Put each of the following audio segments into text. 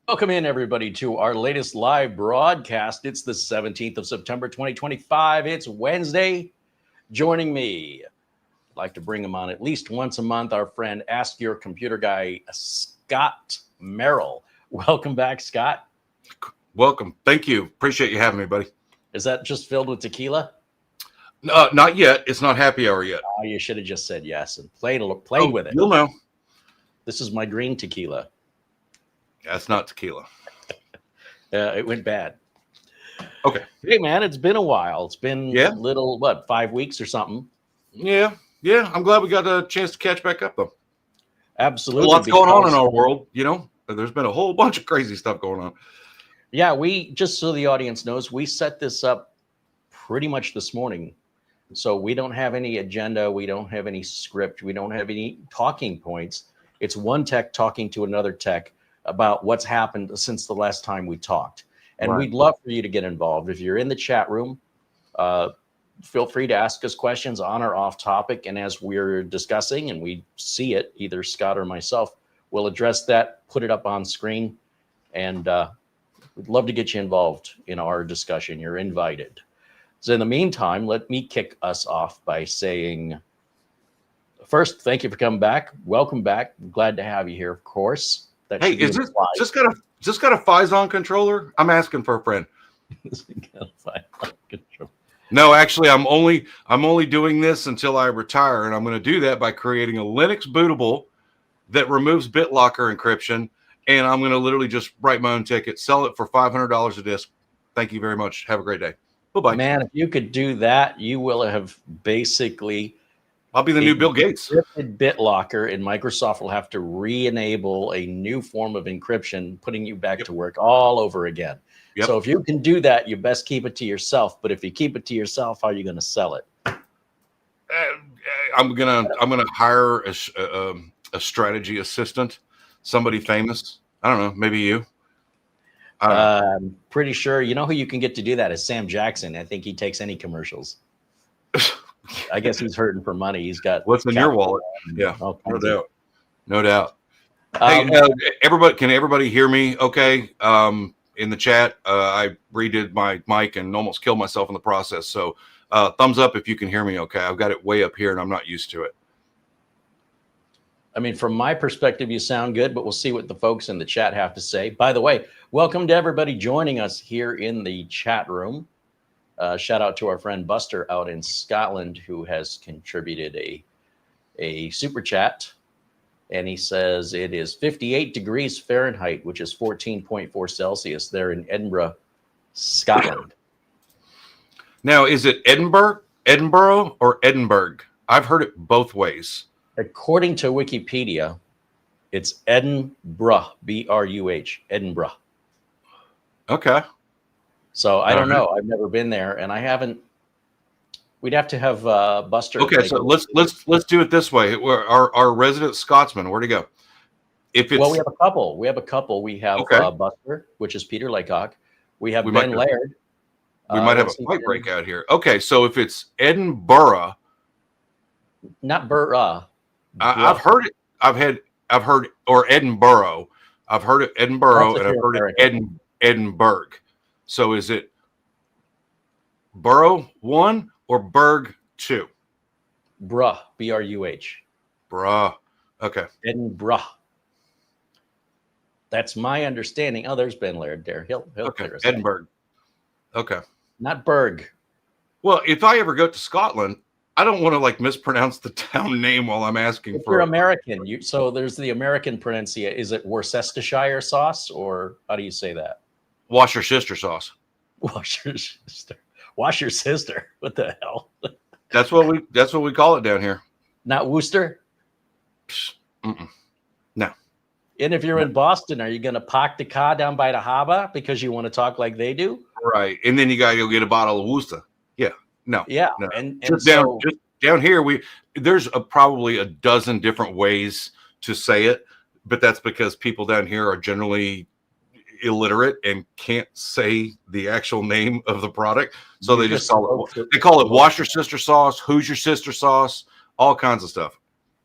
Welcome in, everybody, to our latest live broadcast. It's the 17th of September, 2025. It's Wednesday. Joining me, I'd like to bring him on at least once a month, our friend Ask Your Computer Guy, Scott Merrill. Welcome back, Scott. Welcome. Thank you. Appreciate you having me, buddy. Is that just filled with tequila? Not yet. It's not happy hour yet. Oh, you should have just said yes and played with it. You'll know. This is my green tequila. That's not tequila. It went bad. Okay. Hey, man, it's been a while. It's been a little, 5 weeks or something? Yeah. I'm glad we got a chance to catch back up, though. Absolutely. A lot's going on in our world, There's been a whole bunch of crazy stuff going on. Yeah, we, just so the audience knows, we set this up pretty much this morning. So we don't have any agenda. We don't have any script. We don't have any talking points. It's one tech talking to another tech about what's happened since the last time we talked. And We'd love for you to get involved. If you're in the chat room, feel free to ask us questions on or off topic. And as we're discussing and we see it, either Scott or myself, we'll address that, put it up on screen, and we'd love to get you involved in our discussion. You're invited. So in the meantime, let me kick us off by saying, first, thank you for coming back. Welcome back. I'm glad to have you here, of course. Hey, is this just got a Phison controller? I'm asking for a friend. No, actually, I'm only doing this until I retire, and I'm going to do that by creating a Linux bootable that removes BitLocker encryption, and I'm going to literally just write my own ticket, sell it for $500 a disk. Thank you very much. Have a great day. Bye-bye. Man, if you could do that, you will have basically... I'll be the new Bill Gates. BitLocker, and Microsoft will have to re-enable a new form of encryption, putting you back to work all over again. Yep. So if you can do that, you best keep it to yourself. But if you keep it to yourself, how are you going to sell it? I'm gonna hire a strategy assistant, somebody famous. I don't know, maybe you. I'm pretty sure you know who you can get to do that is Sam Jackson. I think he takes any commercials. I guess he's hurting for money. He's got what's in your wallet? Yeah, no doubt. Hey, everybody, can everybody hear me? Okay. In the chat, I redid my mic and almost killed myself in the process. So, thumbs up if you can hear me. Okay, I've got it way up here and I'm not used to it. I mean, from my perspective, you sound good, but we'll see what the folks in the chat have to say. By the way, welcome to everybody joining us here in the chat room. Shout out to our friend Buster out in Scotland, who has contributed a super chat. And he says it is 58 degrees Fahrenheit, which is 14.4 Celsius there in Edinburgh, Scotland. Now, is it Edinburgh, or Edinburgh? I've heard it both ways. According to Wikipedia, it's Edinburgh, B-R-U-H, Edinburgh. Okay. So I don't know. I've never been there, and I haven't. We'd have to have Buster. Okay, so let's do it this way. Our resident Scotsman, where'd he go? If it's we have a couple. We have Buster, which is Peter Laycock. We have Ben Laird. We might have a fight breakout here. Okay, so if it's Edinburgh, not Burra. I've heard it. I've heard or Edinburgh. I've heard it Edinburgh, and I've heard it Edinburgh. So is it Borough 1 or Berg 2? Bruh, B-R-U-H. Bruh. Okay. Edinburgh. That's my understanding. Oh, there's Ben Laird there. He'll clear us. Edinburgh. Okay. Not Berg. Well, if I ever go to Scotland, I don't want to mispronounce the town name while I'm asking for. You're American. So there's the American pronunciation. Is it Worcestershire sauce, or how do you say that? Wash your sister sauce. Wash your sister. Wash your sister. What the hell? That's what we call it down here. Not Worcester? No. And if you're in Boston, are you going to park the car down by the harbor because you want to talk like they do? Right. And then you got to go get a bottle of Worcester. Yeah. No. Yeah. No. And just down here, there's probably a dozen different ways to say it, but that's because people down here are generally illiterate and can't say the actual name of the product, so they just call it wash your sister sauce, who's your sister sauce, all kinds of stuff.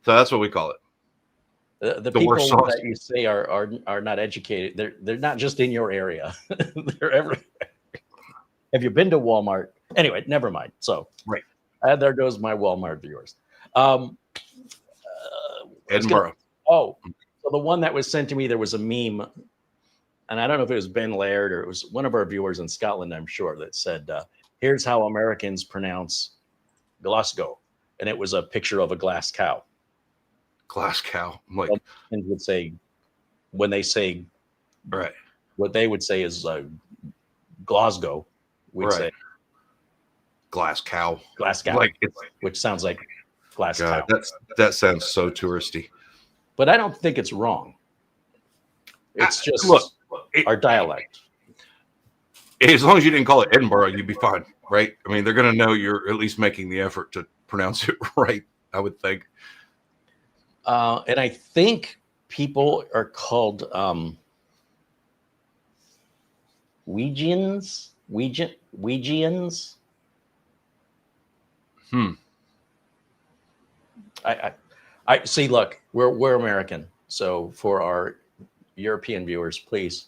So that's what we call it. The people that you say are not educated. They're not just in your area. They're everywhere. Have you been to Walmart? Anyway, never mind. So right, there goes my Walmart viewers. Edinburgh. So the one that was sent to me, there was a meme, and I don't know if it was Ben Laird or it was one of our viewers in Scotland, I'm sure, that said, "Here's how Americans pronounce Glasgow," and it was a picture of a glass cow. Glass cow. I'm like, and would say when they say right, what they would say is Glasgow. We'd say glass cow. Glass cow, like which sounds like glass cow. That sounds so touristy. But I don't think it's wrong. It's just our dialect. As long as you didn't call it Edinburgh, you'd be fine, right? I mean, they're going to know you're at least making the effort to pronounce it right, I would think. And I think people are called Ouigians. I see. Look, we're American, so for our European viewers, please.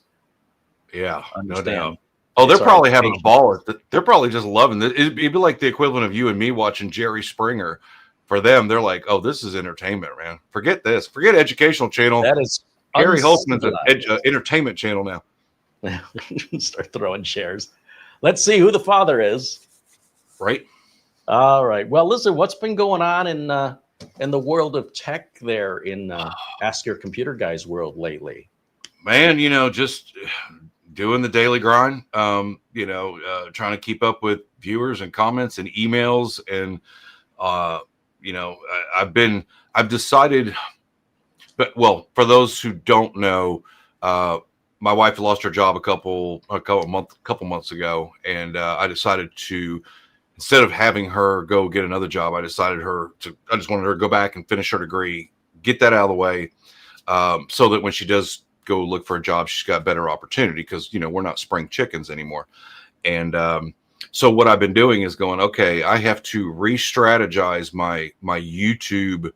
Yeah, understand. No doubt. Oh, they're probably having a ball. They're probably just loving it. It'd be like the equivalent of you and me watching Jerry Springer. For them, they're like, "Oh, this is entertainment, man. Forget this. Forget educational channel. That is Carey Holzman's an entertainment channel now." Start throwing chairs. Let's see who the father is. Right. All right. Well, listen, what's been going on in the world of tech there in Ask Your Computer Guy's world lately? Man, just doing the daily grind. Trying to keep up with viewers and comments and emails and I've decided, for those who don't know, my wife lost her job a couple months ago, and I decided to, instead of having her go get another job, I just wanted her to go back and finish her degree, get that out of the way, so that when she does go look for a job, she's got better opportunity, because we're not spring chickens anymore. And so what I've been doing is going, okay, I have to re-strategize my YouTube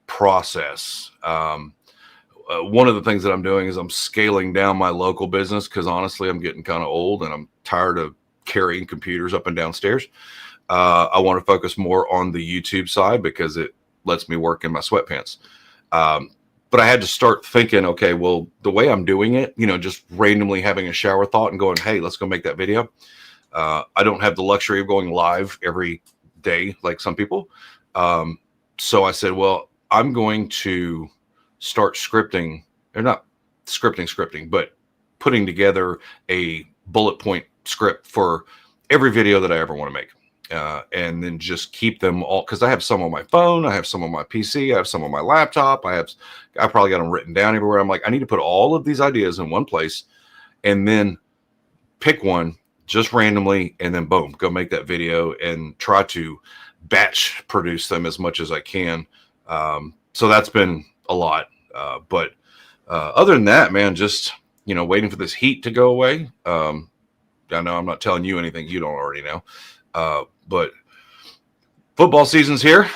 process. One of the things that I'm doing is I'm scaling down my local business, because honestly, I'm getting kind of old and I'm tired of carrying computers up and downstairs. I want to focus more on the YouTube side because it lets me work in my sweatpants. But I had to start thinking, okay, well, the way I'm doing it, just randomly having a shower thought and going, hey, let's go make that video. I don't have the luxury of going live every day like some people. So I said, well, I'm going to start scripting, or not scripting, but putting together a bullet point script for every video that I ever want to make. And then just keep them all, because I have some on my phone, I have some on my PC, I have some on my laptop, I probably got them written down everywhere. I'm like, I need to put all of these ideas in one place and then pick one just randomly, and then boom, go make that video and try to batch produce them as much as I can. So that's been a lot. But other than that, man, just, waiting for this heat to go away. I know I'm not telling you anything you don't already know. But football season's here.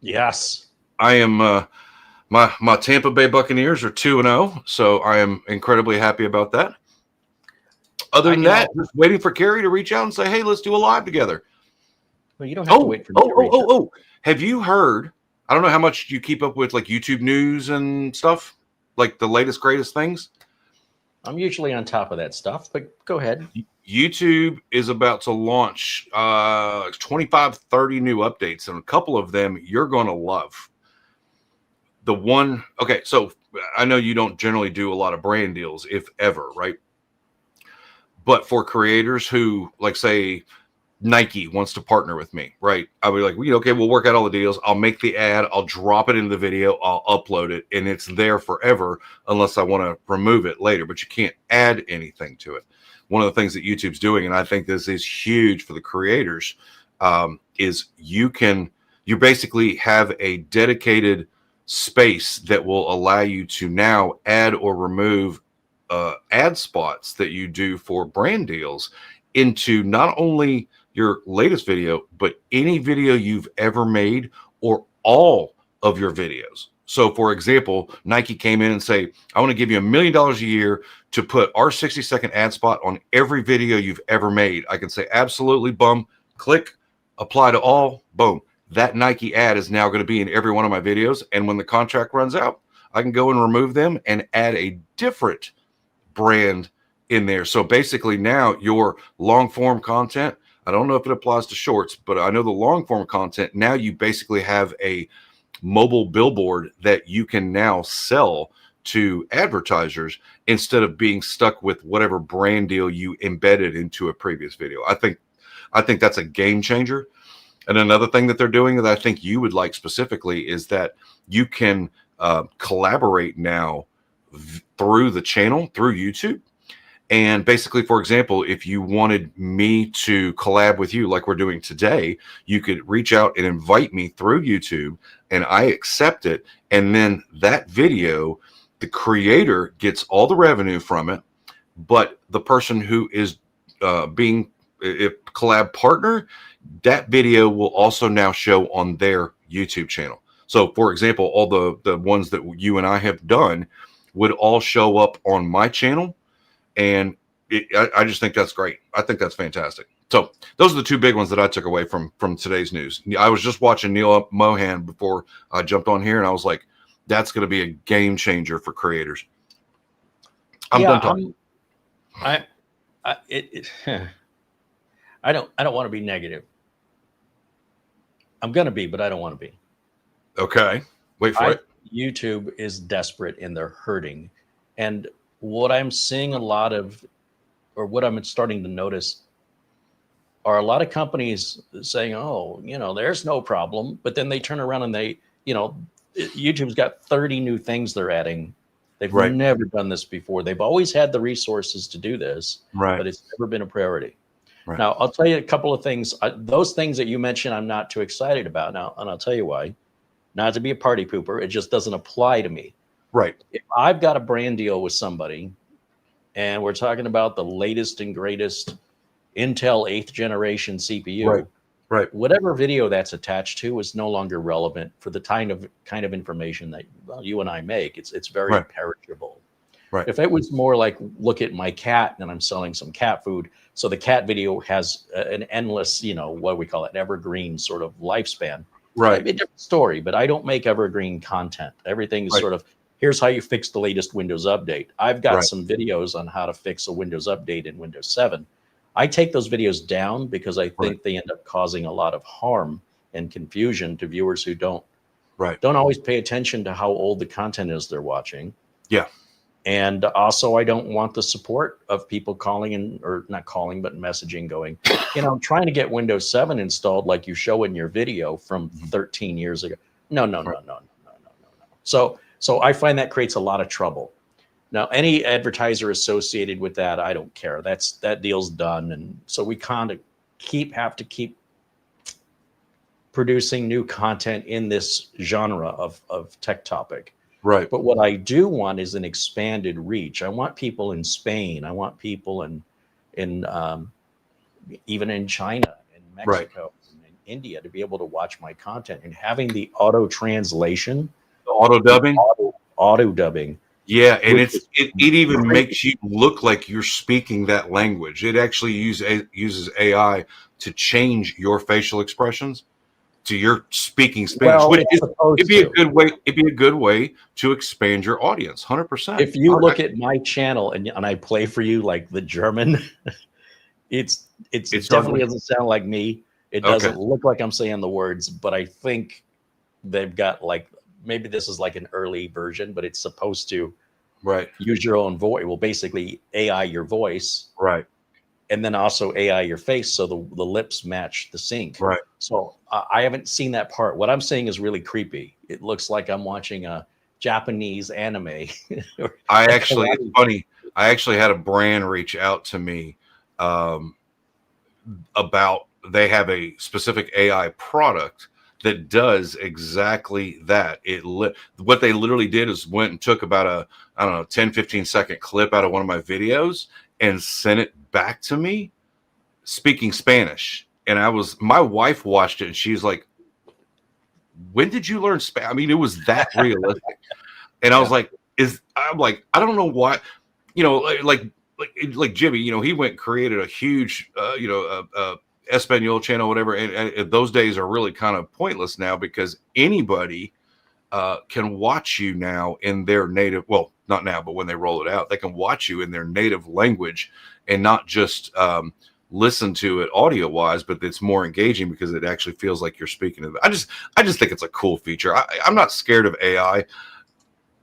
Yes. I am, my Tampa Bay Buccaneers are 2-0. So I am incredibly happy about that. Other than that, just waiting for Carey to reach out and say, hey, let's do a live together. Well, you don't have to wait for me to reach out. Have you heard? I don't know how much you keep up with like YouTube news and stuff, like the latest, greatest things. I'm usually on top of that stuff, but go ahead. YouTube is about to launch 25, 30 new updates, and a couple of them you're going to love. Okay, so I know you don't generally do a lot of brand deals, if ever, right? But for creators who, like, say, Nike wants to partner with me, right? I'll be like, okay, we'll work out all the deals. I'll make the ad. I'll drop it into the video. I'll upload it, and it's there forever unless I want to remove it later. But you can't add anything to it. One of the things that YouTube's doing, and I think this is huge for the creators, is you basically have a dedicated space that will allow you to now add or remove ad spots that you do for brand deals into not only your latest video, but any video you've ever made or all of your videos. So for example, Nike came in and say, I want to give you $1 million a year to put our 60-second ad spot on every video you've ever made. I can say, absolutely, bum, click, apply to all, boom. That Nike ad is now going to be in every one of my videos. And when the contract runs out, I can go and remove them and add a different brand in there. So basically now your long form content, I don't know if it applies to shorts, but I know the long form content, now you basically have a mobile billboard that you can now sell to advertisers instead of being stuck with whatever brand deal you embedded into a previous video. I think that's a game changer. And another thing that they're doing that I think you would like specifically is that you can collaborate now through the channel, through YouTube. And basically, for example, if you wanted me to collab with you like we're doing today, you could reach out and invite me through YouTube and I accept it. And then that video, the creator gets all the revenue from it, but the person who is being a collab partner, that video will also now show on their YouTube channel. So for example, all the ones that you and I have done would all show up on my channel. And I just think that's great. I think that's fantastic. So those are the two big ones that I took away from today's news. I was just watching Neil Mohan before I jumped on here, and I was like, that's going to be a game changer for creators. I'm done talking. I don't want to be negative. I'm going to be, but I don't want to be. Okay. Wait for it. YouTube is desperate and they're hurting. And what I'm seeing a lot of, or what I'm starting to notice, are a lot of companies saying, oh, there's no problem. But then they turn around and they, YouTube's got 30 new things they're adding. They've never done this before. They've always had the resources to do this, but it's never been a priority. Right. Now, I'll tell you a couple of things. Those things that you mentioned, I'm not too excited about now, and I'll tell you why. Not to be a party pooper, it just doesn't apply to me. Right. If I've got a brand deal with somebody and we're talking about the latest and greatest Intel 8th generation CPU, right. Whatever video that's attached to is no longer relevant for the kind of information that you and I make. It's very perishable. Right. If it was more like, look at my cat and I'm selling some cat food, so the cat video has an endless, what we call it, evergreen sort of lifespan. Right. A different story, but I don't make evergreen content. Everything is sort of, here's how you fix the latest Windows update. I've got some videos on how to fix a Windows update in Windows 7. I take those videos down because I think they end up causing a lot of harm and confusion to viewers who don't always pay attention to how old the content is they're watching. Yeah. And also, I don't want the support of people calling or not calling, but messaging going, I'm trying to get Windows 7 installed like you show in your video from 13 years ago. No. So I find that creates a lot of trouble. Now, any advertiser associated with that, I don't care. That deal's done. And so we kind of have to keep producing new content in this genre of tech topic. Right. But what I do want is an expanded reach. I want people in Spain. I want people in even in China and Mexico and in India to be able to watch my content, and having the auto translation, the auto dubbing, auto dubbing. Yeah, and it even makes you look like you're speaking that language. It actually uses AI to change your facial expressions to your speaking Spanish. Well, it'd be a good way. It'd be a good way to expand your audience. 100%. If you look at my channel and I play for you like the German, it definitely doesn't sound like me. It doesn't look like I'm saying the words, but I think they've got maybe this is like an early version, but it's supposed to use your own voice. Well, basically AI your voice. Right. And then also AI your face, so the lips match the sync. Right. So I haven't seen that part. What I'm saying is really creepy. It looks like I'm watching a Japanese anime. It's funny. I actually had a brand reach out to me about they have a specific AI product that does exactly that. What they literally did is went and took about a 10, 15 second clip out of one of my videos and sent it back to me speaking Spanish. And my wife watched it and she's like, when did you learn Spanish? I mean, it was that realistic. And I was like, I don't know why, like Jimmy, he went and created a huge, Espanol channel, whatever. And those days are really kind of pointless now because anybody can watch you now in their native, well, not now, but when they roll it out, they can watch you in their native language and not just listen to it audio wise, but it's more engaging because it actually feels like you're speaking to them. I just think it's a cool feature. I'm not scared of AI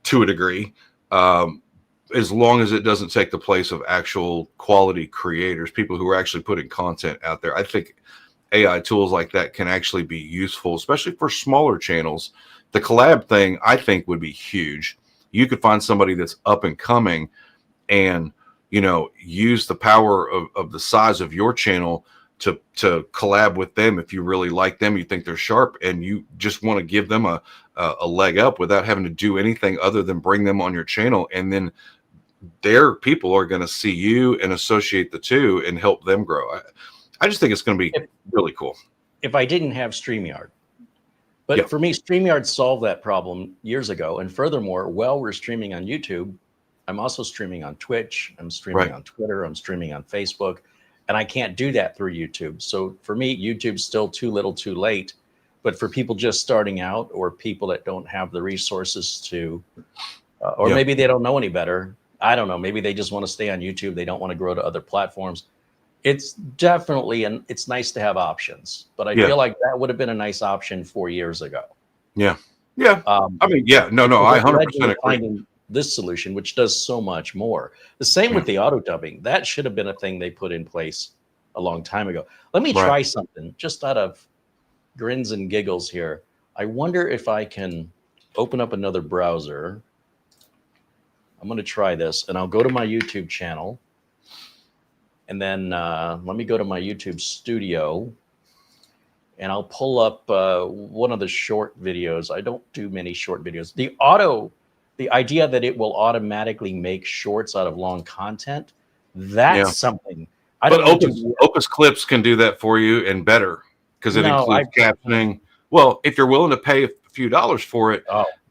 to a degree, as long as it doesn't take the place of actual quality creators, people who are actually putting content out there. I think AI tools like that can actually be useful, especially for smaller channels. The collab thing, I think, would be huge. You could find somebody that's up and coming and, use the power of the size of your channel to collab with them. If you really like them, you think they're sharp, and you just want to give them a leg up without having to do anything other than bring them on your channel. And then their people are going to see you and associate the two and help them grow. I just think it's going to be really cool. If I didn't have StreamYard. But for me, StreamYard solved that problem years ago. And furthermore, while we're streaming on YouTube, I'm also streaming on Twitch. I'm streaming on Twitter. I'm streaming on Facebook. And I can't do that through YouTube. So for me, YouTube's still too little too late. But for people just starting out, or people that don't have the resources to, or maybe they don't know any better. I don't know. Maybe they just want to stay on YouTube. They don't want to grow to other platforms. It's definitely, and it's nice to have options, but I feel like that would have been a nice option 4 years ago. Yeah. Yeah. I mean, I 100% agree. This solution, which does so much more. The same with the auto dubbing. That should have been a thing they put in place a long time ago. Let me try something just out of grins and giggles here. I wonder if I can open up another browser. I'm going to try this, and I'll go to my YouTube channel. And then let me go to my YouTube studio, and I'll pull up one of the short videos. I don't do many short videos. The idea that it will automatically make shorts out of long content, that's something. Opus Clips can do that for you and better because it includes captioning. Well, if you're willing to pay a few dollars for it,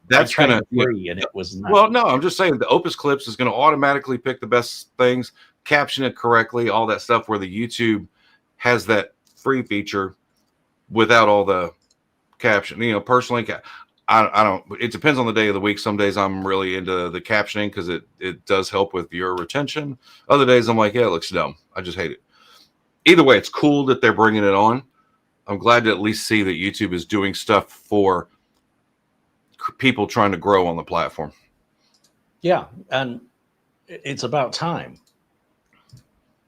that's going to be free, and it was not. Well, no, I'm just saying the Opus Clips is going to automatically pick the best things, caption it correctly, all that stuff, where the YouTube has that free feature without all the caption. Personally, I don't, it depends on the day of the week. Some days I'm really into the captioning because it does help with viewer retention. Other days I'm like, yeah, it looks dumb. I just hate it. Either way, it's cool that they're bringing it on. I'm glad to at least see that YouTube is doing stuff for people trying to grow on the platform. Yeah, and it's about time.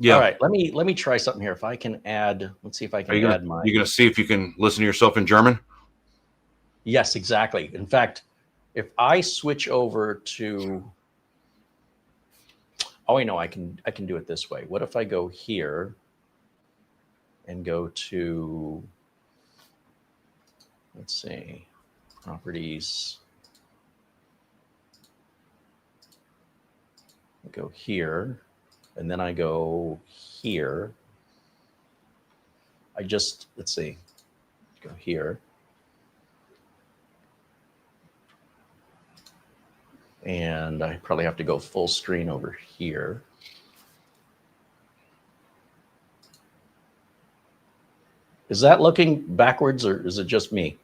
Yeah. All right, let me try something here. If I can add, let's see if I can add my. You're going to see if you can listen to yourself in German? Yes, exactly. In fact, if I switch over to, oh, I know I can do it this way. What if I go here and go to, let's see, properties. I go here, and then I go here. Let's see, go here. And I probably have to go full screen over here. Is that looking backwards, or is it just me?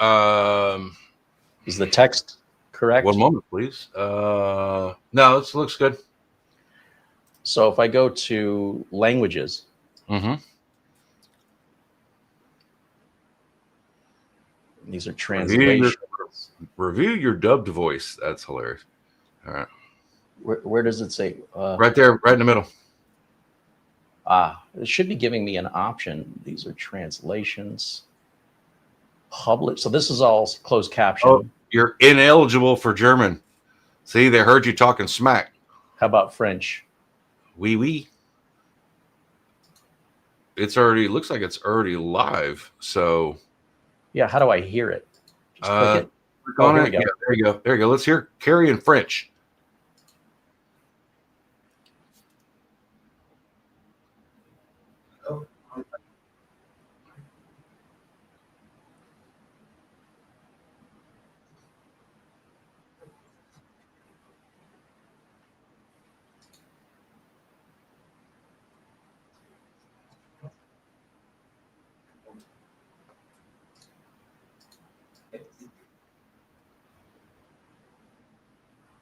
Is the text correct? One moment, please. No, this looks good. So if I go to languages, these are translations. Review your dubbed voice. That's hilarious. All right. Where does it say? Right there, right in the middle. It should be giving me an option. These are translations. Public. So this is all closed caption. Oh, you're ineligible for German. See, they heard you talking smack. How about French? Oui, oui. It's already, looks like it's already live. So, yeah, how do I hear it? Just click it. Click on it. Yeah, there you go. There you go. Let's hear Carey in French.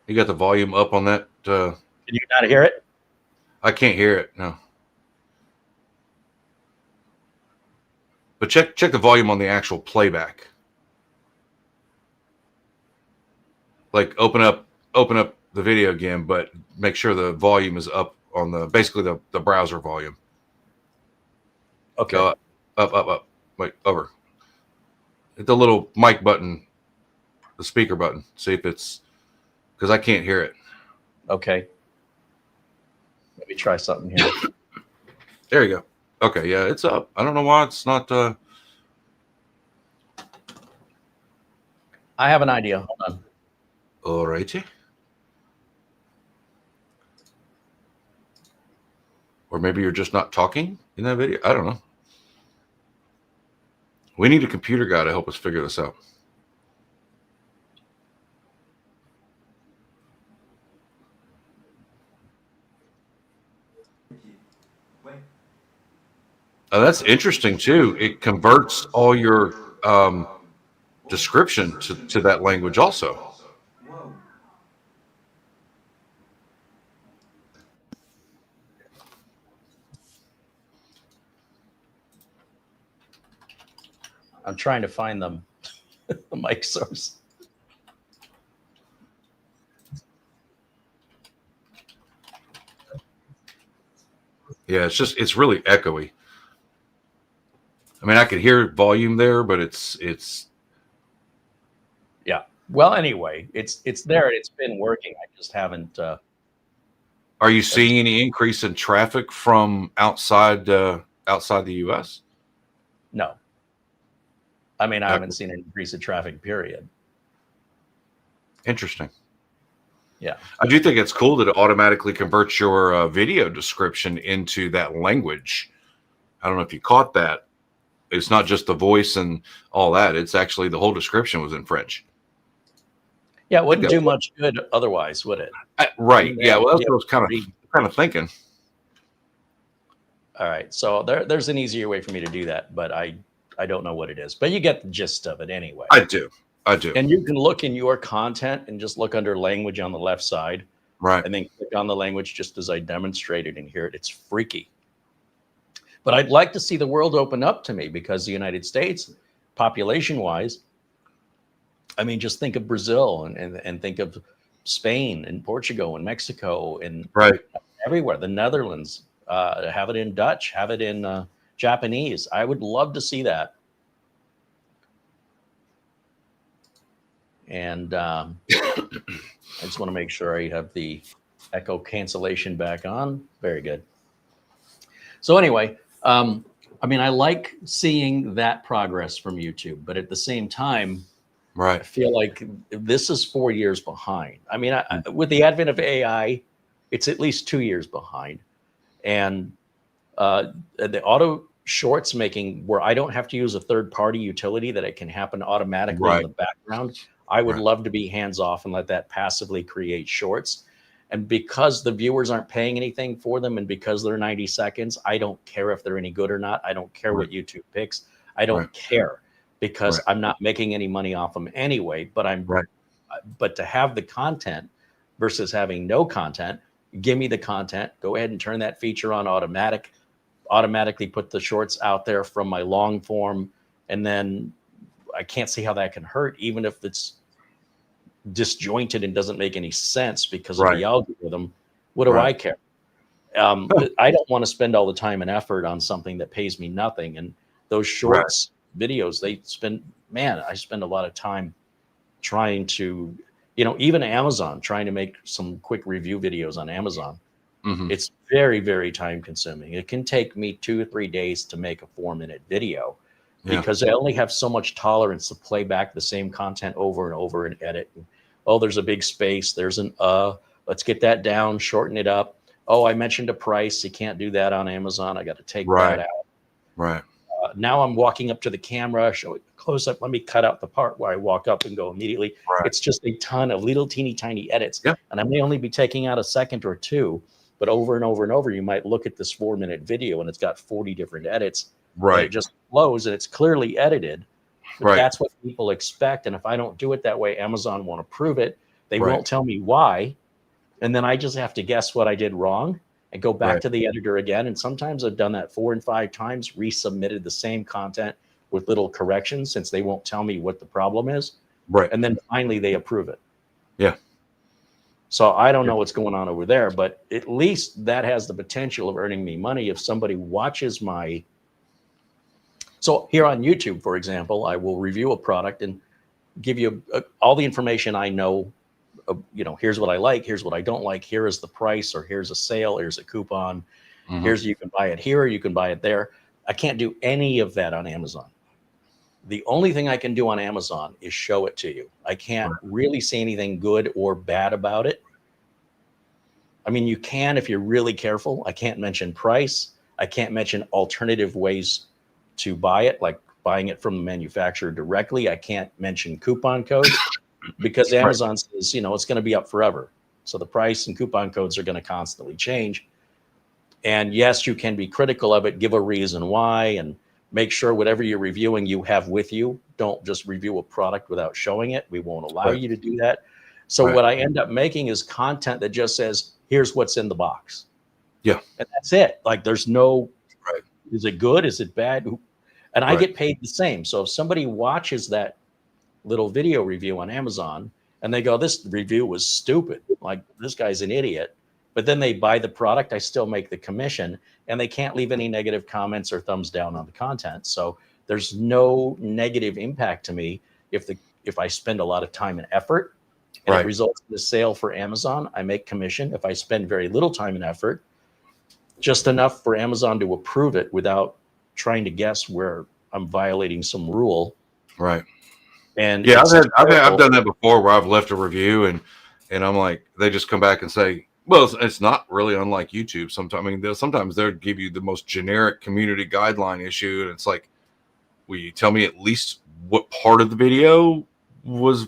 You got the volume up on that? Can you not hear it? I can't hear it. No. But check the volume on the actual playback. Like open up the video again, but make sure the volume is up on basically the browser volume. Okay. Go up. Wait, over. Hit the little mic button, the speaker button. See if it's, because I can't hear it. Okay. Let me try something here. There you go. Okay, yeah, it's up. I don't know why it's not. I have an idea. Hold on. All righty. Or maybe you're just not talking in that video. I don't know. We need a computer guy to help us figure this out. That's interesting too. It converts all your description to that language also. I'm trying to find the mic source. Yeah, it's really echoey. I mean, I could hear volume there, but it's. Yeah. Well, anyway, it's there. It's been working. I just haven't. Are you seeing any increase in traffic from outside the U.S.? No. I mean, I haven't seen an increase in traffic, period. Interesting. Yeah. I do think it's cool that it automatically converts your video description into that language. I don't know if you caught that. It's not just the voice and all that. It's actually the whole description was in French. Yeah, it wouldn't do much good otherwise, would it? Right. Yeah. Well, that's what I was kind of thinking. All right. So there's an easier way for me to do that, but I don't know what it is. But you get the gist of it anyway. I do. And you can look in your content and just look under language on the left side. Right. And then click on the language just as I demonstrated in here. It's freaky. But I'd like to see the world open up to me because the United States, population-wise, I mean, just think of Brazil and think of Spain and Portugal and Mexico and everywhere. The Netherlands, have it in Dutch, have it in Japanese. I would love to see that. And I just want to make sure I have the echo cancellation back on. Very good. So anyway, I mean, I like seeing that progress from YouTube, but at the same time, I feel like this is 4 years behind. I mean, with the advent of AI, it's at least 2 years behind. And the auto shorts making where I don't have to use a third-party utility, that it can happen automatically in the background. I would love to be hands-off and let that passively create shorts. And because the viewers aren't paying anything for them and because they're 90 seconds, I don't care if they're any good or not. I don't care what YouTube picks. I don't care because I'm not making any money off them anyway. But but to have the content versus having no content, give me the content. Go ahead and turn that feature on automatically put the shorts out there from my long form. And then I can't see how that can hurt, even if it's disjointed and doesn't make any sense because of the algorithm. What do I care? I don't want to spend all the time and effort on something that pays me nothing. And those shorts videos, I spend a lot of time trying to, even Amazon, trying to make some quick review videos on Amazon. It's very, very time consuming. It can take me 2 or 3 days to make a 4-minute video because I only have so much tolerance to play back the same content over and over and edit. Oh, there's a big space. There's let's get that down, shorten it up. Oh, I mentioned a price. You can't do that on Amazon. I got to take that out. Now I'm walking up to the camera, show it close up. Let me cut out the part where I walk up and go immediately. It's just a ton of little teeny tiny edits. And I may only be taking out a second or two, but over and over and over, you might look at this 4-minute video and it's got 40 different edits. It just flows and it's clearly edited. But that's what people expect. And if I don't do it that way, Amazon won't approve it. They won't tell me why. And then I just have to guess what I did wrong and go back to the editor again. And sometimes I've done that 4 and 5 times, resubmitted the same content with little corrections since they won't tell me what the problem is. Right. And then finally they approve it. Yeah. So I don't know what's going on over there, but at least that has the potential of earning me money if somebody watches my. So here on YouTube, for example, I will review a product and give you all the information I know. Here's what I like, here's what I don't like, here is the price, or here's a sale, here's a coupon, here's you can buy it here, you can buy it there. I can't do any of that on Amazon. The only thing I can do on Amazon is show it to you. I can't really say anything good or bad about it. I mean, you can if you're really careful. I can't mention price. I can't mention alternative ways to buy it, like buying it from the manufacturer directly. I can't mention coupon codes because Amazon says, it's going to be up forever. So the price and coupon codes are going to constantly change. And yes, you can be critical of it, give a reason why, and make sure whatever you're reviewing you have with you. Don't just review a product without showing it. We won't allow you to do that. So what I end up making is content that just says, here's what's in the box. Yeah. And that's it. Like there's no, is it good? Is it bad? And I get paid the same. So if somebody watches that little video review on Amazon and they go, this review was stupid, like this guy's an idiot, but then they buy the product, I still make the commission, and they can't leave any negative comments or thumbs down on the content. So there's no negative impact to me if I spend a lot of time and effort and it results in a sale for Amazon, I make commission. If I spend very little time and effort, just enough for Amazon to approve it without trying to guess where I'm violating some rule. Right. And yeah, I've done that before where I've left a review and I'm like, they just come back and say, well, it's not really unlike YouTube. Sometimes they'll give you the most generic community guideline issue. And it's like, will you tell me at least what part of the video was,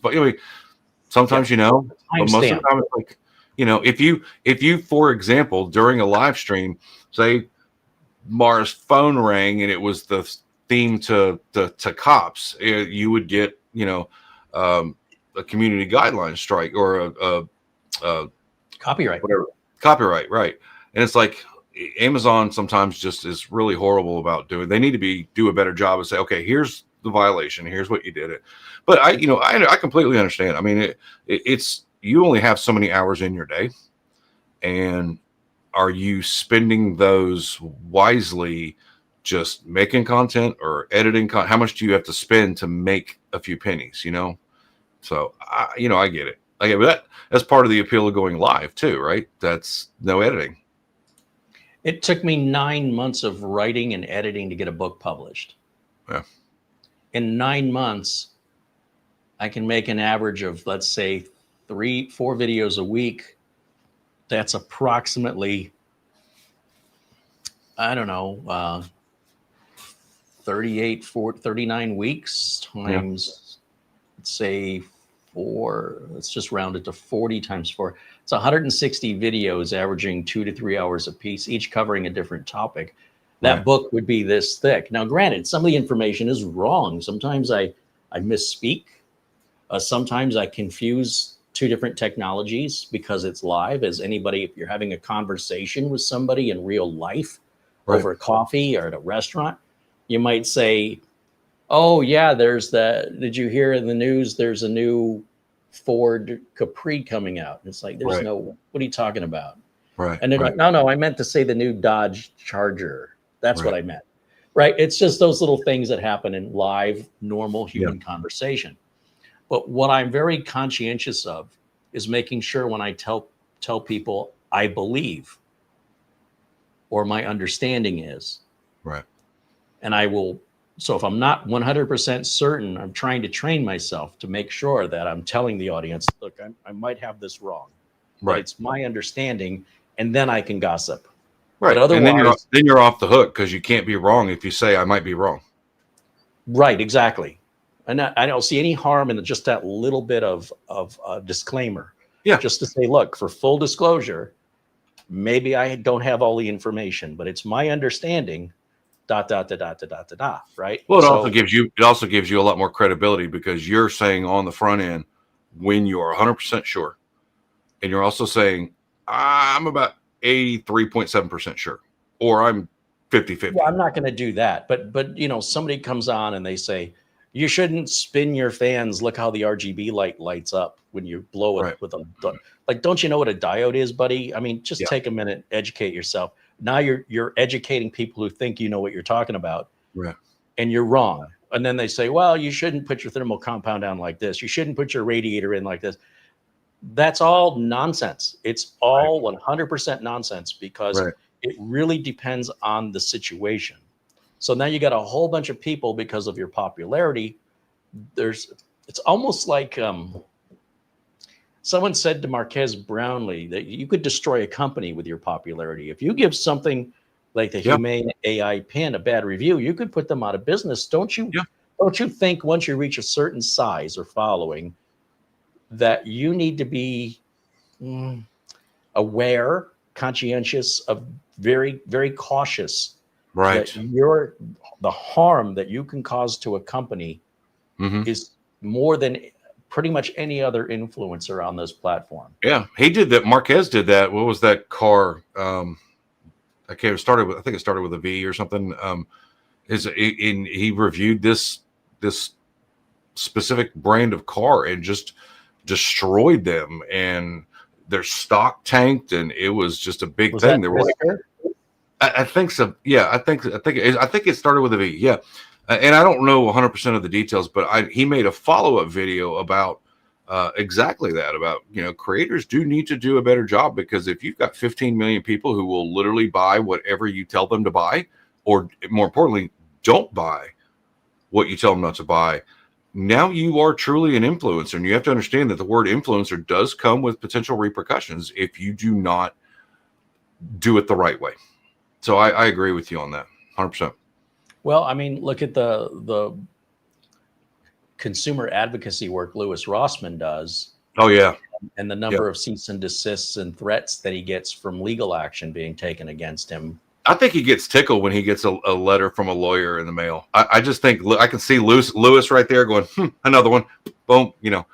sometimes, but most of the time it's like, if you, for example, during a live stream, say Mara's phone rang and it was the theme to cops, you would get, a community guideline strike or a copyright, right. And it's like Amazon sometimes just is really horrible about they need to do a better job of say, okay, here's the violation, here's what you did it. But I completely understand. I mean, it's you only have so many hours in your day, and are you spending those wisely, just making content or editing content? How much do you have to spend to make a few pennies? So I get it. But that's part of the appeal of going live too, right? That's no editing. It took me 9 months of writing and editing to get a book published. Yeah. In 9 months, I can make an average of, let's say, 3-4 videos a week. That's approximately, 39 weeks times, let's say 4, let's just round it to 40 times 4. It's 160 videos averaging 2 to 3 hours a piece, each covering a different topic. That book would be this thick. Now, granted, some of the information is wrong. Sometimes I misspeak. Sometimes I confuse 2 different technologies because it's live. As anybody, if you're having a conversation with somebody in real life over coffee or at a restaurant, you might say, oh yeah, did you hear in the news, there's a new Ford Capri coming out? It's like, what are you talking about? Right. And they're like, no, I meant to say the new Dodge Charger. That's what I meant. Right. It's just those little things that happen in live, normal human conversation. But what I'm very conscientious of is making sure when I tell people I believe or my understanding is. Right. And I will. So if I'm not 100% certain, I'm trying to train myself to make sure that I'm telling the audience, look, I might have this wrong. Right. But it's my understanding, and then I can gossip. Right. But otherwise, and then you're off the hook because you can't be wrong if you say I might be wrong. Right. Exactly. And I don't see any harm in just that little bit of disclaimer. Yeah. Just to say, look, for full disclosure, maybe I don't have all the information, but it's my understanding. ... Right. Well, it also gives you a lot more credibility because you're saying on the front end, when you are 100% sure, and you're also saying, I'm about 83.7% sure, or I'm 50-50. Well, I'm not going to do that. But you know, somebody comes on and they say, you shouldn't spin your fans. Look how the RGB light lights up when you blow it with a, like, don't you know what a diode is, buddy? I mean, just take a minute, educate yourself. Now you're educating people who think you know what you're talking about. Right. And you're wrong. And then they say, well, you shouldn't put your thermal compound down like this. You shouldn't put your radiator in like this. That's all nonsense. It's all 100% nonsense, because it really depends on the situation. So now you got a whole bunch of people, because of your popularity. It's almost like someone said to Marquez Brownlee that you could destroy a company with your popularity. If you give something like the Humane AI pin a bad review, you could put them out of business. Don't you think once you reach a certain size or following that you need to be aware, conscientious, of very, very cautious, that the harm that you can cause to a company is more than pretty much any other influencer on this platform. Yeah, he did that. Marquez did that. What was that car? I think it started with a V or something. He reviewed this specific brand of car and just destroyed them, and their stock tanked, and it was just a big thing. They were like, I think so. Yeah, I think it started with a V. Yeah, and I don't know 100% of the details, but he made a follow-up video about exactly that. About, you know, creators do need to do a better job, because if you've got 15 million people who will literally buy whatever you tell them to buy, or more importantly, don't buy what you tell them not to buy, now you are truly an influencer, and you have to understand that the word influencer does come with potential repercussions if you do not do it the right way. So I agree with you on that 100%. Well, I mean, look at the consumer advocacy work Louis Rossmann does. Oh, yeah. And the number of cease and desists and threats that he gets from legal action being taken against him. I think he gets tickled when he gets a letter from a lawyer in the mail. I just think I can see Louis right there going, another one. Boom. You know,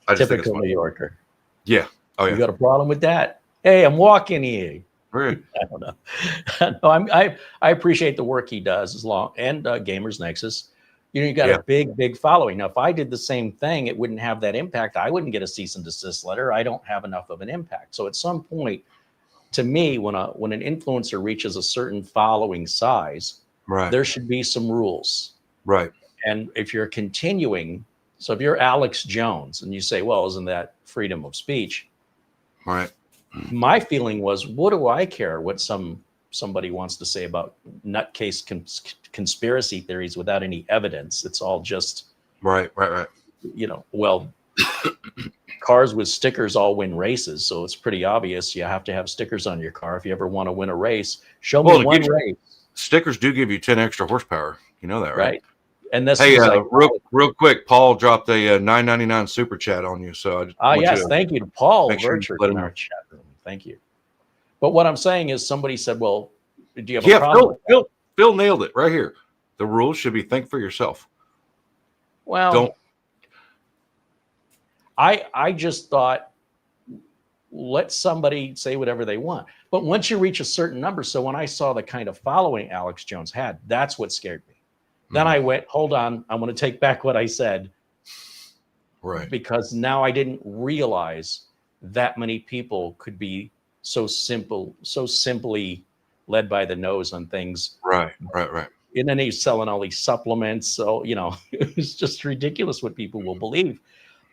I just typical New Yorker. Yeah. Oh, yeah. You got a problem with that? Hey, I'm walking here. Right. I don't know. No, I appreciate the work he does and Gamers Nexus. You know, you got a big following. Now, if I did the same thing, it wouldn't have that impact. I wouldn't get a cease and desist letter. I don't have enough of an impact. So at some point, to me, when an influencer reaches a certain following size, there should be some rules. Right. And if you're continuing, so if you're Alex Jones and you say, well, isn't that freedom of speech? Right. My feeling was, what do I care what somebody wants to say about nutcase conspiracy theories without any evidence? It's all just right. You know, well, cars with stickers all win races, so it's pretty obvious you have to have stickers on your car if you ever want to win a race. Show me one race. Stickers do give you 10 extra horsepower. You know that, right? And this is like, real quick, Paul dropped a $9.99 super chat on you. So thank you to Paul Vircher in our chat room. Thank you. But what I'm saying is, somebody said, well, do you have a problem? Phil nailed it right here. The rules should be think for yourself. Well, I just thought, let somebody say whatever they want. But once you reach a certain number, so when I saw the kind of following Alex Jones had, that's what scared me. Then I went, hold on, I want to take back what I said. Right. Because now I didn't realize that many people could be so simply led by the nose on things. Right. And then he's selling all these supplements. So, you know, it's just ridiculous what people will believe.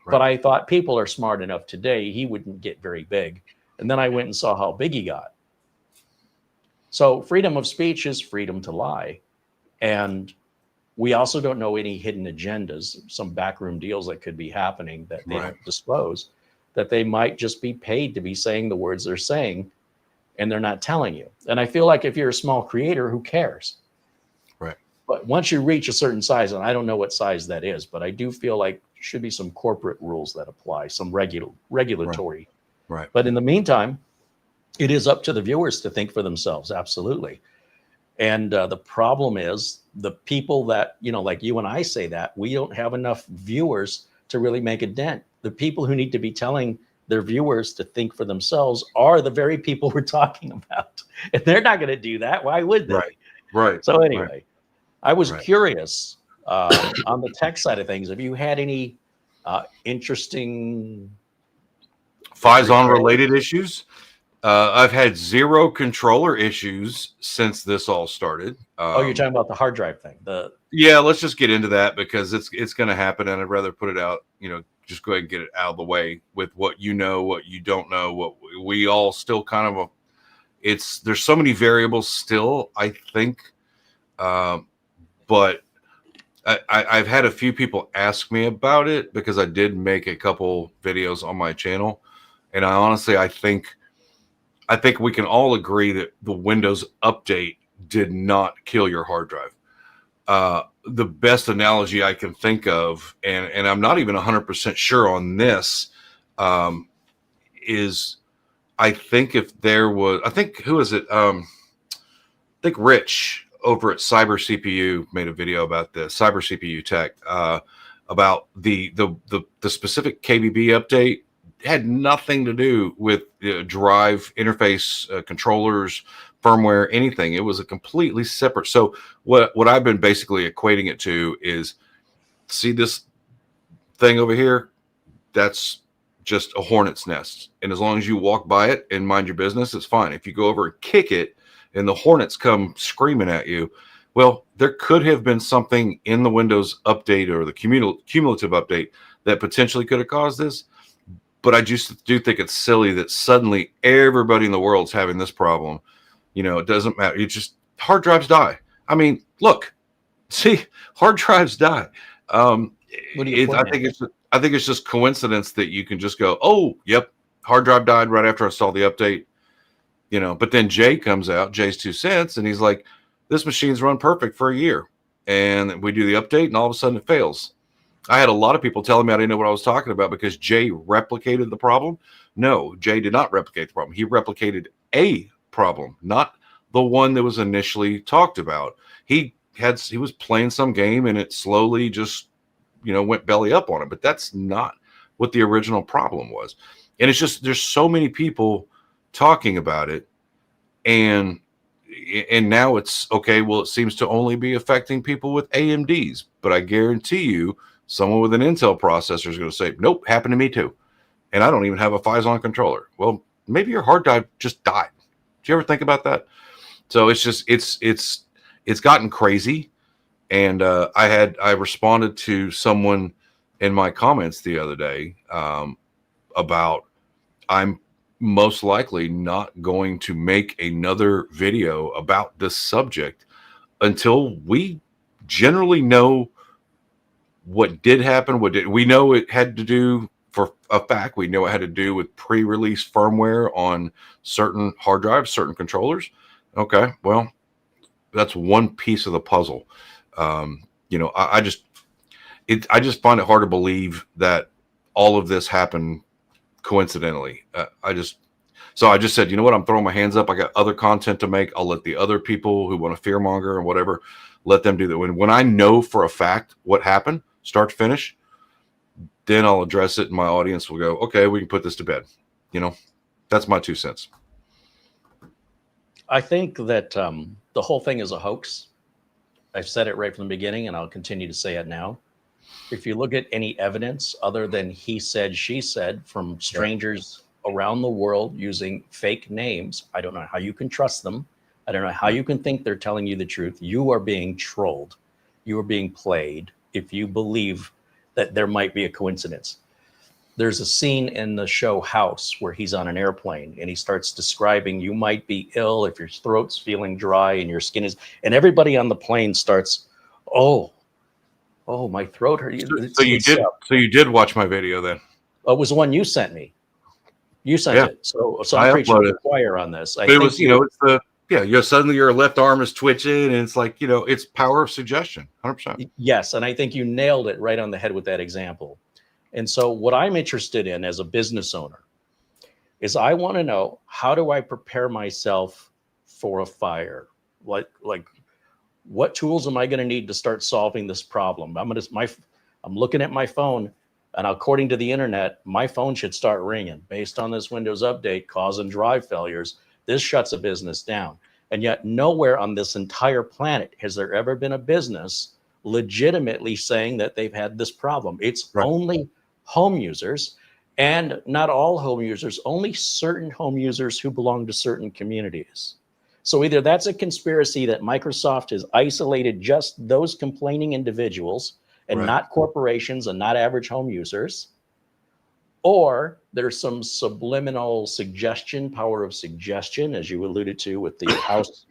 Right. But I thought people are smart enough today, he wouldn't get very big. And then I went and saw how big he got. So freedom of speech is freedom to lie. And we also don't know any hidden agendas, some backroom deals that could be happening that they don't disclose, that they might just be paid to be saying the words they're saying, and they're not telling you. And I feel like if you're a small creator, who cares? Right. But once you reach a certain size, and I don't know what size that is, but I do feel like there should be some corporate rules that apply, some regulatory. Right. But in the meantime, it is up to the viewers to think for themselves. Absolutely. And the problem is the people that, you know, like you and I say that, we don't have enough viewers to really make a dent. The people who need to be telling their viewers to think for themselves are the very people we're talking about. And they're not going to do that. Why would they? Right. So anyway, I was Right. curious on the tech side of things. Have you had any interesting Phison related issues? I've had 0 controller issues since this all started. You're talking about the hard drive thing. Yeah, let's just get into that because it's going to happen, and I'd rather put it out. Just go ahead and get it out of the way with what you know, what you don't know, what we all still kind of. There's so many variables still, I think, but I've had a few people ask me about it because I did make a couple videos on my channel, and I think we can all agree that the Windows update did not kill your hard drive. The best analogy I can think of, and I'm not even 100% sure on this, is I think who is it? I think Rich over at Cyber CPU made a video about this, Cyber CPU Tech, about the specific KBB update. Had nothing to do with drive interface, controllers, firmware, anything. It was a completely separate. So what I've been basically equating it to is, see this thing over here? That's just a hornet's nest. And as long as you walk by it and mind your business, it's fine. If you go over and kick it and the hornets come screaming at you, well, there could have been something in the Windows update or the cumulative update that potentially could have caused this. But I just do think it's silly that suddenly everybody in the world's having this problem. It doesn't matter. Hard drives die. I mean, look, see, hard drives die. I think it's just coincidence that you can just go, oh, yep, hard drive died right after I installed the update. But then Jay's 2 cents, and he's like, this machine's run perfect for a year. And we do the update, and all of a sudden it fails. I had a lot of people telling me I didn't know what I was talking about because Jay replicated the problem. No, Jay did not replicate the problem. He replicated a problem, not the one that was initially talked about. He was playing some game and it slowly just, went belly up on him. But that's not what the original problem was. And it's just, there's so many people talking about it. And now it's okay. Well, it seems to only be affecting people with AMDs, but I guarantee you, someone with an Intel processor is going to say, nope, happened to me too. And I don't even have a Phison controller. Well, maybe your hard drive just died. Did you ever think about that? So it's just, it's gotten crazy. And I responded to someone in my comments the other day about I'm most likely not going to make another video about this subject until we generally know what did happen. We know it had to do, for a fact, we know it had to do with pre-release firmware on certain hard drives, certain controllers. Okay, well, that's one piece of the puzzle. I just find it hard to believe that all of this happened coincidentally. I just said, you know what? I'm throwing my hands up. I got other content to make. I'll let the other people who want to fearmonger and whatever, let them do that. When I know for a fact what happened, start to finish, then I'll address it and my audience will go, okay, we can put this to bed. That's my 2 cents. I think that the whole thing is a hoax. I've said it right from the beginning, and I'll continue to say it now. If you look at any evidence other than he said, she said from strangers around the world using fake names, I don't know how you can trust them. I don't know how you can think they're telling you the truth. You are being trolled. You are being played if you believe that there might be a coincidence. There's a scene in the show House where he's on an airplane and he starts describing you might be ill if your throat's feeling dry and your skin is, and everybody on the plane starts, oh, my throat hurt. So you did watch my video then? It was the one you sent me. You sent it. So I'm preaching to the choir on this. Suddenly your left arm is twitching and it's like, it's power of suggestion, 100%. Yes. And I think you nailed it right on the head with that example. And so what I'm interested in as a business owner is I want to know, how do I prepare myself for a fire? Like what tools am I going to need to start solving this problem? I'm looking at my phone. And according to the internet, my phone should start ringing based on this Windows update causing drive failures. This shuts a business down. And yet nowhere on this entire planet has there ever been a business legitimately saying that they've had this problem. It's only home users, and not all home users, only certain home users who belong to certain communities. So either that's a conspiracy that Microsoft has isolated just those complaining individuals and not corporations and not average home users, or there's some subliminal suggestion, power of suggestion, as you alluded to with the house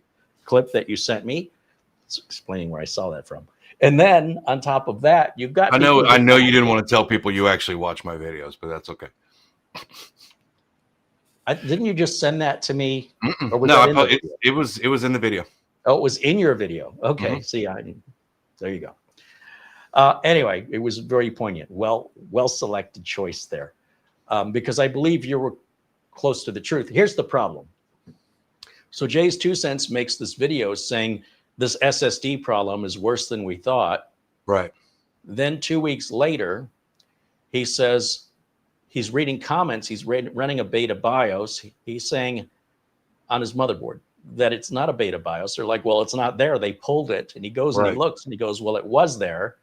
clip that you sent me. It's explaining where I saw that from. And then on top of that, you've got. I know you didn't want to tell people you actually watch my videos, but that's okay. Didn't you just send that to me? Or was no, it was in the video. Oh, it was in your video. Okay, see, there you go. Anyway, it was very poignant. Well selected choice there, because I believe you were close to the truth. Here's the problem. So Jay's 2 cents makes this video saying this SSD problem is worse than we thought. Right. Then 2 weeks later, he says he's reading comments. He's running a beta BIOS. He's saying on his motherboard that it's not a beta BIOS. They're like, well, it's not there. They pulled it. And he goes and he looks and he goes, well, it was there.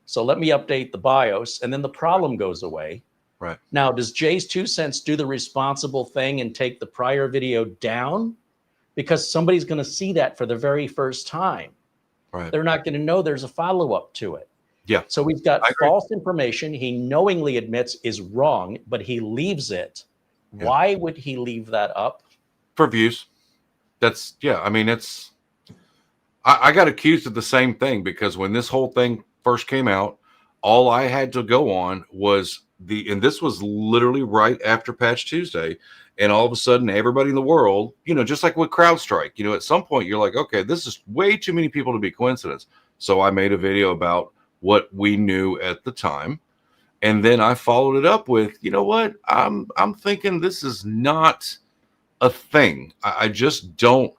So let me update the BIOS. And then the problem goes away. Right. Now, does Jay's 2 cents do the responsible thing and take the prior video down? Because somebody's going to see that for the very first time. Right. They're not going to know there's a follow-up to it. Yeah. So we've got false information he knowingly admits is wrong, but he leaves it. Yeah. Why would he leave that up? For views. That's, I mean, it's, I got accused of the same thing because when this whole thing first came out, all I had to go on was and this was literally right after Patch Tuesday. And all of a sudden, everybody in the world, just like with CrowdStrike, at some point you're like, okay, this is way too many people to be coincidence. So I made a video about what we knew at the time. And then I followed it up with, you know what? I'm thinking this is not a thing. I just don't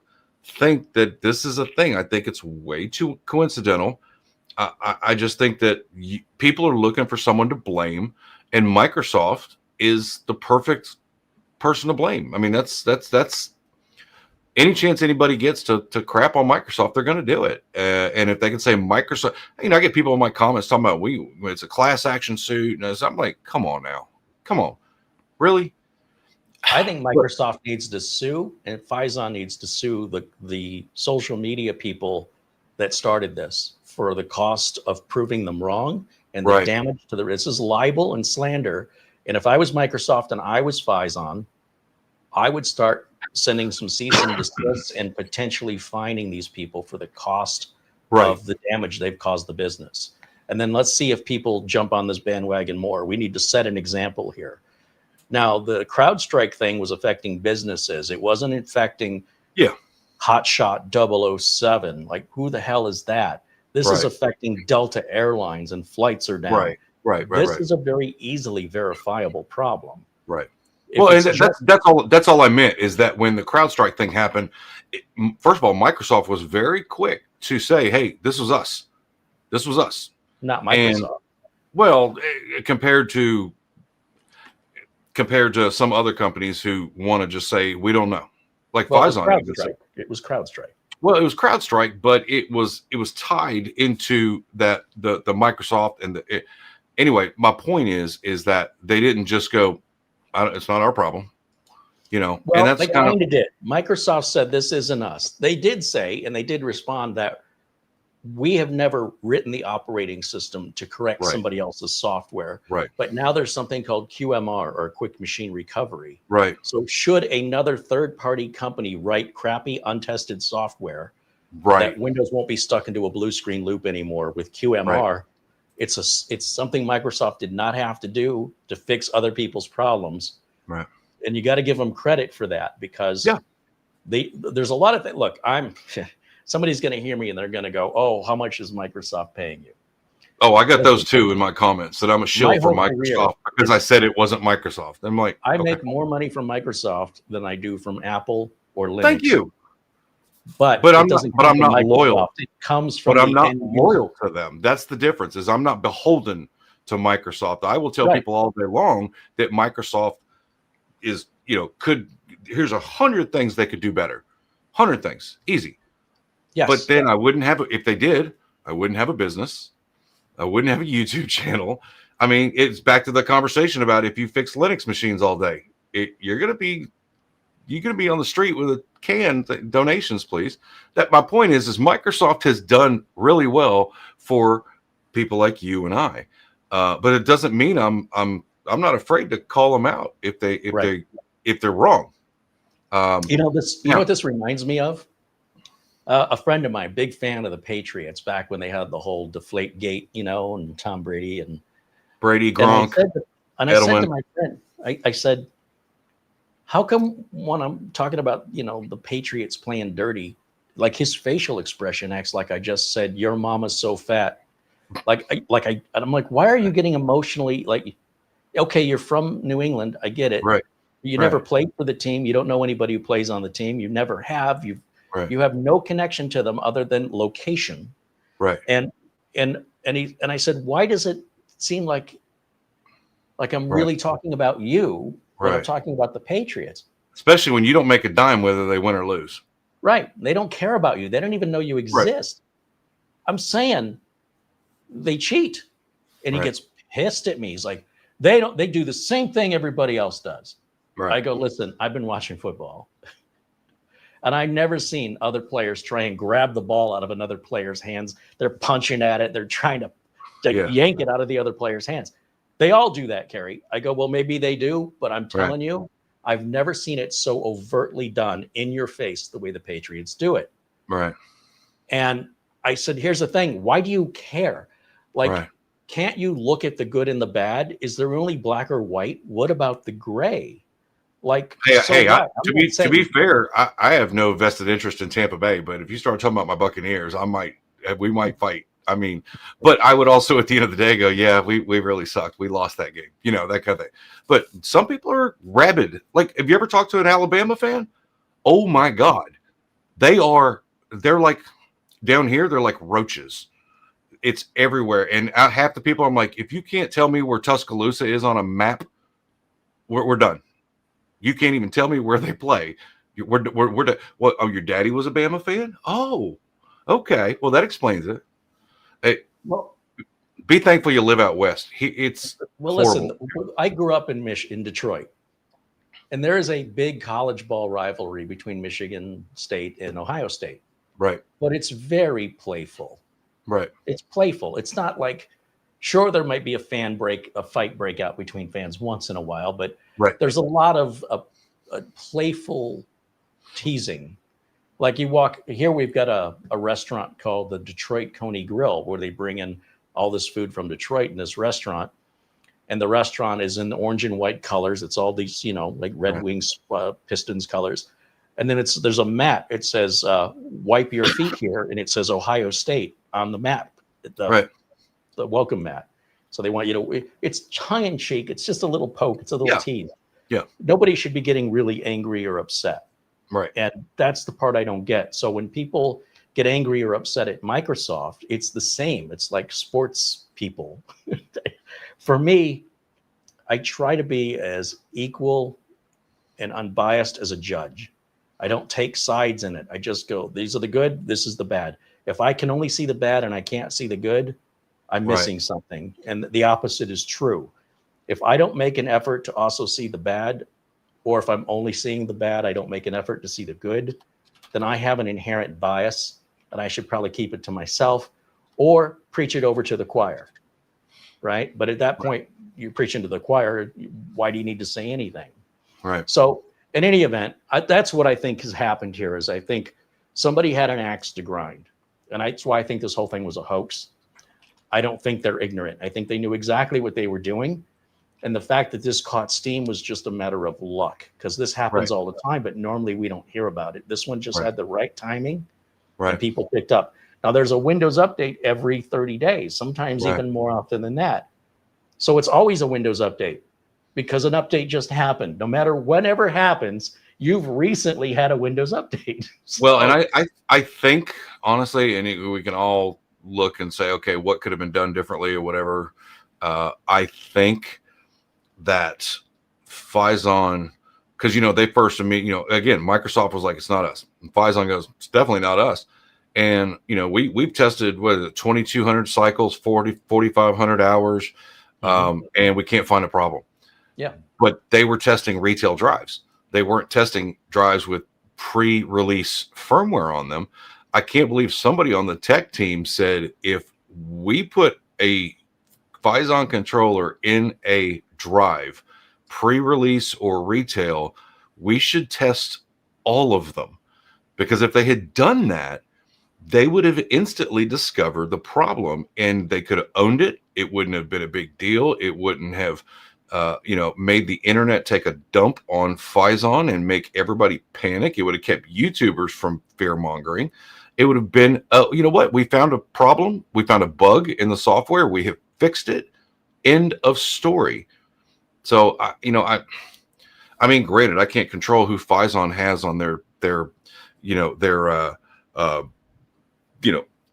think that this is a thing. I think it's way too coincidental. I just think that people are looking for someone to blame, and Microsoft is the perfect person to blame. I mean, that's any chance anybody gets to crap on Microsoft, they're going to do it. And if they can say Microsoft, I get people in my comments talking about it's a class action suit, and I'm like, come on now, come on, really? I think Microsoft needs to sue, and Faison needs to sue the social media people that started this for the cost of proving them wrong and the damage to this is libel and slander. And if I was Microsoft and I was Faison, I would start sending some cease and desist and potentially fining these people for the cost of the damage they've caused the business. And then let's see if people jump on this bandwagon more. We need to set an example here. Now, the CrowdStrike thing was affecting businesses. It wasn't affecting Hotshot 007. Like, who the hell is that? This is affecting Delta Airlines, and flights are down. This is a very easily verifiable problem. Right. Well, and that's all I meant is that when the CrowdStrike thing happened, first of all, Microsoft was very quick to say, "Hey, this was us. This was us." Not Microsoft. And, well, compared to some other companies who want to just say we don't know, like Faison. It was CrowdStrike. Well, it was CrowdStrike, but it was tied into that the Microsoft and anyway. My point is that they didn't just go, it's not our problem, Well, and that's they kind of did. Microsoft said this isn't us. They did say, and they did respond that we have never written the operating system to correct somebody else's software. Right. But now there's something called QMR, or quick machine recovery. Right. So should another third-party company write crappy, untested software, that Windows won't be stuck into a blue screen loop anymore with QMR. It's something Microsoft did not have to do to fix other people's problems. Right. And you got to give them credit for that, because there's a lot of things. Look, somebody's going to hear me and they're going to go, oh, how much is Microsoft paying you? Oh, I got those too in my comments that I'm a shill for Microsoft because I said it wasn't Microsoft. I'm like, I make more money from Microsoft than I do from Apple or Linux. Thank you. But I'm not loyal. It comes from. But I'm not loyal to them. That's the difference. Is I'm not beholden to Microsoft. I will tell people all day long that Microsoft is, here's 100 things they could do better. 100 things, easy. Yes. But then I wouldn't have, if they did, I wouldn't have a business. I wouldn't have a YouTube channel. I mean, it's back to the conversation about if you fix Linux machines all day, you're going to be on the street with a can, donations, please. That my point is Microsoft has done really well for people like you and I, but it doesn't mean I'm not afraid to call them out if they're wrong. You know what this reminds me of? A friend of mine, big fan of the Patriots back when they had the whole Deflate Gate, and Tom Brady and Gronk. And I said to my friend, I said, how come when I'm talking about, the Patriots playing dirty, like his facial expression acts like I just said, your mama's so fat. I'm like, why are you getting emotionally like, okay, you're from New England. I get it. Right. You never played for the team. You don't know anybody who plays on the team. You never have. You have no connection to them other than location. Right. And I said, why does it seem like I'm really talking about you when I'm talking about the Patriots? Especially when you don't make a dime whether they win or lose. Right. They don't care about you. They don't even know you exist. Right. I'm saying they cheat. And he gets pissed at me. He's like, they do the same thing everybody else does. Right. I go, listen, I've been watching football. And I've never seen other players try and grab the ball out of another player's hands. They're punching at it. They're trying to yank it out of the other player's hands. They all do that, Carey. I go, well, maybe they do, but I'm telling you, I've never seen it so overtly done in your face the way the Patriots do it. Right. And I said, here's the thing. Why do you care? Can't you look at the good and the bad? Is there only black or white? What about the gray? To be fair, I have no vested interest in Tampa Bay, but if you start talking about my Buccaneers, we might fight. I mean, but I would also at the end of the day go, yeah, we really sucked. We lost that game, that kind of thing. But some people are rabid. Like, have you ever talked to an Alabama fan? Oh my God. They're like down here, they're like roaches. It's everywhere. And half the people, I'm like, if you can't tell me where Tuscaloosa is on a map, we're done. You can't even tell me where they play. What? Oh, your daddy was a Bama fan? Oh, okay. Well, that explains it. Be thankful you live out west. It's horrible. Listen. I grew up in Detroit, and there is a big college ball rivalry between Michigan State and Ohio State. Right. But it's very playful. Right. It's playful. It's not like. Sure, there might be a fight breakout between fans once in a while, but there's a lot of playful teasing. Like you walk here, we've got a restaurant called the Detroit Coney Grill, where they bring in all this food from Detroit in this restaurant, and the restaurant is in orange and white colors. It's all these, like Red Wings Pistons colors, and then there's a mat. It says "Wipe your feet here," and it says Ohio State on the mat. The welcome mat. So they want you to, it's tongue in cheek. It's just a little poke. It's a little tease. Yeah. Nobody should be getting really angry or upset. Right. And that's the part I don't get. So when people get angry or upset at Microsoft, it's the same. It's like sports people. For me, I try to be as equal and unbiased as a judge. I don't take sides in it. I just go, these are the good, this is the bad. If I can only see the bad and I can't see the good, I'm missing something. And the opposite is true. If I don't make an effort to also see the bad, or if I'm only seeing the bad, I don't make an effort to see the good, then I have an inherent bias and I should probably keep it to myself or preach it over to the choir. Right. But at that point, you're preaching to the choir. Why do you need to say anything? Right. So in any event, that's what I think has happened here is I think somebody had an axe to grind. And that's why I think this whole thing was a hoax. I don't think they're ignorant. I think they knew exactly what they were doing. And the fact that this caught steam was just a matter of luck because this happens all the time, but normally we don't hear about it. This one just had the right timing and people picked up. Now there's a Windows update every 30 days, sometimes even more often than that. So it's always a Windows update because an update just happened. No matter whenever happens, you've recently had a Windows update. Well, and I think honestly, and we can all look and say, okay, what could have been done differently or whatever. I think that Phison, because they first, again, Microsoft was like, it's not us. And Phison goes, it's definitely not us. And we've tested 2,200 cycles, 4,500 hours, and we can't find a problem. Yeah, but they were testing retail drives. They weren't testing drives with pre-release firmware on them. I can't believe somebody on the tech team said, if we put a Phison controller in a drive, pre-release or retail, we should test all of them. Because if they had done that, they would have instantly discovered the problem, and they could have owned it. It wouldn't have been a big deal. It wouldn't have made the internet take a dump on Phison and make everybody panic. It would have kept YouTubers from fear mongering. It would have been, you know what? We found a problem. We found a bug in the software. We have fixed it. End of story. So, I mean, granted, I can't control who Phison has on their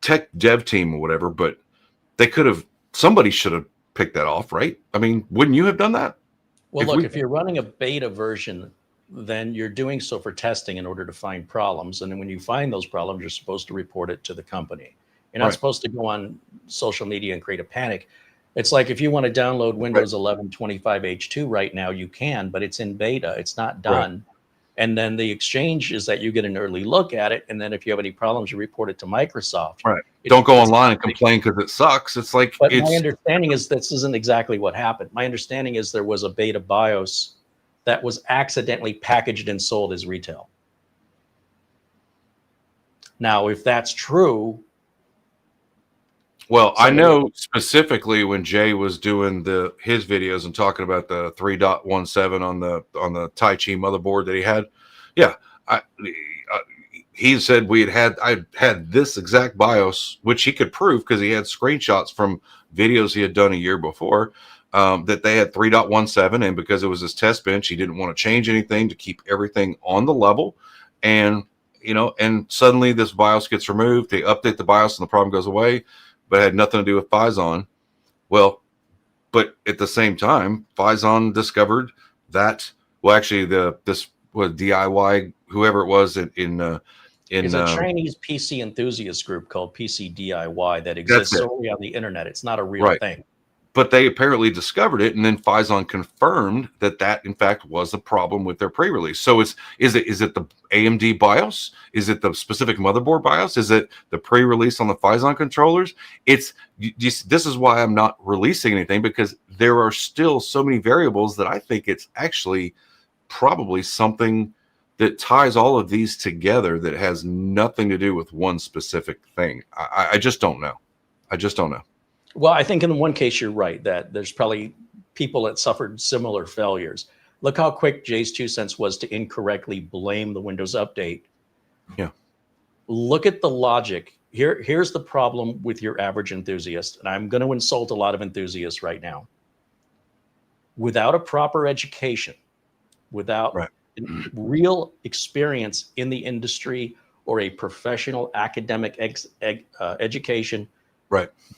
tech dev team or whatever, but somebody should have picked that off, right? I mean, wouldn't you have done that? Well, if you're running a beta version, then you're doing so for testing in order to find problems. And then when you find those problems, you're supposed to report it to the company. You're not supposed to go on social media and create a panic. It's like if you want to download Windows 11 25H2 right now, you can, but it's in beta. It's not done. Right. And then the exchange is that you get an early look at it. And then if you have any problems, you report it to Microsoft. Right. Don't go online and complain because it sucks. It's like, but my understanding is this isn't exactly what happened. My understanding is there was a beta BIOS that was accidentally packaged and sold as retail. Now, if that's true. Well, I know specifically when Jay was doing his videos and talking about the 3.17 on the Tai Chi motherboard that he had. Yeah. He said I had this exact BIOS, which he could prove because he had screenshots from videos he had done a year before, that they had 3.17, and because it was his test bench, he didn't want to change anything to keep everything on the level. And and suddenly this BIOS gets removed. They update the BIOS and the problem goes away, but it had nothing to do with Phison. Well, but at the same time, Phison discovered that actually this was DIY, whoever it was it's a Chinese PC enthusiast group called PC DIY that exists solely on the internet. It's not a real thing. But they apparently discovered it, and then Phison confirmed that in fact was the problem with their pre-release. So is it the AMD BIOS? Is it the specific motherboard BIOS? Is it the pre-release on the Phison controllers? This is why I'm not releasing anything, because there are still so many variables that I think it's actually probably something that ties all of these together that has nothing to do with one specific thing. I just don't know. Well, I think in one case you're right that there's probably people that suffered similar failures. Look how quick Jay's 2 cents was to incorrectly blame the Windows update. Yeah. Look at the logic. Here's the problem with your average enthusiast, and I'm going to insult a lot of enthusiasts right now. Without a proper education, without real experience in the industry or a professional academic education,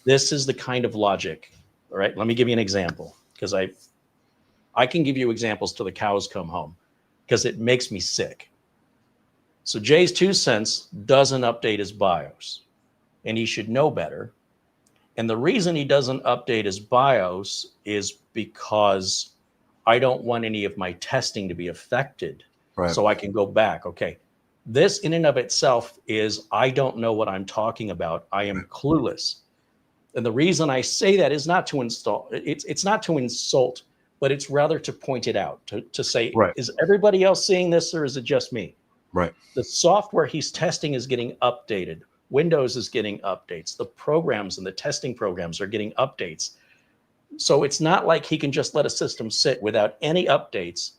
this is the kind of logic. All right, let me give you an example, because I can give you examples till the cows come home, because it makes me sick. So Jay's 2 cents doesn't update his BIOS, and he should know better. And the reason he doesn't update his BIOS is because I don't want any of my testing to be affected. So I can go back. Okay, this in and of itself is, I don't know what I'm talking about. I am clueless. And the reason I say that is not to it's not to insult, but it's rather to point it out, to say, is everybody else seeing this, or is it just me? The software he's testing is getting updated. Windows is getting updates. The programs and the testing programs are getting updates. So it's not like he can just let a system sit without any updates,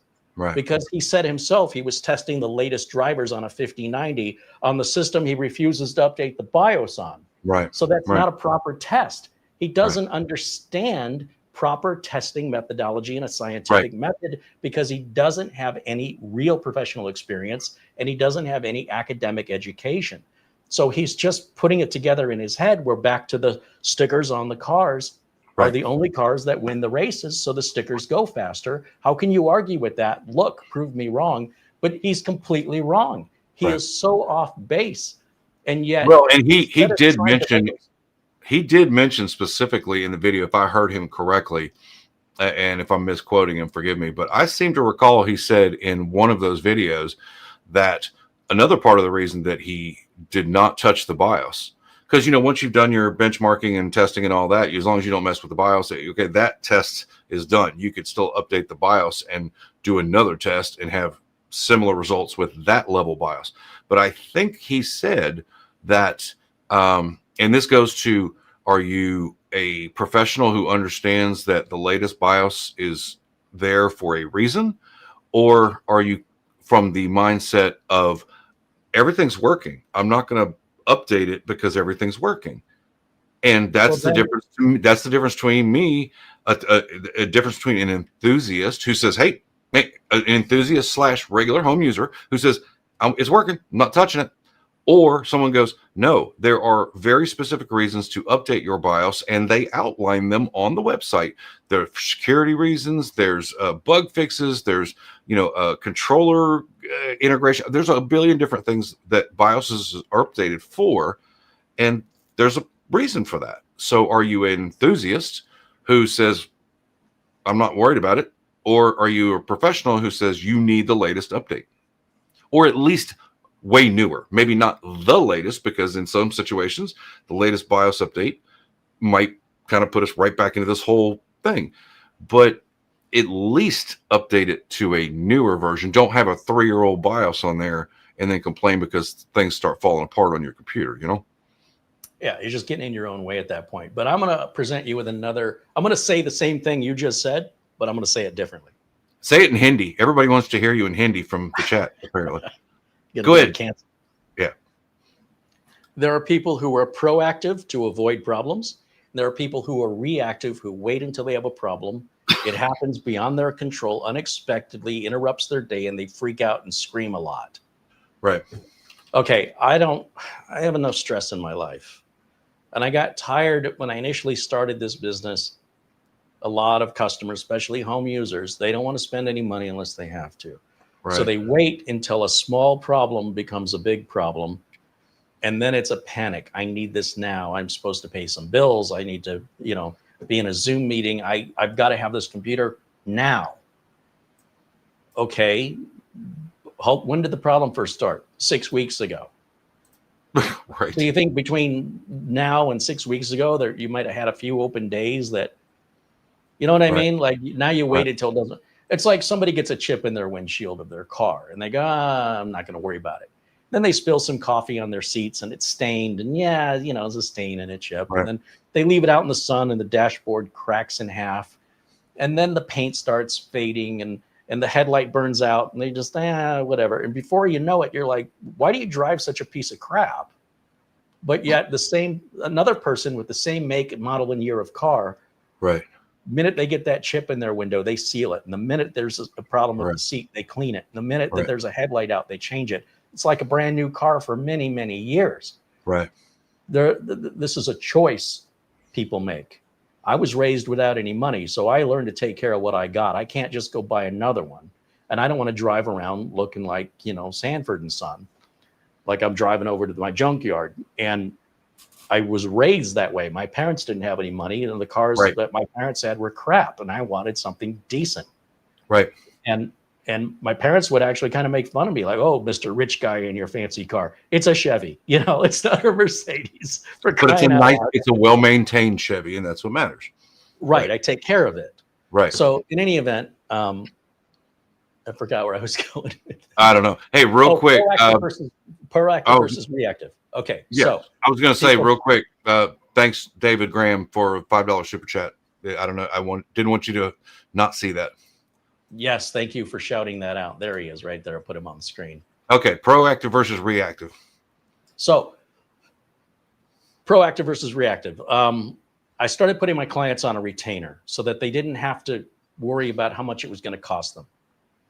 because he said himself he was testing the latest drivers on a 5090 on the system he refuses to update the BIOS on. So that's not a proper test. He doesn't understand proper testing methodology and a scientific method, because he doesn't have any real professional experience and he doesn't have any academic education. So he's just putting it together in his head. We're back to the stickers on the cars. are the only cars that win the races, so the stickers go faster. How can you argue with that? Look, prove me wrong. But he's completely wrong. He is so off base. And yet, well, and he did mention specifically in the video, if I heard him correctly, and if I'm misquoting him, forgive me, but I seem to recall he said in one of those videos that another part of the reason that he did not touch the BIOS, because, you know, once you've done your benchmarking and testing and all that, as long as you don't mess with the BIOS, okay, that test is done. You could still update the BIOS and do another test and have similar results with that level BIOS. But I think he said that, and this goes to, are you a professional who understands that the latest BIOS is there for a reason? Or are you from the mindset of everything's working, I'm not going to update it because everything's working? And that's the difference. That's the difference between me, a difference between an enthusiast who says, hey, an enthusiast / regular home user who says, it's working, I'm not touching it. Or someone goes, no, there are very specific reasons to update your BIOS, and they outline them on the website. There are security reasons, there's bug fixes, there's, you know, controller integration. There's a billion different things that BIOSes are updated for, and there's a reason for that. So are you an enthusiast who says, I'm not worried about it? Or are you a professional who says you need the latest update? Or at least way newer, maybe not the latest, because in some situations, the latest BIOS update might kind of put us right back into this whole thing. But at least update it to a newer version. Don't have a 3-year-old BIOS on there and then complain because things start falling apart on your computer, you know? Yeah, you're just getting in your own way at that point. But I'm going to present you with another. I'm going to say the same thing you just said, but I'm going to say it differently. Say it in Hindi. Everybody wants to hear you in Hindi from the chat, apparently. Go ahead. Yeah. There are people who are proactive to avoid problems. There are people who are reactive who wait until they have a problem. It happens beyond their control, unexpectedly interrupts their day, and they freak out and scream a lot. Right. Okay. I have enough stress in my life. And I got tired when I initially started this business. A lot of customers, especially home users, they don't want to spend any money unless they have to. Right. So they wait until a small problem becomes a big problem. And then it's a panic. I need this now. I'm supposed to pay some bills. I need to, you know, be in a Zoom meeting. I've got to have this computer now. Okay. When did the problem first start? 6 weeks ago. Right. So you think between now and 6 weeks ago, you might have had a few open days that, you know what I mean? Like now you waited till it doesn't. It's like somebody gets a chip in their windshield of their car and they go, I'm not going to worry about it. Then they spill some coffee on their seats and it's stained. And yeah, you know, there's a stain in a chip. Right. And then they leave it out in the sun and the dashboard cracks in half. And then the paint starts fading and the headlight burns out and they just, whatever. And before you know it, you're like, why do you drive such a piece of crap? But yet another person with the same make, model, and year of car. Right. Minute they get that chip in their window, they seal it. And the minute there's a problem with the seat, they clean it. And the minute that there's a headlight out, they change it. It's like a brand new car for many, many years. Right. This is a choice people make. I was raised without any money, so I learned to take care of what I got. I can't just go buy another one. And I don't want to drive around looking like, you know, Sanford and Son, like I'm driving over to my junkyard. And I was raised that way. My parents didn't have any money, and the cars that my parents had were crap, and I wanted something decent. Right. And my parents would actually kind of make fun of me, like, "Oh, Mr. Rich guy in your fancy car. It's a Chevy, you know, it's not a Mercedes." But it's a well-maintained Chevy, and that's what matters. Right. I take care of it. Right. So in any event, I forgot where I was going with that. I don't know. Hey, real quick. Proactive versus reactive. Okay. Yeah. So I was going to say real quick, thanks, David Graham, for a $5 super chat. I don't know. Didn't want you to not see that. Yes. Thank you for shouting that out. There he is right there. I'll put him on the screen. Okay. Proactive versus reactive. So proactive versus reactive. I started putting my clients on a retainer so that they didn't have to worry about how much it was going to cost them.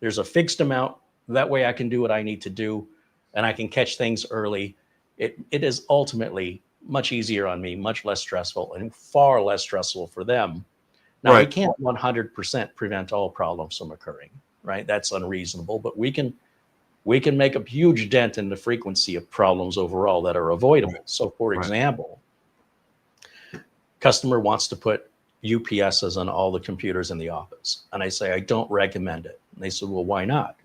There's a fixed amount. That way I can do what I need to do and I can catch things early. It is ultimately much easier on me, much less stressful, and far less stressful for them. Now, we can't 100% prevent all problems from occurring, right? That's unreasonable, but we can make a huge dent in the frequency of problems overall that are avoidable. So, for example, customer wants to put UPSs on all the computers in the office. And I say, I don't recommend it. And they said, well, why not?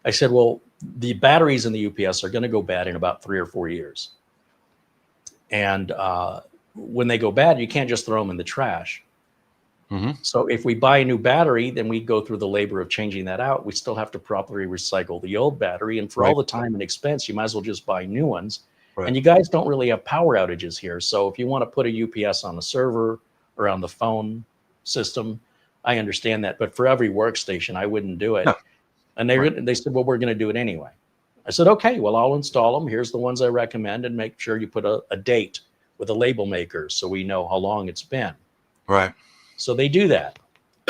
I said, well, the batteries in the UPS are going to go bad in about 3 or 4 years. And when they go bad, you can't just throw them in the trash. So if we buy a new battery, then we go through the labor of changing that out. We still have to properly recycle the old battery. And for all the time and expense, you might as well just buy new ones. And you guys don't really have power outages here. So if you want to put a UPS on the server or on the phone system, I understand that. But for every workstation, I wouldn't do it. No. And they said, well, we're going to do it anyway. I said, okay, well, I'll install them. Here's the ones I recommend, and make sure you put a date with a label maker so we know how long it's been. Right. So they do that.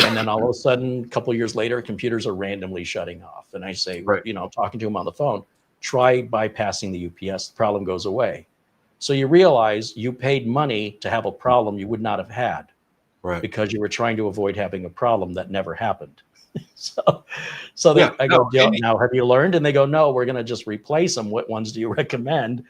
And then all of a sudden, a couple of years later, computers are randomly shutting off. And I say, talking to them on the phone, try bypassing the UPS. The problem goes away. So you realize you paid money to have a problem you would not have had. Right. Because you were trying to avoid having a problem that never happened. I go, now have you learned? And they go, no, we're going to just replace them. What ones do you recommend?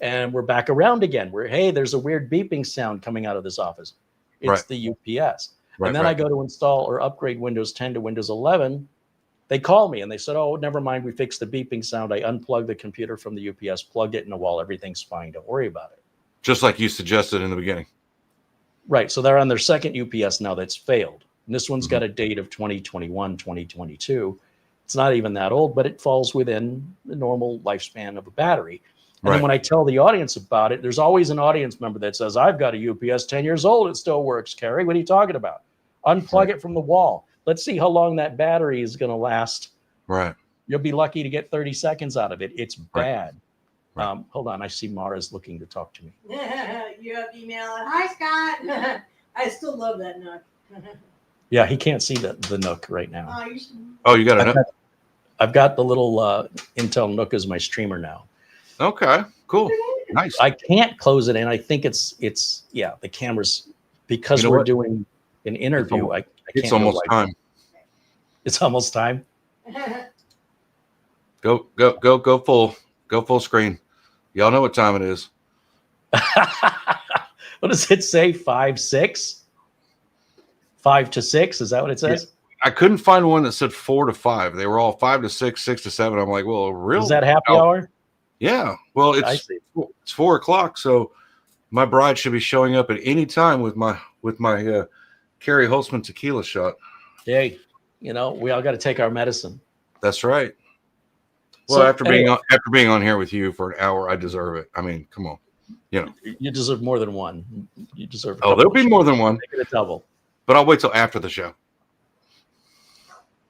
And we're back around again. Hey, there's a weird beeping sound coming out of this office. It's the UPS. And then I go to install or upgrade Windows 10 to Windows 11. They call me and they said, oh, never mind. We fixed the beeping sound. I unplugged the computer from the UPS, plugged it in the wall. Everything's fine. Don't worry about it. Just like you suggested in the beginning. Right. So they're on their second UPS now that's failed. And this one's got a date of 2021, 2022. It's not even that old, but it falls within the normal lifespan of a battery. And then when I tell the audience about it, there's always an audience member that says, I've got a UPS 10 years old. It still works, Carey. What are you talking about? Unplug it from the wall. Let's see how long that battery is going to last. Right. You'll be lucky to get 30 seconds out of it. It's bad. Hold on. I see Mara's looking to talk to me. You have email. Hi, Scott. I still love that Nook. Yeah, he can't see the Nook right now. You got a Nook? I've got the little Intel Nook as my streamer now. Okay, cool. Nice. I can't close it in. I think it's the camera's, because we're doing an interview. I can't. It's almost time. It's almost time. Go full screen. Y'all know what time it is. What does it say? 5, 6? 5 to 6? Is that what it says? Yeah. I couldn't find one that said 4 to 5. They were all 5 to 6, 6 to 7. I'm like, well, really? Is that happy hour? Yeah. Well, it's 4 o'clock, so my bride should be showing up at any time with my Carey Holzman tequila shot. Hey, we all got to take our medicine. That's right. Well, after being on here with you for an hour, I deserve it. I mean, come on. You deserve more than one. You deserve. There'll be more than one. Make it a double. But I'll wait till after the show.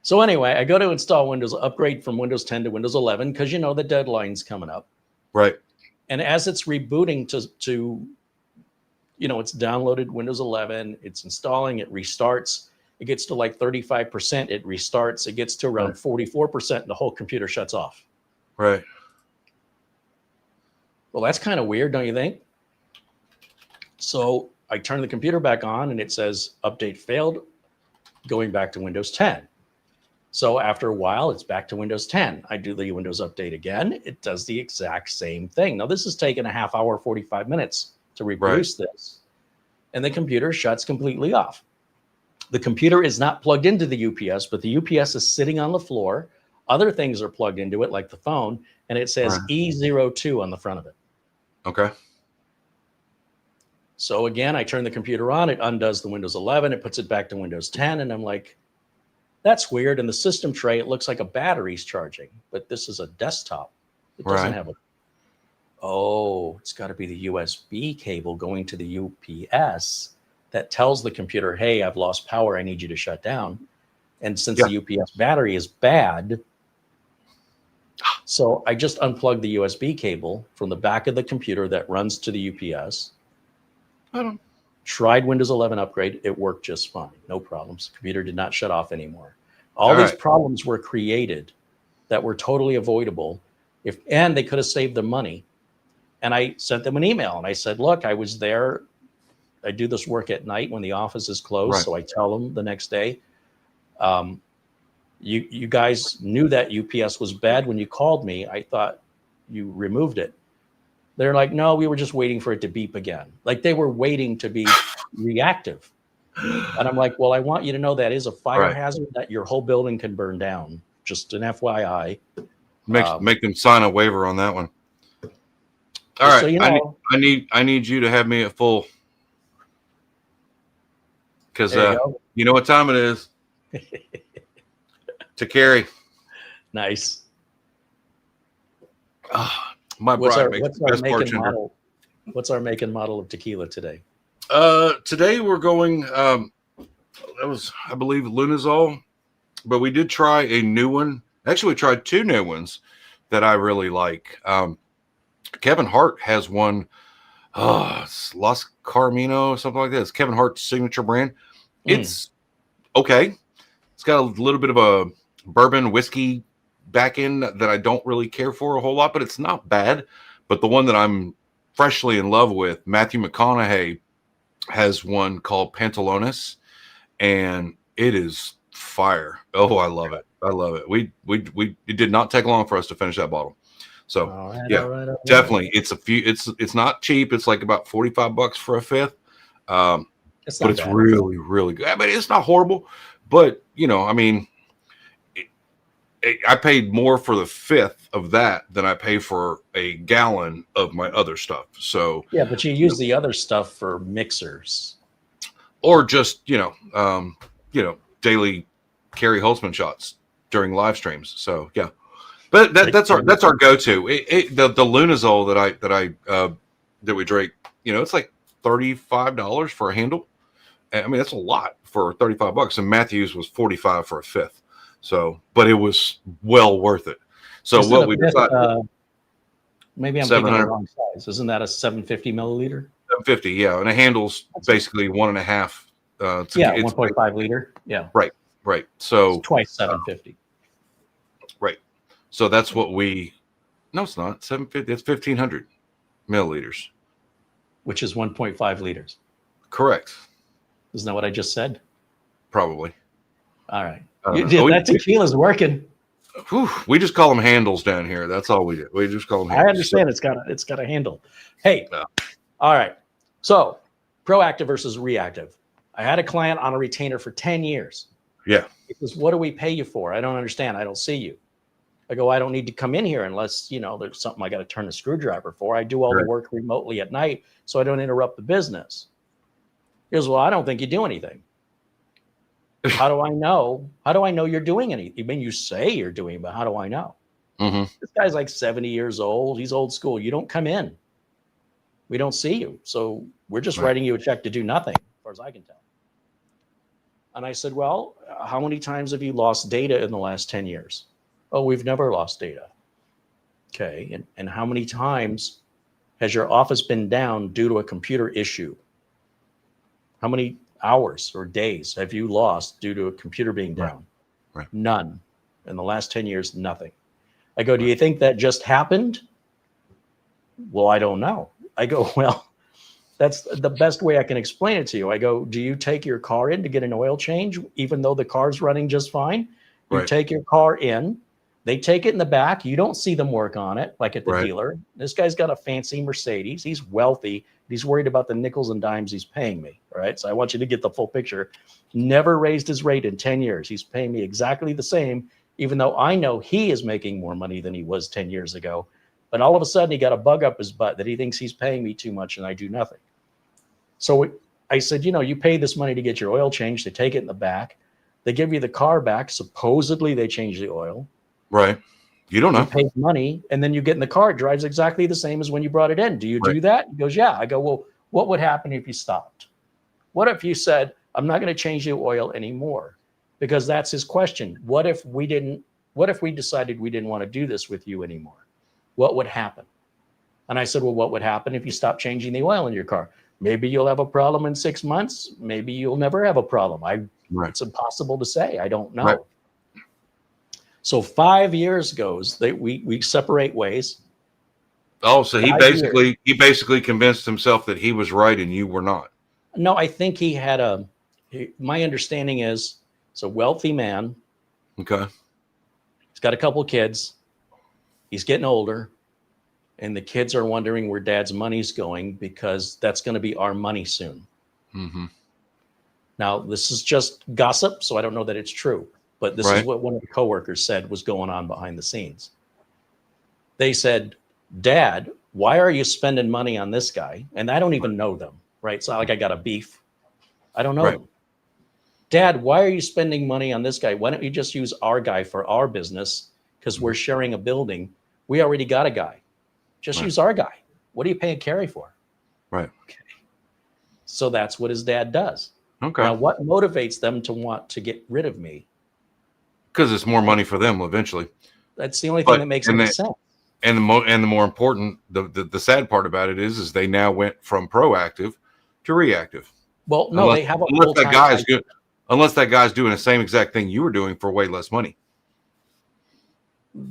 So anyway, I go to install upgrade from Windows 10 to Windows 11 because the deadline's coming up. Right. And as it's rebooting to it's downloaded Windows 11, it's installing, it restarts, it gets to like 35%, it restarts, it gets to around 44%, and the whole computer shuts off. Right. Well, that's kind of weird, don't you think? So I turn the computer back on and it says update failed, going back to Windows 10. So after a while, it's back to Windows 10. I do the Windows update again. It does the exact same thing. Now, this has taken a half hour, 45 minutes to reproduce this. And the computer shuts completely off. The computer is not plugged into the UPS, but the UPS is sitting on the floor. Other things are plugged into it, like the phone, and it says E02 on the front of it. Okay. So again, I turn the computer on. It undoes the Windows 11. It puts it back to Windows 10. And I'm like, that's weird. In the system tray, it looks like a battery's charging, but this is a desktop. It doesn't have it's got to be the USB cable going to the UPS that tells the computer, hey, I've lost power. I need you to shut down. And since the UPS battery is bad, so I just unplugged the USB cable from the back of the computer that runs to the UPS. Tried Windows 11 upgrade. It worked just fine. No problems. The computer did not shut off anymore. All these problems were created that were totally avoidable. And they could have saved them money And I sent them an email and I said, look, I was there. I do this work at night when the office is closed. Right. So I tell them the next day, you guys knew that UPS was bad when you called me. I thought you removed it. They're like, no, we were just waiting for it to beep again. Like they were waiting to be reactive. And I'm like, well, I want you to know that is a fire hazard that your whole building can burn down. Just an FYI. Make them sign a waiver on that one. All right. So, you know, I need you to have me at full. Because you know what time it is. To Carey. Nice. My bride makes the best bartender. What's our make and model of tequila today? Today we're going, that was, I believe, Lunazol, but we did try a new one. Actually, we tried 2 new ones that I really like. Kevin Hart has one, it's Los Carmino, something like that. It's Kevin Hart's signature brand. It's okay. It's got a little bit of a bourbon whiskey back end that I don't really care for a whole lot, but it's not bad. But the one that I'm freshly in love with, Matthew McConaughey, has one called Pantalones, and it is fire. Oh, I love it. I love it. It did not take long for us to finish that bottle. So all right. Definitely. It's not cheap. It's like about $45 for a fifth. But it's really, really good. I mean, it's not horrible, but you know, I mean, I paid more for the fifth of that than I pay for a gallon of my other stuff. So yeah, but you use the other stuff for mixers, or just daily Carey Holzman shots during live streams. So yeah, but that's our go-to. The Lunazol that we drink, you know, it's like $35 for a handle. I mean, that's a lot for $35, and Matthews was $45 for a fifth. So, but it was well worth it. So isn't what we decided, maybe I'm thinking the wrong size. Isn't that a 750 milliliter? 750, yeah, and a handle's basically 1.5. 1.5 liter. Yeah, right. So it's twice 750. Right. So that's what we. No, it's not 750. It's 1,500 milliliters, which is 1.5 liters. Correct. Isn't that what I just said? Probably. All right. That tequila's working. We just call them handles down here. That's all we do. We just call them handles. I understand it's got a handle. Hey, all right. So proactive versus reactive. I had a client on a retainer for 10 years. Yeah. He says, what do we pay you for? I don't understand. I don't see you. I go, I don't need to come in here unless, you know, there's something I got to turn the screwdriver for. I do all the work remotely at night so I don't interrupt the business. He goes, well, I don't think you do anything. How do I know? How do I know you're doing anything? I mean, you say you're doing, but how do I know? Mm-hmm. This guy's like 70 years old. He's old school. You don't come in. We don't see you. So we're just writing you a check to do nothing, as far as I can tell. And I said, well, how many times have you lost data in the last 10 years? Oh, we've never lost data. Okay. And how many times has your office been down due to a computer issue? How many hours or days have you lost due to a computer being down? Right. None. In the last 10 years, nothing. I go, do you think that just happened? Well, I don't know. I go, well, that's the best way I can explain it to you. I go, do you take your car in to get an oil change, even though the car's running just fine? You take your car in, they take it in the back. You don't see them work on it like at the dealer. This guy's got a fancy Mercedes. He's wealthy. He's worried about the nickels and dimes he's paying me. All right. So I want you to get the full picture. Never raised his rate in 10 years. He's paying me exactly the same, even though I know he is making more money than he was 10 years ago. But all of a sudden he got a bug up his butt that he thinks he's paying me too much and I do nothing. So I said, you know, you pay this money to get your oil changed. They take it in the back. They give you the car back. Supposedly they change the oil. Right. You don't know. You pay money and then you get in the car. It drives exactly the same as when you brought it in. Do you do that? He goes, yeah. I go, well, what would happen if you stopped? What if you said, I'm not going to change the oil anymore? Because that's his question. What if we decided we didn't want to do this with you anymore? What would happen? And I said, well, what would happen if you stopped changing the oil in your car? Maybe you'll have a problem in 6 months. Maybe you'll never have a problem. It's impossible to say. I don't know. Right. So 5 years goes, we separate ways. Oh, so he basically convinced himself that he was right and you were not. No, I think he had my understanding is it's a wealthy man. Okay. He's got a couple of kids. He's getting older. And the kids are wondering where dad's money's going because that's going to be our money soon. Mm-hmm. Now, this is just gossip, so I don't know that it's true. But this is what one of the coworkers said was going on behind the scenes. They said, Dad, why are you spending money on this guy? And I don't even know them, right? It's not like I got a beef. I don't know them. Dad, why are you spending money on this guy? Why don't you just use our guy for our business? Because we're sharing a building. We already got a guy. Just use our guy. What are you paying Carey for? Right. Okay. So that's what his dad does. Okay. Now, what motivates them to want to get rid of me? Because it's more money for them eventually. That's the only thing that makes any sense. And the more important, the sad part about it is they now went from proactive to reactive. Well, no, they have unless that guy's good. Unless that guy's doing the same exact thing you were doing for way less money.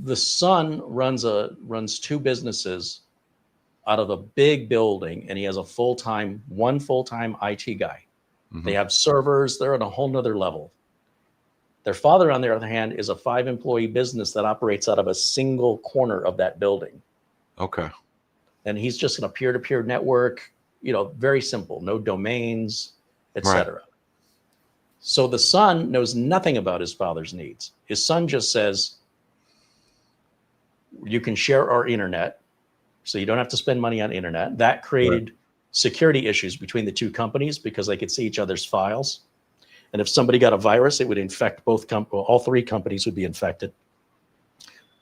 The son runs two businesses out of a big building, and he has one full-time IT guy. Mm-hmm. They have servers. They're at a whole nother level. Their father, on the other hand, is a 5-employee business that operates out of a single corner of that building. Okay. And he's just in a peer-to-peer network, very simple, no domains, etc. Right. So the son knows nothing about his father's needs. His son just says, you can share our internet, so you don't have to spend money on internet. That created security issues between the two companies because they could see each other's files. And if somebody got a virus, it would infect all 3 companies would be infected.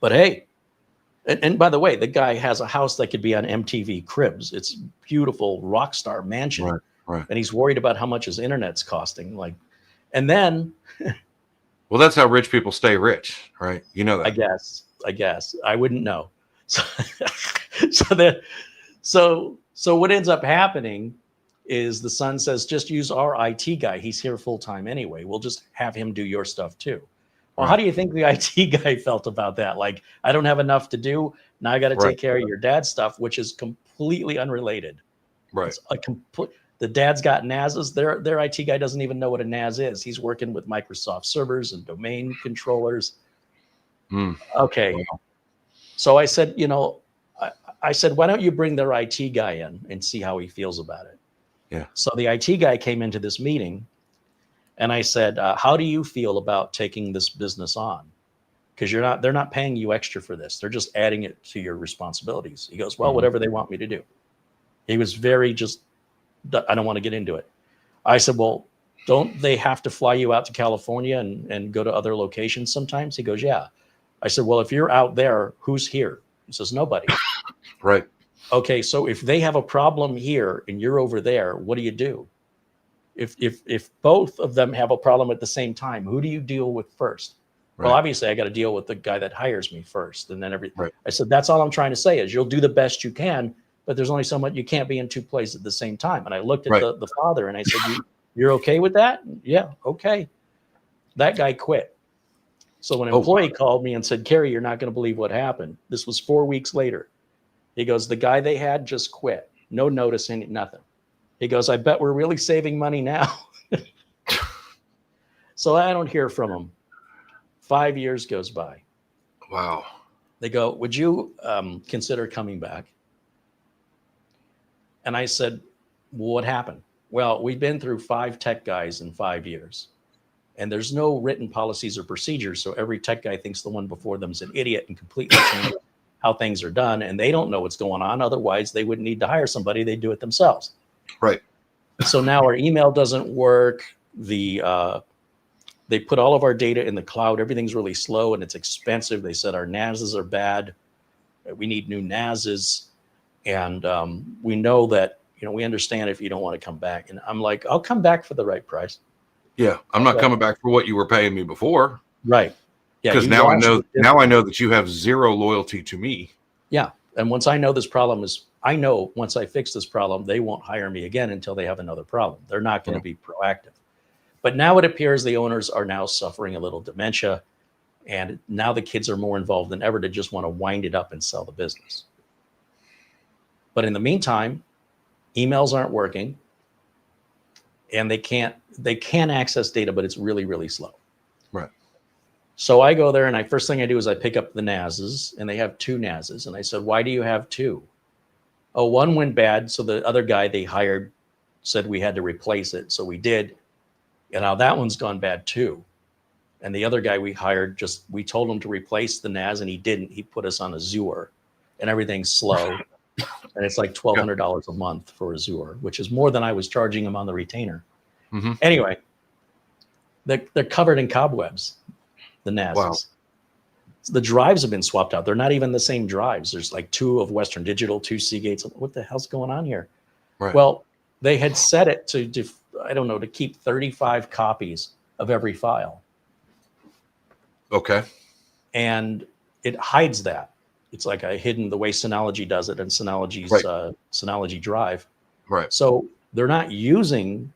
But hey, and by the way, the guy has a house that could be on MTV Cribs. It's beautiful rock star mansion. Right. And he's worried about how much his internet's costing. And then well, that's how rich people stay rich, right? You know that. I guess I wouldn't know. So what ends up happening is the son says, just use our IT guy. He's here full time anyway. We'll just have him do your stuff too. Well, how do you think the IT guy felt about that? Like, I don't have enough to do. Now I got to take care of your dad's stuff, which is completely unrelated. Right. The dad's got NASs. Their IT guy doesn't even know what a NAS is. He's working with Microsoft servers and domain controllers. Okay. Wow. So I said, I said, why don't you bring their IT guy in and see how he feels about it? Yeah. So the IT guy came into this meeting and I said, how do you feel about taking this business on? Because they're not paying you extra for this. They're just adding it to your responsibilities. He goes, well, whatever they want me to do. He was very I don't want to get into it. I said, well, don't they have to fly you out to California and go to other locations sometimes? He goes, yeah. I said, well, if you're out there, who's here? He says, nobody. Right. Okay, so if they have a problem here and you're over there, what do you do? If both of them have a problem at the same time, who do you deal with first? Right. Well, obviously, I got to deal with the guy that hires me first, and then everything. Right. I said, that's all I'm trying to say is you'll do the best you can, but there's only so much. You can't be in 2 places at the same time. And I looked at the father and I said, you're okay with that? Yeah, okay. That guy quit. So an employee called me and said, Carey, you're not going to believe what happened. This was 4 weeks later. He goes, the guy they had just quit. No notice, nothing. He goes, I bet we're really saving money now. So I don't hear from him. 5 years goes by. Wow. They go, would you consider coming back? And I said, well, what happened? Well, we've been through 5 tech guys in 5 years. And there's no written policies or procedures. So every tech guy thinks the one before them is an idiot and completely changes how things are done. And they don't know what's going on. Otherwise, they wouldn't need to hire somebody. They do it themselves. Right. So now our email doesn't work. They put all of our data in the cloud. Everything's really slow and it's expensive. They said our NASs are bad. We need new NASs. And we know that, we understand if you don't want to come back. And I'm like, I'll come back for the right price. Yeah, I'm not coming back for what you were paying me before. Right. Yeah. Because now I know that you have zero loyalty to me. Yeah. And once I know once I fix this problem, they won't hire me again until they have another problem. They're not going to be proactive. But now it appears the owners are now suffering a little dementia. And now the kids are more involved than ever to just want to wind it up and sell the business. But in the meantime, emails aren't working, and they can access data, but it's really, really slow. Right. So I go there, and first thing I do is I pick up the NASs, and they have 2 NASs. And I said, why do you have 2? Oh, one went bad. So the other guy they hired said we had to replace it. So we did. And now that one's gone bad too. And the other guy we hired, we told him to replace the NAS, and he didn't. He put us on Azure, and everything's slow. And it's like $1,200 a month for Azure, which is more than I was charging him on the retainer. Mm-hmm. Anyway, they're covered in cobwebs, the NASs. Wow. So the drives have been swapped out. They're not even the same drives. There's like 2 of Western Digital, 2 Seagates. What the hell's going on here? Right. Well, they had set it to keep 35 copies of every file. Okay. And it hides that. It's like the way Synology does it, and Synology's Synology Drive. Right. So they're not using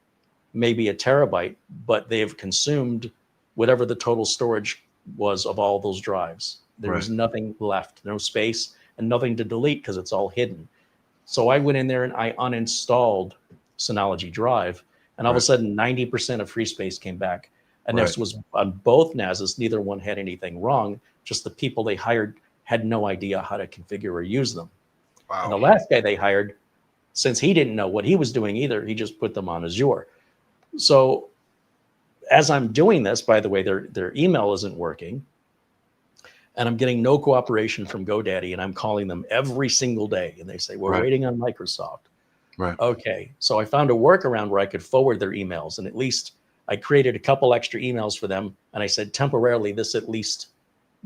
maybe a terabyte, but they've consumed whatever the total storage was of all those drives. There was nothing left, no space, and nothing to delete because it's all hidden. So I went in there and I uninstalled Synology Drive, and all of a sudden 90% of free space came back. And this was on both NASs. Neither one had anything wrong. Just the people they hired had no idea how to configure or use them. Wow. And the last guy they hired, since he didn't know what he was doing either, he just put them on Azure. So as I'm doing this, by the way, their email isn't working, and I'm getting no cooperation from GoDaddy, and I'm calling them every single day, and they say, we're waiting on Microsoft. Right. Okay. So I found a workaround where I could forward their emails, and at least I created a couple extra emails for them, and I said, temporarily, this at least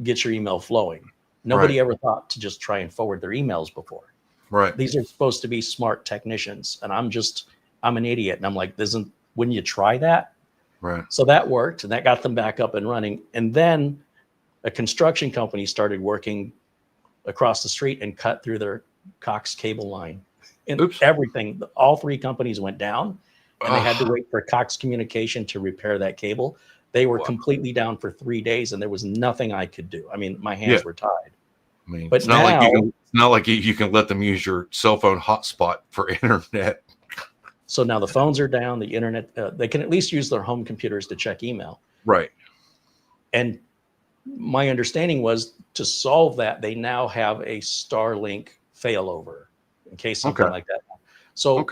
gets your email flowing. Nobody ever thought to just try and forward their emails before. Right. These are supposed to be smart technicians, and I'm an idiot, and I'm like, wouldn't you try that? Right. So that worked, and that got them back up and running. And then a construction company started working across the street and cut through their Cox cable line. And everything, all 3 companies went down, and they had to wait for Cox Communication to repair that cable. They were completely down for 3 days, and there was nothing I could do. I mean, my hands were tied. I mean, but it's not like you can let them use your cell phone hotspot for internet. So now the phones are down, the internet, they can at least use their home computers to check email. Right. And my understanding was to solve that, they now have a Starlink failover in case something like that. So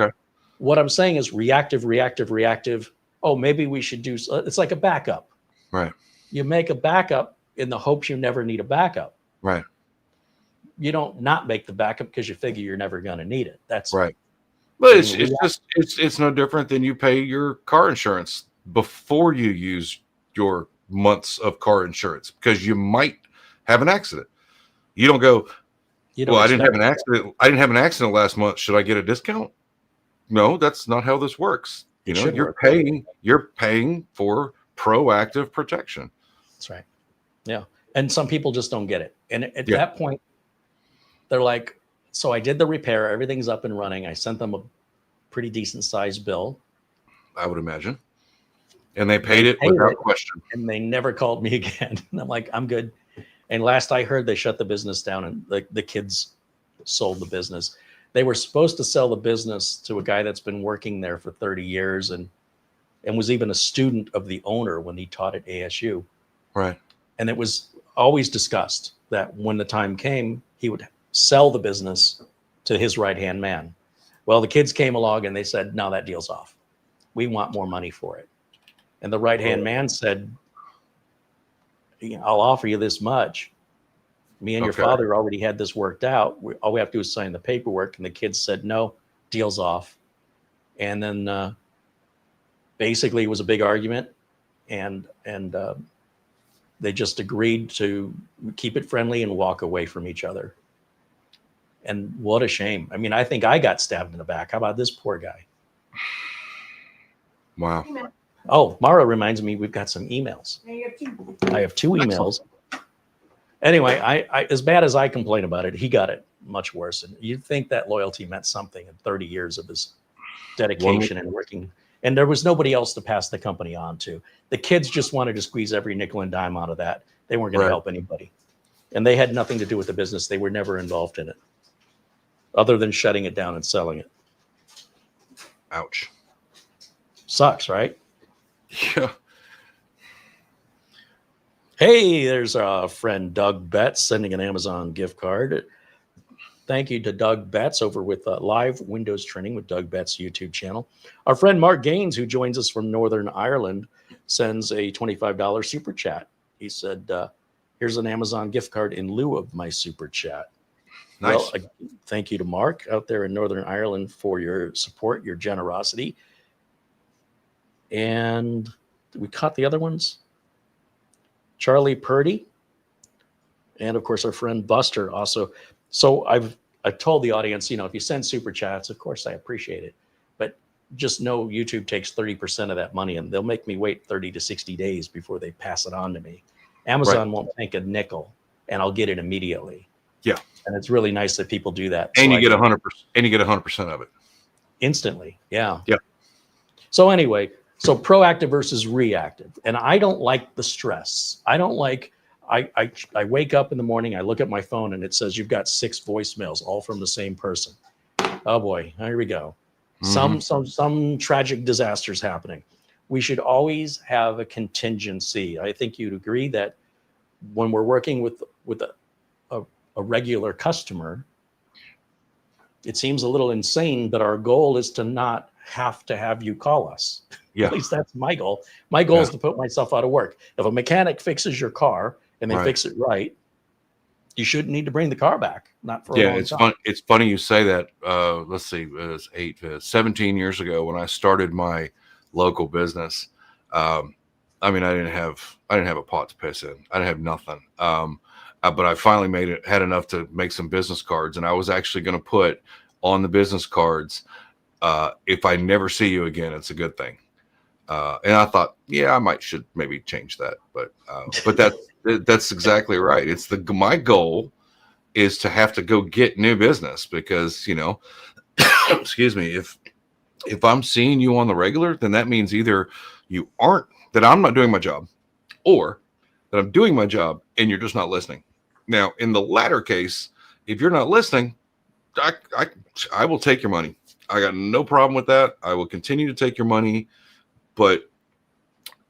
what I'm saying is reactive. Oh, maybe we should do, it's like a backup. Right. You make a backup in the hopes you never need a backup. Right. You don't not make the backup because you figure you're never going to need it. That's right. But it's no different than you pay your car insurance before you use your months of car insurance, because you might have an accident. You don't go, I didn't have an accident. I didn't have an accident last month. Should I get a discount? No, that's not how this works. You're paying for proactive protection. That's right. Yeah. And some people just don't get it. And at that point, they're like, so I did the repair. Everything's up and running. I sent them a pretty decent sized bill, I would imagine. And they paid it without question. And they never called me again. And I'm like, I'm good. And last I heard, they shut the business down, and the kids sold the business. They were supposed to sell the business to a guy that's been working there for 30 years and was even a student of the owner when he taught at ASU. Right. And it was always discussed that when the time came, he would sell the business to his right-hand man. Well, the kids came along and they said, no, that deal's off. We want more money for it. And the right-hand man said, I'll offer you this much. Me and your father already had this worked out. All we have to do is sign the paperwork. And the kids said, no, deal's off. And then basically it was a big argument. And they just agreed to keep it friendly and walk away from each other. And what a shame. I mean, I think I got stabbed in the back. How about this poor guy? Wow. Oh, Mara reminds me we've got some emails. I have 2 emails. Anyway, I as bad as I complain about it, he got it much worse. And you'd think that loyalty meant something in 30 years of his dedication and working. And there was nobody else to pass the company on to. The kids just wanted to squeeze every nickel and dime out of that. They weren't going to help anybody. And they had nothing to do with the business. They were never involved in it. other than shutting it down and selling it. Ouch. Sucks, right? Yeah. Hey, there's our friend Doug Betts sending an Amazon gift card. Thank you to Doug Betts over with Live Windows Training with Doug Betts YouTube channel. Our friend Mark Gaines, who joins us from Northern Ireland, sends a $25 super chat. He said, here's an Amazon gift card in lieu of my super chat. Nice. Well, thank you to Mark out there in Northern Ireland for your support, your generosity. And we caught the other ones. Charlie Purdy. And of course, our friend Buster also. So I've told the audience, if you send super chats, of course, I appreciate it. But just know YouTube takes 30% of that money, and they'll make me wait 30 to 60 days before they pass it on to me. Amazon won't take a nickel, and I'll get it immediately. Yeah. And it's really nice that people do that. And you get 100%. And you get 100% of it instantly. Yeah. Yeah. So anyway, so proactive versus reactive, and I don't like the stress. I don't like. I wake up in the morning, I look at my phone, and it says you've got 6 voicemails, all from the same person. Oh boy, here we go. Some tragic disasters happening. We should always have a contingency. I think you'd agree that when we're working with a regular customer, it seems a little insane, but our goal is to not have to have you call us. Yeah. At least that's my goal. My goal is to put myself out of work. If a mechanic fixes your car and they fix it right, you shouldn't need to bring the car back. Not for a long time. Fun. It's funny you say that. Let's see, it was 17 years ago when I started my local business. I didn't have a pot to piss in. I didn't have nothing. But I finally had enough to make some business cards, and I was actually going to put on the business cards, if I never see you again, it's a good thing. And I thought, I should maybe change that, but that's exactly right. It's my goal is to have to go get new business because, excuse me, if I'm seeing you on the regular, then that means either that I'm not doing my job, or that I'm doing my job and you're just not listening. Now, in the latter case, if you're not listening, I will take your money. I got no problem with that. I will continue to take your money. But,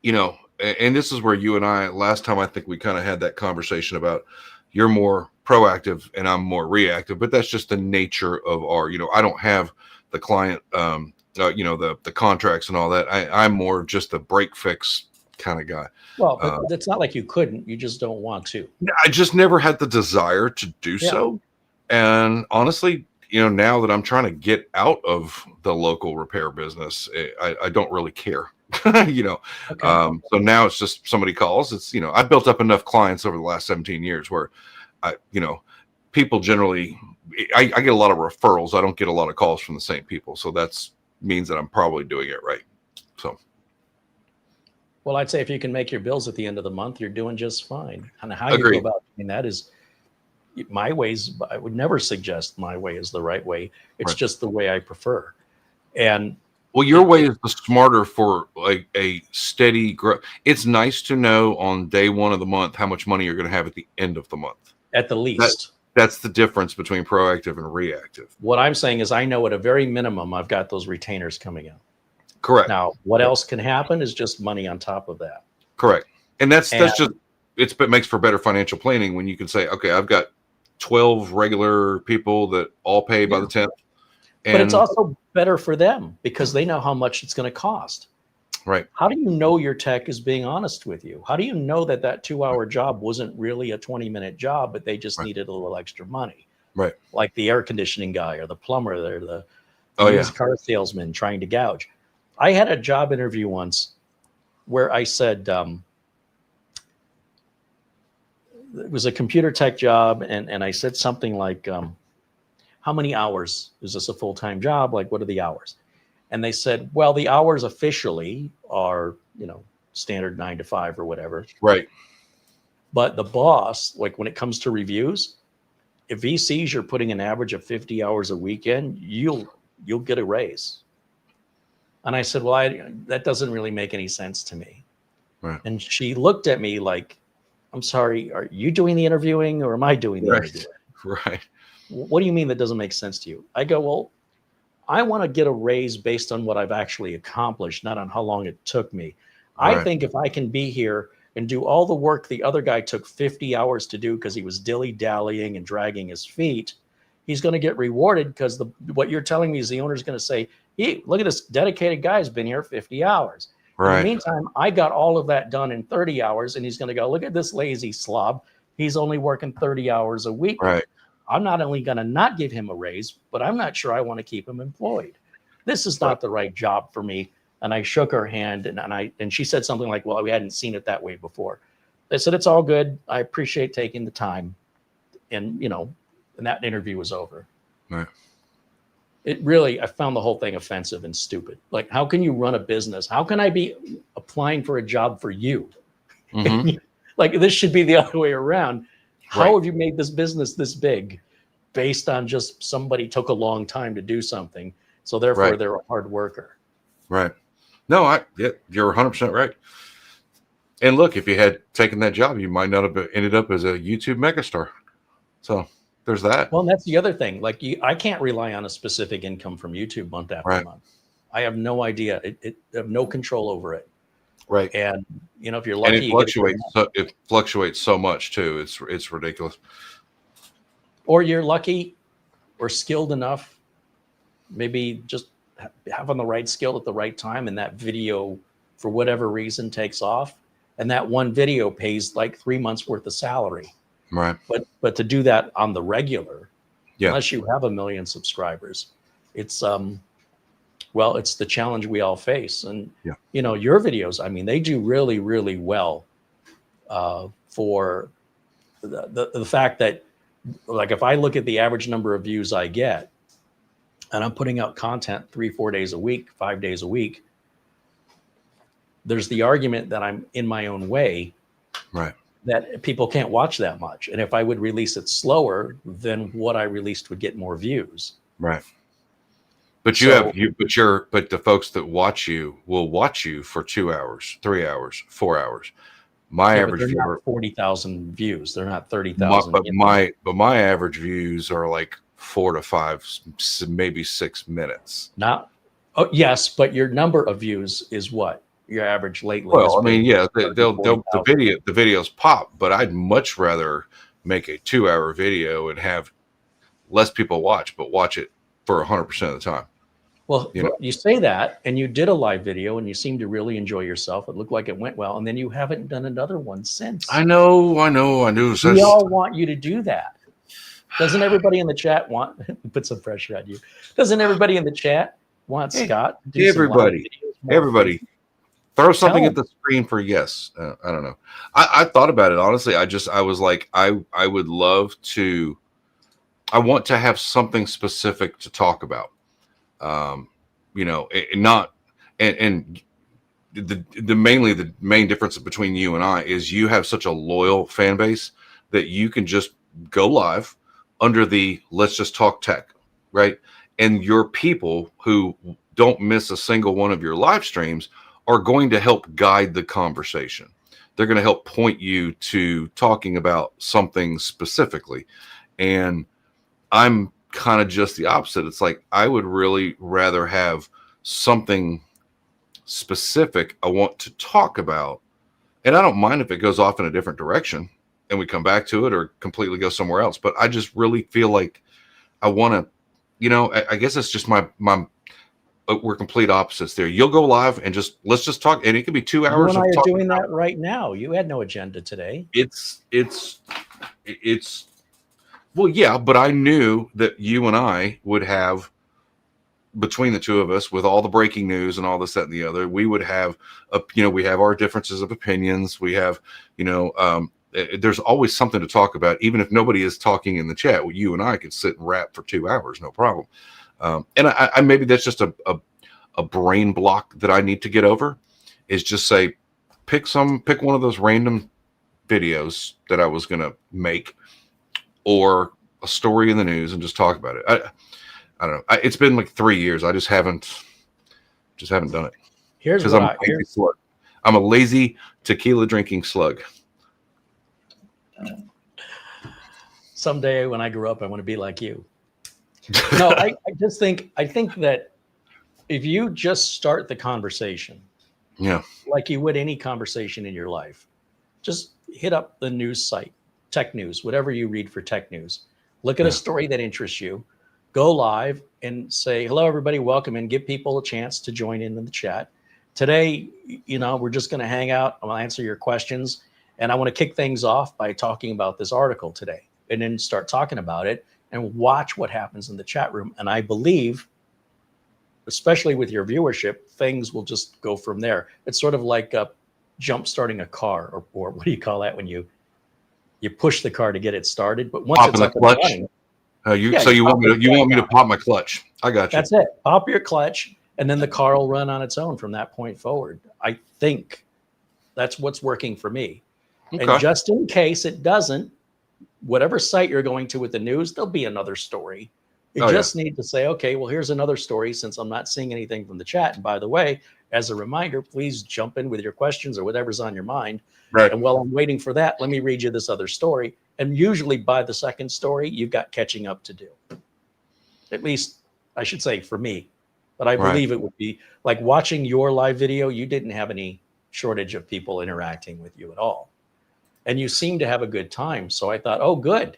and this is where you and I, last time I think we kind of had that conversation about you're more proactive and I'm more reactive, but that's just the nature of our, I don't have the client, the contracts and all that. I'm more just a break fix kind of guy. Well, but it's not like you couldn't, you just don't want to. I just never had the desire to do so. And honestly, now that I'm trying to get out of the local repair business, I don't really care, Okay. So now it's just somebody calls. It's, I built up enough clients over the last 17 years where people generally, I get a lot of referrals. I don't get a lot of calls from the same people. So that's means that I'm probably doing it right. So. Well, I'd say if you can make your bills at the end of the month, you're doing just fine. And how you go about doing that is my ways. I would never suggest my way is the right way. It's just the way I prefer. And your way is the smarter for like a steady growth. It's nice to know on day one of the month how much money you're going to have at the end of the month. At the least. That's the difference between proactive and reactive. What I'm saying is I know at a very minimum, I've got those retainers coming in. Correct. Now, what else can happen is just money on top of that. Correct. And that's just, it makes for better financial planning when you can say, okay, I've got 12 regular people that all pay by the 10th. But it's also better for them because they know how much it's going to cost. Right. How do you know your tech is being honest with you? How do you know that 2-hour job wasn't really a 20-minute job, but they just needed a little extra money? Right. Like the air conditioning guy or the plumber or the used car salesman trying to gouge. I had a job interview once where I said, it was a computer tech job. And I said something like, how many hours? Is this a full-time job? Like, what are the hours? And they said, well, the hours officially are, standard 9 to 5 or whatever. Right. But the boss, like when it comes to reviews, if he sees you're putting an average of 50 hours a weekend, you'll get a raise. And I said, well, that doesn't really make any sense to me. Right. And she looked at me like, I'm sorry, are you doing the interviewing or am I doing the interviewing? Right. What do you mean that doesn't make sense to you? I go, well, I want to get a raise based on what I've actually accomplished, not on how long it took me. I think if I can be here and do all the work the other guy took 50 hours to do because he was dilly-dallying and dragging his feet, he's going to get rewarded because what you're telling me is the owner's going to say, hey, look at this dedicated guy who's been here 50 hours. In the meantime, I got all of that done in 30 hours, and he's going to go, look at this lazy slob. He's only working 30 hours a week. Right. I'm not only going to not give him a raise, but I'm not sure I want to keep him employed. This is not the right job for me. And I shook her hand, and she said something like, well, we hadn't seen it that way before. I said, it's all good. I appreciate taking the time. And, and that interview was over. Right. I found the whole thing offensive and stupid. Like, how can you run a business? How can I be applying for a job for you? Mm-hmm. Like, this should be the other way around. How have you made this business this big based on just somebody took a long time to do something? So therefore they're a hard worker. Right. No, you're 100% right. And look, if you had taken that job, you might not have ended up as a YouTube megastar. So there's that. Well, and that's the other thing. Like, I can't rely on a specific income from YouTube month after month. I have no idea. I have no control over it. Right. And if you're lucky, and it fluctuates so much too. It's ridiculous. Or you're lucky or skilled enough, maybe just having the right skill at the right time, and that video, for whatever reason, takes off, and that one video pays like 3 months worth of salary. Right. But to do that on the regular, unless you have 1 million subscribers, it's it's the challenge we all face. And your videos, I mean, they do really, really well for the fact that, like, if I look at the average number of views I get, and I'm putting out content 3-4 days a week, 5 days a week, there's the argument that I'm in my own way, right? That people can't watch that much. And if I would release it slower, then what I released would get more views. Right. But but the folks that watch you will watch you for 2 hours, 3 hours, 4 hours. My average viewer, 40,000 views. They're not 30,000. But my average views are like 4 to 5, maybe 6 minutes. Yes, but your number of views is what your average lately. Well, I mean, the videos pop, but I'd much rather make a 2-hour video and have less people watch, but watch it for 100% of the time. Well, you say that, and you did a live video, and you seem to really enjoy yourself. It looked like it went well, and then you haven't done another one since. I know. We all want you to do that. Doesn't everybody in the chat put some pressure on you? Doesn't everybody in the chat want Scott to do everybody throw something at the screen for yes? I don't know. I thought about it, honestly. I was like, I would love to. I want to have something specific to talk about. The main difference between you and I is you have such a loyal fan base that you can just go live under the let's just talk tech, right? And your people who don't miss a single one of your live streams are going to help guide the conversation. They're going to help point you to talking about something specifically. And I'm kind of just the opposite. It's like, I would really rather have something specific I want to talk about. And I don't mind if it goes off in a different direction and we come back to it or completely go somewhere else. But I just really feel like I want to, I guess it's just we're complete opposites there. You'll go live and let's just talk. And it could be 2 hours. You and I are doing that right now. You had no agenda today. Well, yeah, but I knew that you and I would have, between the two of us, with all the breaking news and all this, that, and the other, we would have, we have our differences of opinions. We have, there's always something to talk about, even if nobody is talking in the chat. Well, you and I could sit and rap for 2 hours, no problem. And I maybe that's just a brain block that I need to get over, is just say, pick one of those random videos that I was going to make, or a story in the news, and just talk about it. I don't know. It's been like 3 years. I just haven't done it. Here's what I'm a lazy tequila drinking slug. Someday when I grow up, I want to be like you. No, I think that if you just start the conversation, like you would any conversation in your life, just hit up the news site, tech news, whatever you read for tech news. Look at a story that interests you, go live and say, hello, everybody, welcome, and give people a chance to join in the chat. Today, we're just going to hang out. I'll answer your questions. And I want to kick things off by talking about this article today, and then start talking about it and watch what happens in the chat room. And I believe, especially with your viewership, things will just go from there. It's sort of like jump starting a car, or what do you call that when you push the car to get it started? But once Popping it's up and running, you want me to pop my clutch? I got you. That's it. Pop your clutch, and then the car will run on its own from that point forward. I think that's what's working for me. Okay. And just in case it doesn't, whatever site you're going to with the news, there'll be another story. You just need to say, okay, well, here's another story since I'm not seeing anything from the chat. And by the way, as a reminder, please jump in with your questions or whatever's on your mind. Right. And while I'm waiting for that, let me read you this other story. And usually by the second story, you've got catching up to do. At least I should say for me, but I believe it would be like watching your live video. You didn't have any shortage of people interacting with you at all. And you seem to have a good time. So I thought, oh, good.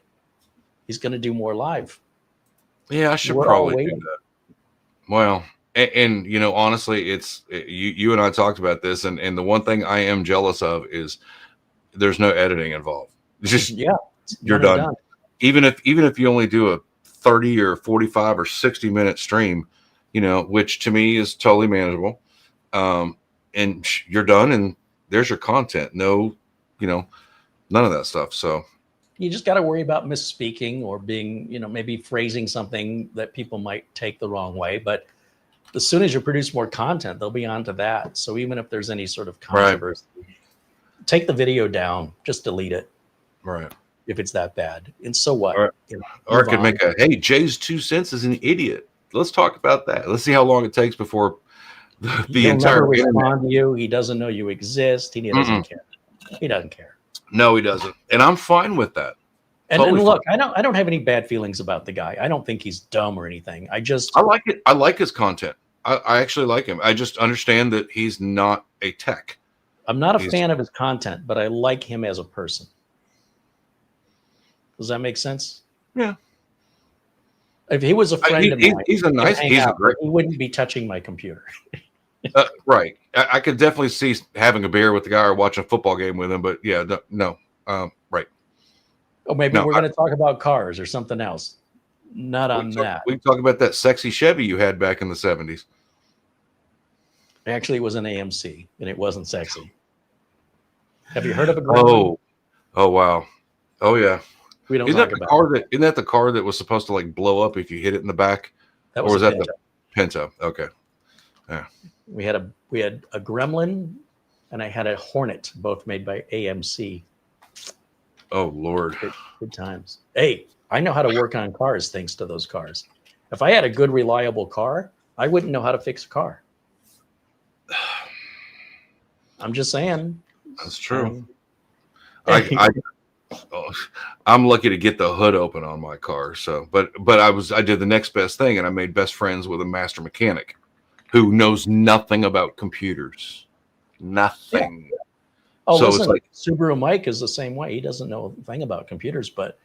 He's going to do more live. Yeah, I should probably do that. Well, and honestly, it's you and I talked about this, and the one thing I am jealous of is there's no editing involved. It's just you're done. Even if you only do a 30 or 45 or 60-minute stream, which to me is totally manageable. And you're done, and there's your content. No, none of that stuff. So you just got to worry about misspeaking or being, maybe phrasing something that people might take the wrong way. But as soon as you produce more content, they'll be onto that. So even if there's any sort of controversy, take the video down, just delete it. Right. If it's that bad. And so what? Or it could make hey, Jay's 2 cents is an idiot. Let's talk about that. Let's see how long it takes before the entire respond to you. He doesn't know you exist. He doesn't care. He doesn't care. No, he doesn't. And I'm fine with that. And look, I don't have any bad feelings about the guy. I don't think he's dumb or anything. I like it. I like his content. I actually like him. I just understand that he's not a tech. I'm not a fan of his content, but I like him as a person. Does that make sense? Yeah. If he was a friend of mine, he's a great. He wouldn't be touching my computer. Right. I could definitely see having a beer with the guy or watching a football game with him, but yeah, no. Right. Oh, maybe we're going to talk about cars or something else. Not on that. We can talk about that sexy Chevy you had back in the 70s. Actually, it was an AMC, and it wasn't sexy. Have you heard of a Gremlin? Oh, wow. Oh, yeah. We don't isn't talk that the about car that, isn't that the car that was supposed to like blow up if you hit it in the back? That was that the Pinto? Okay. Yeah. We had a Gremlin, and I had a Hornet, both made by AMC. Oh, Lord. Good times. Hey, I know how to work on cars thanks to those cars. If I had a good, reliable car, I wouldn't know how to fix a car. I'm just saying. That's true. I'm lucky to get the hood open on my car. So, but I did the next best thing, and I made best friends with a master mechanic who knows nothing about computers. Nothing. Yeah. Oh, so listen, it's like Subaru Mike is the same way. He doesn't know a thing about computers, but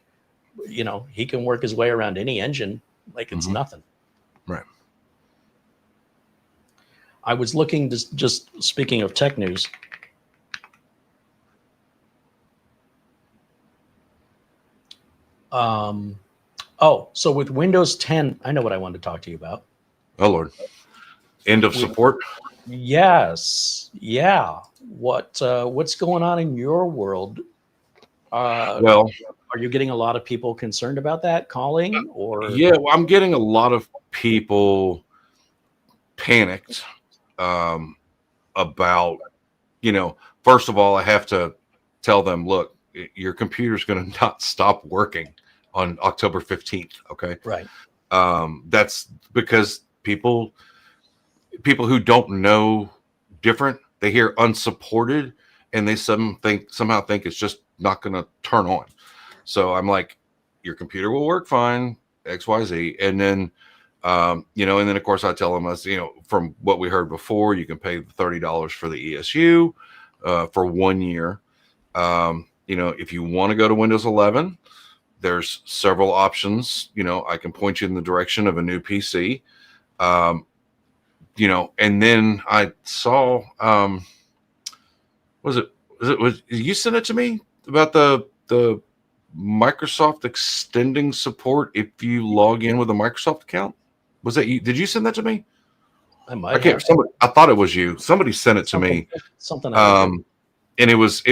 he can work his way around any engine like it's nothing. Right. I was looking, just speaking of tech news. So with Windows 10, I know what I wanted to talk to you about. Oh, Lord. End of support? Yes. Yeah. What's going on in your world? Well, are you getting a lot of people concerned about that calling or? Yeah, well, I'm getting a lot of people panicked about, first of all, I have to tell them, look, your computer's going to not stop working on October 15th. Okay. Right. That's because people who don't know different, they hear unsupported and they somehow think it's just not going to turn on. So I'm like, your computer will work fine, XYZ. And then, you know, and then of course I tell them, you know, from what we heard before, you can pay the $30 for the ESU for 1 year. You know, if you want to go to Windows 11, there's several options. You know, I can point you in the direction of a new PC. You know, and then I saw, was you sent it to me about the Microsoft extending support if you log in with a Microsoft account? Was that you? Did you send that to me? I can't. Somebody, I thought it was you. Somebody sent it to me. Something. And it was.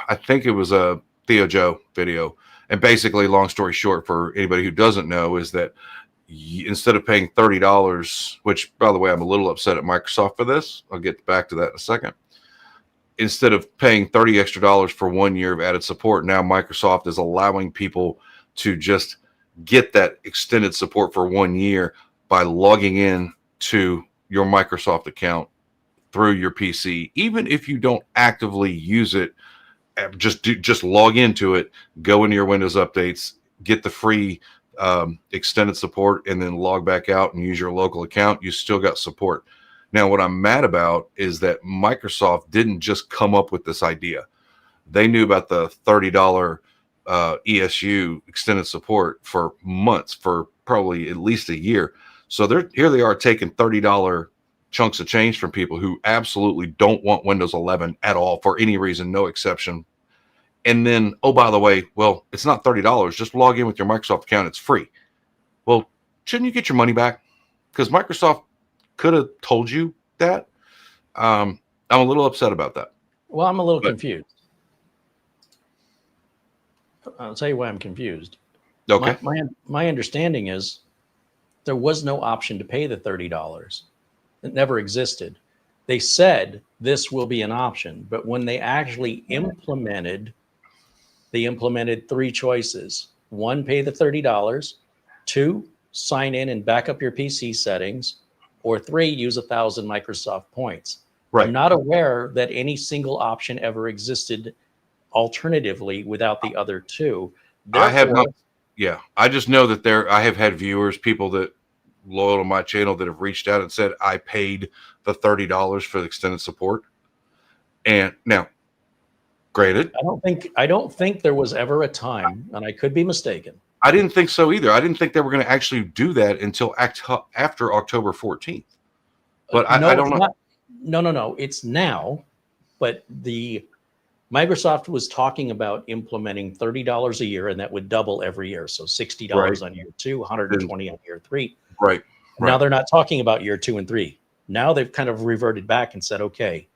I think it was a Theo Joe video. And basically, long story short, for anybody who doesn't know, is that instead of paying $30, which by the way, I'm a little upset at Microsoft for this. I'll get back to that in a second. Instead of paying $30 extra for 1 year of added support, now Microsoft is allowing people to just get that extended support for 1 year by logging in to your Microsoft account through your PC. Even if you don't actively use it, just log into it, go into your Windows updates, get the free extended support, and then log back out and use your local account. You still got support. Now, what I'm mad about is that Microsoft didn't just come up with this idea. They knew about the $30 ESU extended support for months, for probably at least a year. So here they are taking $30 chunks of change from people who absolutely don't want Windows 11 at all for any reason, no exception. And then, oh, by the way, well, it's not $30. Just log in with your Microsoft account. It's free. Well, shouldn't you get your money back? Because Microsoft could have told you that. I'm a little upset about that. Well, I'm a little confused. I'll tell you why I'm confused. Okay. My understanding is there was no option to pay the $30. It never existed. They said this will be an option, but when they actually implemented, they implemented three choices. One, pay the $30. Two, sign in and back up your PC settings. Or three, use 1,000 Microsoft points. Right. I'm not aware that any single option ever existed alternatively without the other two. Therefore, I have not. Yeah, I just know that I have had viewers, people that loyal to my channel, that have reached out and said I paid the $30 for the extended support. And now, granted, I don't think there was ever a time, and I could be mistaken. I didn't think so either. I didn't think they were going to actually do that until after October 14th. But I don't know. No. It's now. But the Microsoft was talking about implementing $30 a year, and that would double every year. So $60 on year 2, $120 on year 3. Right. Now they're not talking about year 2 and 3. Now they've kind of reverted back and said, okay.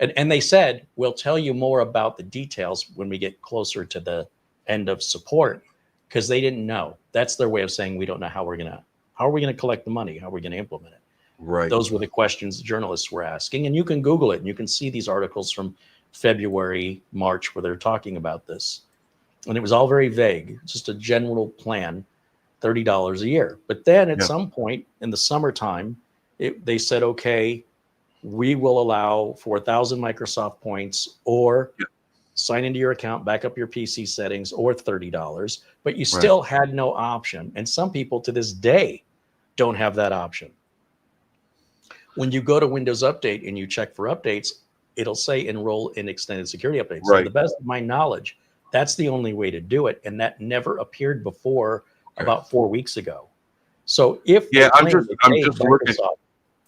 And they said, we'll tell you more about the details when we get closer to the end of support. Because they didn't know. That's their way of saying we don't know how are we gonna collect the money? How are we gonna implement it? Right. Those were the questions journalists were asking, and you can Google it and you can see these articles from February, March, where they're talking about this. And it was all very vague, just a general plan, $30 a year. But then at some point in the summertime, they said, okay, we will allow for 1,000 Microsoft points or sign into your account, back up your PC settings, or $30, but you still had no option. And some people to this day don't have that option. When you go to Windows Update and you check for updates, it'll say enroll in extended security updates. So to the best of my knowledge, that's the only way to do it. And that never appeared before about 4 weeks ago. So if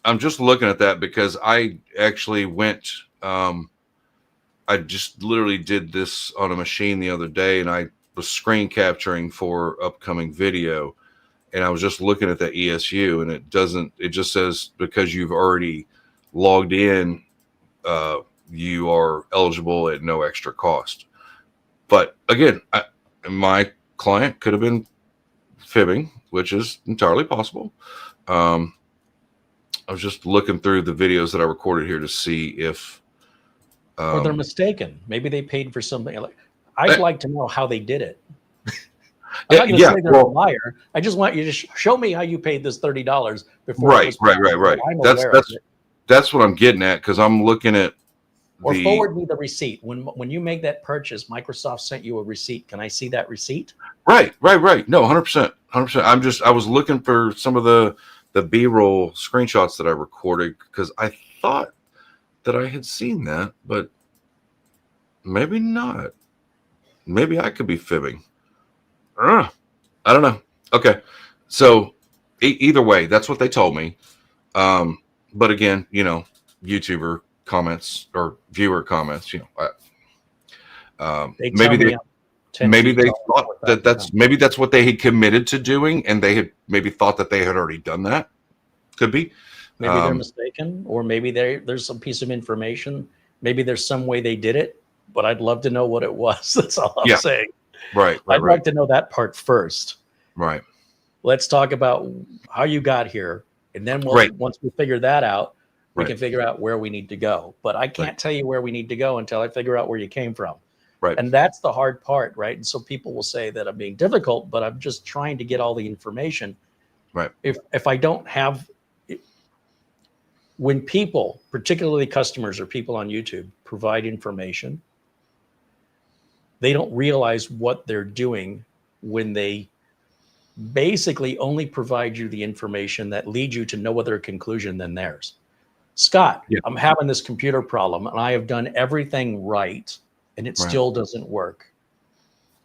I'm just looking at that because I actually went, I just literally did this on a machine the other day, and I was screen capturing for upcoming video, and I was just looking at that ESU, and it just says because you've already logged in, you are eligible at no extra cost. But again, my client could have been fibbing, which is entirely possible. I was just looking through the videos that I recorded here to see if or they're mistaken. Maybe they paid for something. I'd like to know how they did it. I'm not going to say they're a liar. I just want you to show me how you paid this $30 before. Right. That's what I'm getting at, because I'm looking at Or forward me the receipt. When you make that purchase, Microsoft sent you a receipt. Can I see that receipt? Right. No, 100%. 100%. I was looking for some of the B-roll screenshots that I recorded because I thought that I had seen that, but maybe not. Maybe I could be fibbing. I don't know. Okay. So either way, that's what they told me. But again, YouTuber comments or viewer comments, maybe they thought that's what they had committed to doing, and they had maybe thought that they had already done that. Could be. Maybe they're mistaken, or maybe there's some piece of information. Maybe there's some way they did it, but I'd love to know what it was. That's all I'm saying. Right. I'd like to know that part first. Right. Let's talk about how you got here, and then once we figure that out, we can figure out where we need to go. But I can't tell you where we need to go until I figure out where you came from. Right. And that's the hard part, right? And so people will say that I'm being difficult, but I'm just trying to get all the information. Right. If I don't have, when people, particularly customers or people on YouTube, provide information, they don't realize what they're doing when they basically only provide you the information that leads you to no other conclusion than theirs. Scott, I'm having this computer problem and I have done everything right and it still doesn't work.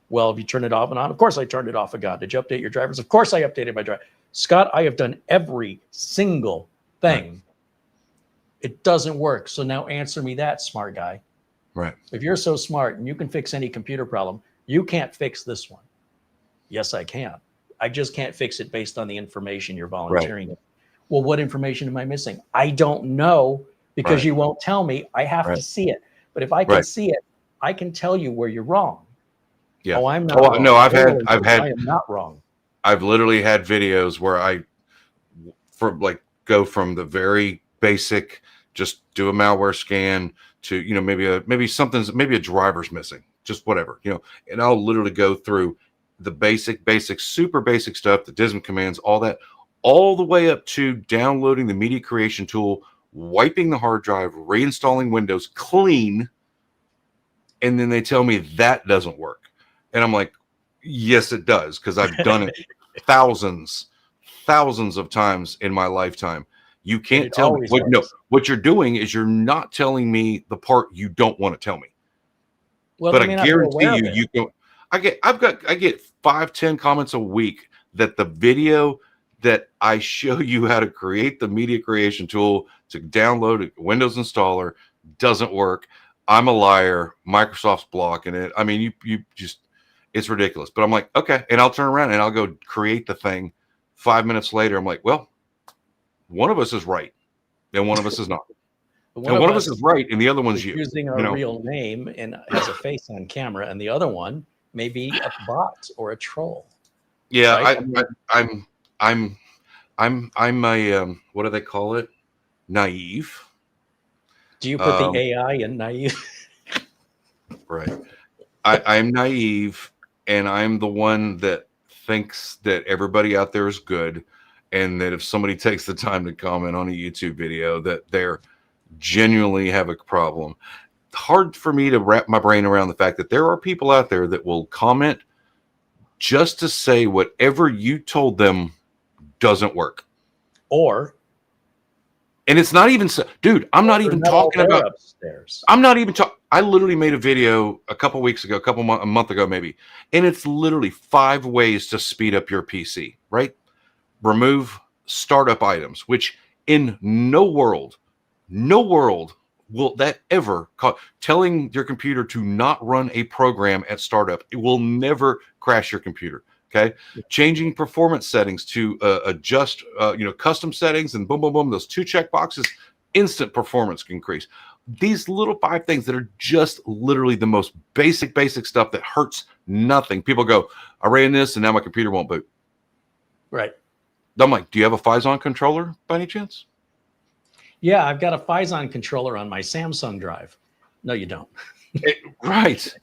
Well, if you turn it off and on, of course I turned it off and on. Did you update your drivers? Of course I updated my driver. Scott, I have done every single thing. It doesn't work. So now answer me that, smart guy. Right. If you're so smart and you can fix any computer problem, you can't fix this one. Yes, I can. I just can't fix it based on the information you're volunteering. Right. Well, what information am I missing? I don't know because you won't tell me. I have to see it. But if I can see it, I can tell you where you're wrong. Yeah. Oh, I'm not wrong. No, I am not wrong. I've literally had videos where go from the very basic, just do a malware scan to, maybe a driver's missing, just whatever, and I'll literally go through the basic, super basic stuff, the DISM commands, all that, all the way up to downloading the media creation tool, wiping the hard drive, reinstalling Windows clean. And then they tell me that doesn't work. And I'm like, yes, it does. Because I've done it thousands of times in my lifetime. You can't tell me. What you're doing is you're not telling me the part you don't want to tell me. Well, but I guarantee you I get 5-10 comments a week that the video that I show you how to create the media creation tool to download a Windows installer doesn't work. I'm a liar. Microsoft's blocking it. I mean, you just, it's ridiculous. But I'm like, okay. And I'll turn around and I'll go create the thing. 5 minutes later, I'm like, well, one of us is right and one of us is not. And one of us is right and the other one's you. Using our real name and has a face on camera, and the other one may be a bot or a troll. Yeah, right? I'm a what do they call it? Naive. Do you put the AI in naive? Right. I'm naive, and I'm the one that thinks that everybody out there is good, and that if somebody takes the time to comment on a YouTube video, that they're genuinely have a problem. Hard for me to wrap my brain around the fact that there are people out there that will comment just to say whatever you told them doesn't work. And it's not even so, dude, I'm not even talking about upstairs. I'm not even talking. I literally made a video a couple weeks ago, a month ago, maybe. And it's literally 5 ways to speed up your PC, right? Remove startup items, which in no world will that ever telling your computer to not run a program at startup. It will never crash your computer. Okay. Changing performance settings to adjust, custom settings and boom, boom, boom. Those 2 check boxes, instant performance increase. These little 5 things that are just literally the most basic stuff that hurts nothing. People go, I ran this and now my computer won't boot. Right. I'm like, do you have a Phison controller by any chance? Yeah, I've got a Phison controller on my Samsung drive. No, you don't. Right.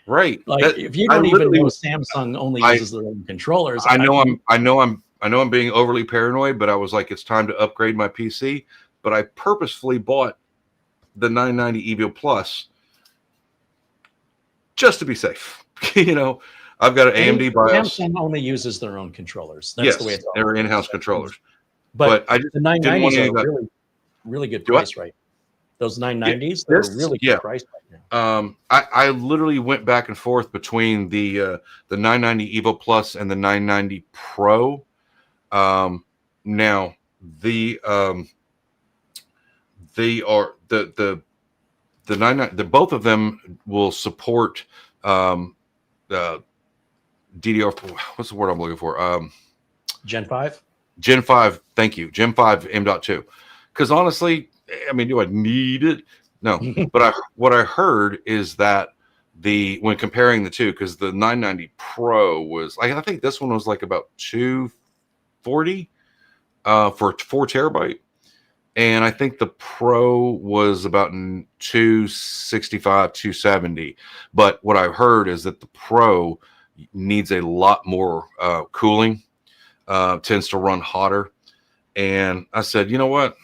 Right. Like if you don't even know Samsung only uses their own controllers. I know I'm being overly paranoid, but I was like, it's time to upgrade my PC. But I purposefully bought the 990 Evo Plus just to be safe. I've got an AMD BIOS. Samsung only uses their own controllers. That's the way it's they're in-house controllers. But I just the 990s are about, really, really good price right now. Those 990s, they're really good price right now. I literally went back and forth between the 990 Evo Plus and the 990 Pro. Now they are the 990. Both of them will support DDR. What's the word I'm looking for? Gen 5. Gen 5. Thank you. Gen 5 M.2. Because honestly, I mean, do I need it? No. But what I heard is that when comparing the two, because the 990 Pro was like, I think this one was like about $240 for 4 terabyte. And I think the Pro was about $265, $270. But what I've heard is that the Pro needs a lot more cooling, tends to run hotter. And I said, you know what?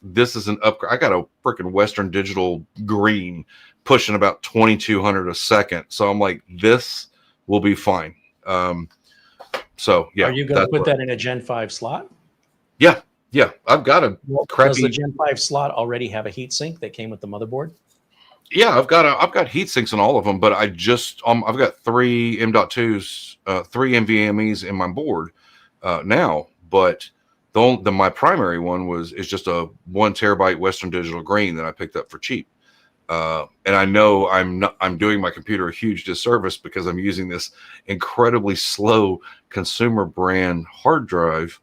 This is an upgrade. I got a freaking Western Digital green pushing about 2,200 a second. So I'm like, this will be fine. So yeah. Are you going to put that in a Gen 5 slot? Yeah. Yeah. I've got a crappy. Does the Gen 5 slot already have a heatsink that came with the motherboard? Yeah, I've got heat sinks in all of them, but I just I've got 3 M.2s, 3 NVMe's in my board now, but my primary one is just a 1 terabyte Western Digital green that I picked up for cheap. And I know I'm doing my computer a huge disservice because I'm using this incredibly slow consumer brand hard drive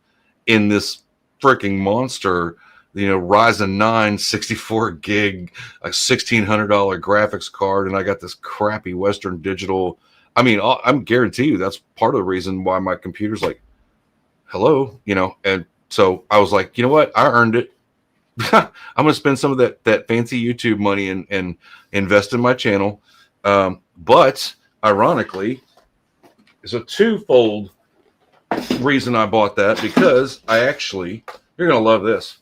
in this freaking monster, Ryzen 9 64 gig, a $1,600 graphics card, and I got this crappy Western Digital. I mean, I'm guarantee you that's part of the reason why my computer's like, hello, and so I was like, you know what? I earned it. I'm going to spend some of that fancy YouTube money and invest in my channel. But ironically, it's a twofold reason I bought that, because you're going to love this.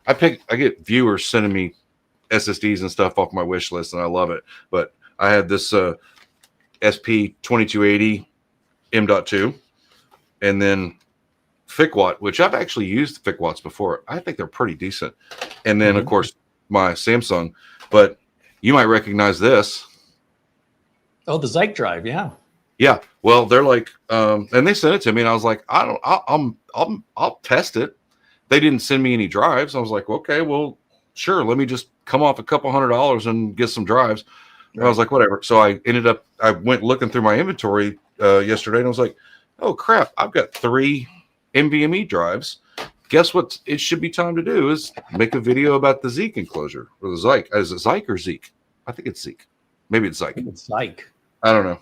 I get viewers sending me SSDs and stuff off my wish list, and I love it. But I had this SP2280 M.2, and then FICWAT, which I've actually used FICWATs before. I think they're pretty decent. And then, of course, my Samsung. But you might recognize this. Oh, the Zyke drive, yeah. Yeah. Well, they're like, and they sent it to me, and I was like, I'll test it. They didn't send me any drives. I was like, okay, well, sure. Let me just come off a couple $100 and get some drives. Right. I was like, whatever. So I went looking through my inventory yesterday, and I was like, oh crap, I've got 3 NVMe drives. Guess what it should be time to do is make a video about the Zeek enclosure, or the Zyke. Is it Zyke or Zeek? I think it's Zeek. Maybe it's Zyke. I think it's Zyke. I don't know.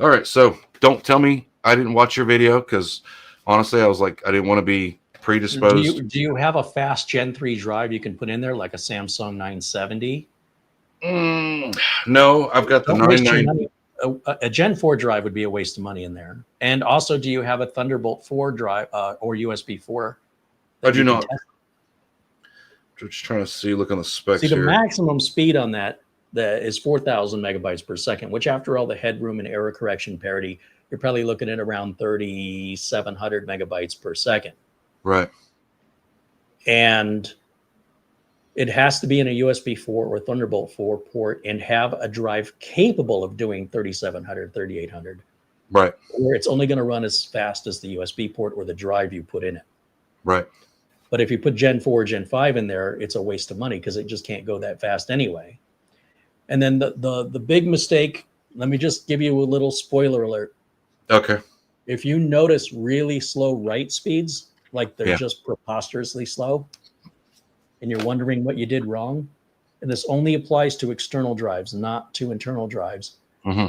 All right. So don't tell me I didn't watch your video, because honestly, I was like, I didn't want to be predisposed. Do you have a fast Gen 3 drive you can put in there, like a Samsung 970? No, I've got the 990. A Gen 4 drive would be a waste of money in there. And also, do you have a Thunderbolt 4 drive or USB 4? I do not. Just trying to see, look on the specs here. See, the here. maximum speed on that is 4,000 megabytes per second, which after all the headroom and error correction parity, you're probably looking at around 3,700 megabytes per second. Right. And it has to be in a USB 4 or Thunderbolt 4 port and have a drive capable of doing 3,700, 3,800. Right. Or it's only going to run as fast as the USB port or the drive you put in it. Right. But if you put Gen 4 or Gen 5 in there, it's a waste of money because it just can't go that fast anyway. And then the big mistake, let me just give you a little spoiler alert. Okay. If you notice really slow write speeds, like they're just preposterously slow, and you're wondering what you did wrong, and this only applies to external drives, not to internal drives,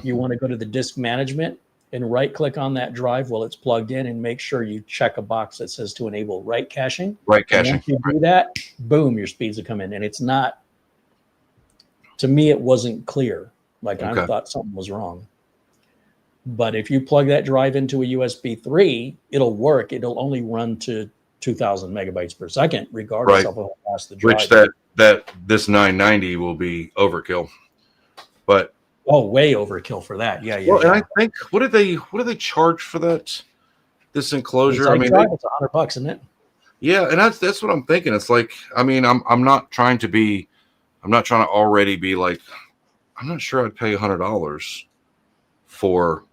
you want to go to the disk management and right-click on that drive while it's plugged in and make sure you check a box that says to enable write caching. Write caching. And once you do that, boom, your speeds will come in. And it's not, to me, it wasn't clear. Like I thought something was wrong. But if you plug that drive into a USB 3, it'll work. It'll only run to 2,000 megabytes per second, regardless of how fast the drive. Which this 990 will be overkill, but way overkill for that. Yeah. And I think what do they charge for that? This enclosure. I mean, it's $100, isn't it? Yeah, and that's what I'm thinking. It's like, I mean, I'm not trying to already be like, I'm not sure I'd pay $100 for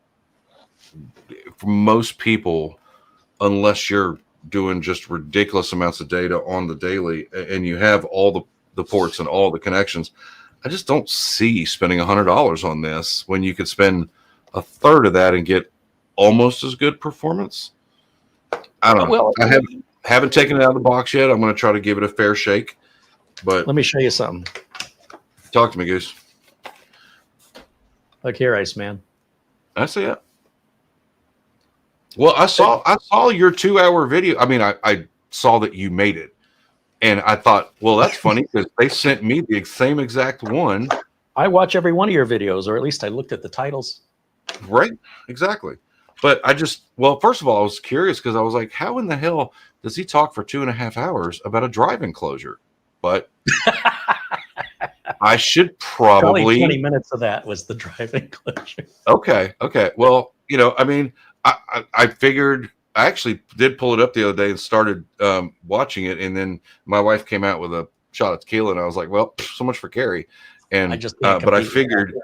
most people unless you're doing just ridiculous amounts of data on the daily and you have all the ports and all the connections. I just don't see spending $100 on this when you could spend a third of that and get almost as good performance. I don't know. I haven't taken it out of the box yet. I'm going to try to give it a fair shake. But let me show you something. Talk to me, Goose. Look here, Iceman. I see it. Well, I saw your 2-hour video. I mean, I saw that you made it, and I thought, well, that's funny because they sent me the same exact one. I watch every one of your videos, or at least I looked at the titles. Right, exactly. But first of all, I was curious because I was like, how in the hell does he talk for 2.5 hours about a drive enclosure? But I should probably 20 minutes of that was the drive enclosure. Okay. Well, I mean, I figured I actually did pull it up the other day and started watching it, and then my wife came out with a shot of tequila, and I was like, well, so much for Carey. And but I figured,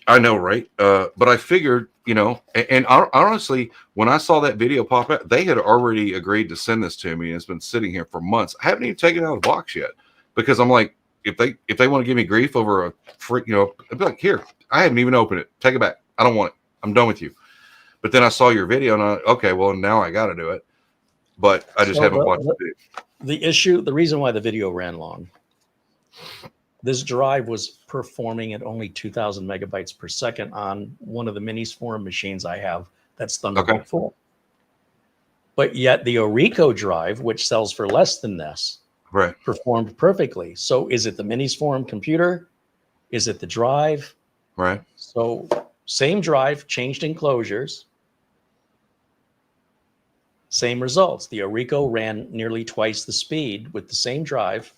I know, right? But I figured, and honestly, when I saw that video pop out, they had already agreed to send this to me, and it's been sitting here for months. I haven't even taken it out of the box yet because I'm like, if they want to give me grief over a freak, I'd be like, here, I haven't even opened it. Take it back. I don't want it. I'm done with you. But then I saw your video and now I got to do it. But I just haven't watched it. The reason why the video ran long, this drive was performing at only 2,000 megabytes per second on one of the Minisforum machines I have that's Thunderbolt 4. But yet the Orico drive, which sells for less than this, performed perfectly. So is it the Minisforum computer? Is it the drive? Right. So same drive, changed enclosures, same results. The Orico ran nearly twice the speed with the same drive.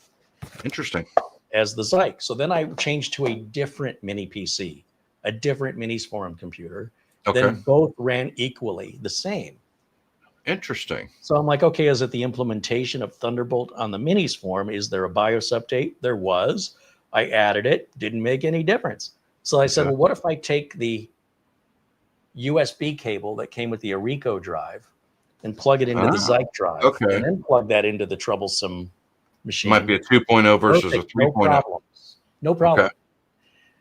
Interesting. As the Zyke. So then I changed to a different mini PC, a different Minisforum computer. Then both ran equally the same. Interesting. So I'm like, okay, is it the implementation of Thunderbolt on the Minisforum? Is there a BIOS update? There was. I added it. Didn't make any difference. So I said, well, what if I take the USB cable that came with the Orico drive and plug it into the Zyke drive and then plug that into the troublesome machine? Might be a 2.0 versus a 3.0. No problem. Okay.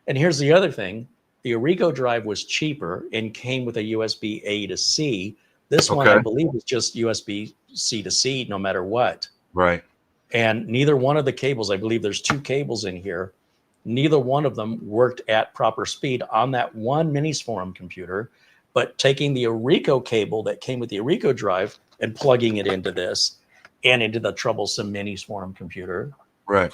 And here's the other thing. The Orico drive was cheaper and came with a USB A to C. This one, I believe, is just USB C to C no matter what. Right. And neither one of the cables, I believe there's 2 cables in here, neither one of them worked at proper speed on that one Minisforum computer. But taking the Orico cable that came with the Orico drive and plugging it into this and into the troublesome Minisforum computer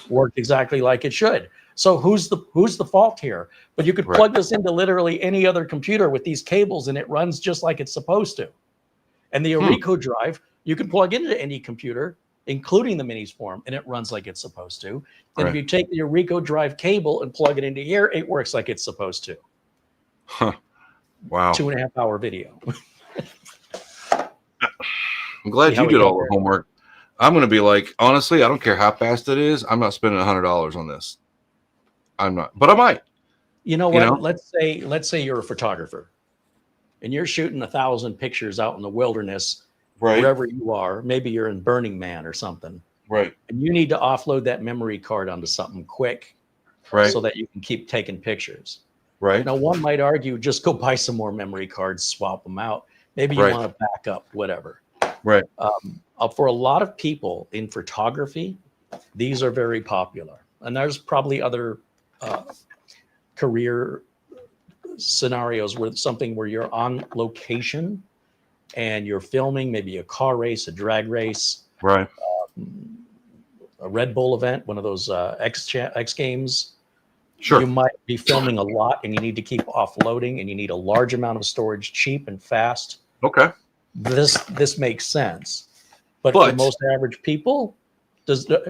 worked exactly like it should. So who's the fault here? But you could plug this into literally any other computer with these cables and it runs just like it's supposed to. And the Orico drive, you can plug into any computer, including the Minisforum, and it runs like it's supposed to. And if you take the Orico drive cable and plug it into here, it works like it's supposed to. Huh. Wow. 2.5 hour video. I'm glad you did all the homework. I'm going to be like, honestly, I don't care how fast it is. I'm not spending $100 on this. I'm not, but I might. You know what? Let's say you're a photographer and you're shooting 1,000 pictures out in the wilderness, wherever you are. Maybe you're in Burning Man or something. Right. And you need to offload that memory card onto something quick. So that you can keep taking pictures. Right. Now, one might argue, just go buy some more memory cards, swap them out. Maybe you want to back up, whatever. Right. For a lot of people in photography, these are very popular. And there's probably other career scenarios where you're on location and you're filming maybe a car race, a drag race, a Red Bull event, one of those X Games. Sure. You might be filming a lot and you need to keep offloading and you need a large amount of storage, cheap and fast. Okay. This makes sense. But for most average people,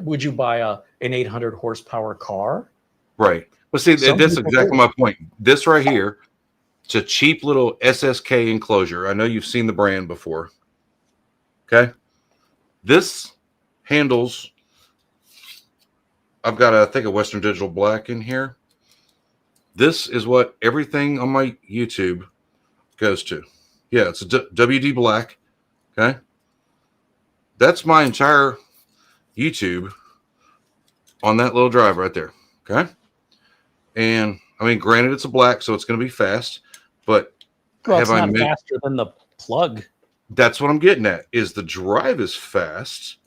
would you buy an 800 horsepower car? Right. Well, see, that's exactly my point. This right here, it's a cheap little SSK enclosure. I know you've seen the brand before. Okay. This handles, I've got, I think, a Western Digital Black in here. This is what everything on my YouTube goes to. Yeah, it's a WD Black. Okay. That's my entire YouTube on that little drive right there. Okay. And I mean, granted, it's a black, so it's going to be fast, but it's not faster than the plug. That's what I'm getting at, is the drive is fast,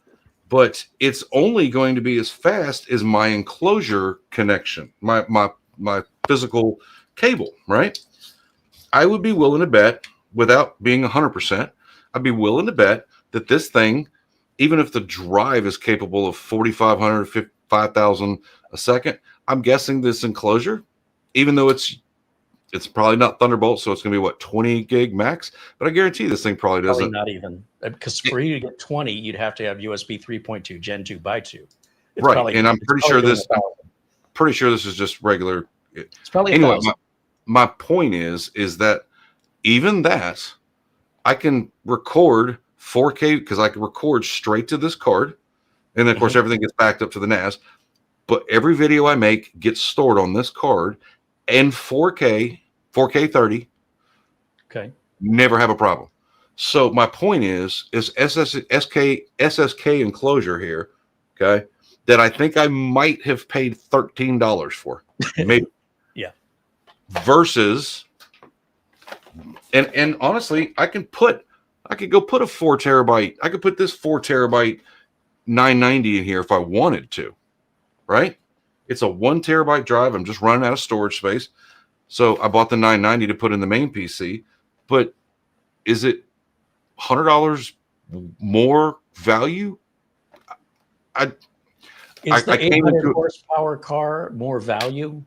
but it's only going to be as fast as my enclosure connection, my physical cable, right? I would be willing to bet, without being 100%, I'd be willing to bet that this thing, even if the drive is capable of 4,500, 5,000 a second, I'm guessing this enclosure, even though it's probably not Thunderbolt, so it's going to be what, 20 gig max, but I guarantee this thing probably doesn't. Not even, because for you to get 20, you'd have to have USB 3.2 Gen 2 by 2. Right, and I'm pretty sure this is just regular. It's probably anyway. My point is that even that, I can record 4K because I can record straight to this card, and then of course everything gets backed up to the NAS. But every video I make gets stored on this card, and 4K 30. Okay. Never have a problem. So my point is SSK enclosure here, okay, that I think I might have paid $13 for, maybe. Yeah. Versus, and honestly, I could go put a 4 terabyte. I could put this 4 terabyte 990 in here if I wanted to. Right? It's a 1 terabyte drive. I'm just running out of storage space. So I bought the 990 to put in the main PC. But is it $100 more value? Is the 800 horsepower car more value?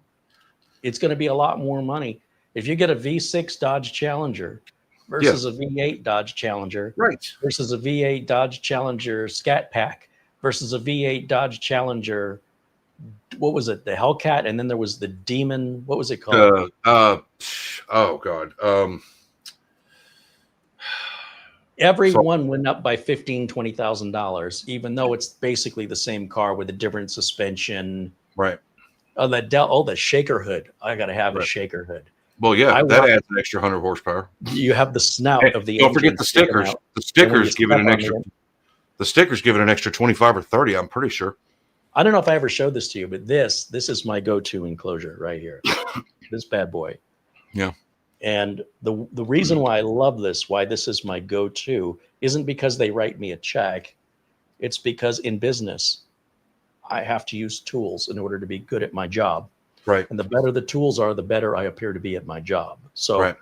It's going to be a lot more money. If you get a V6 Dodge Challenger versus a V8 Dodge Challenger, right, versus a V8 Dodge Challenger Scat Pack versus a V8 Dodge Challenger, what was it? The Hellcat, and then there was the Demon. What was it called? Oh God. Every one went up by $15,000-$20,000, even though it's basically the same car with a different suspension. Right. The shaker hood. I got to have a shaker hood. Well, yeah, that adds an extra 100 horsepower. You have the snout of the. Don't forget the stickers. The stickers give it an extra. The stickers give it an extra 25 or 30. I'm pretty sure. I don't know if I ever showed this to you, but this is my go-to enclosure right here. This bad boy. Yeah. And the reason why I love this, why this is my go-to, isn't because they write me a check. It's because in business, I have to use tools in order to be good at my job. Right. And the better the tools are, the better I appear to be at my job. So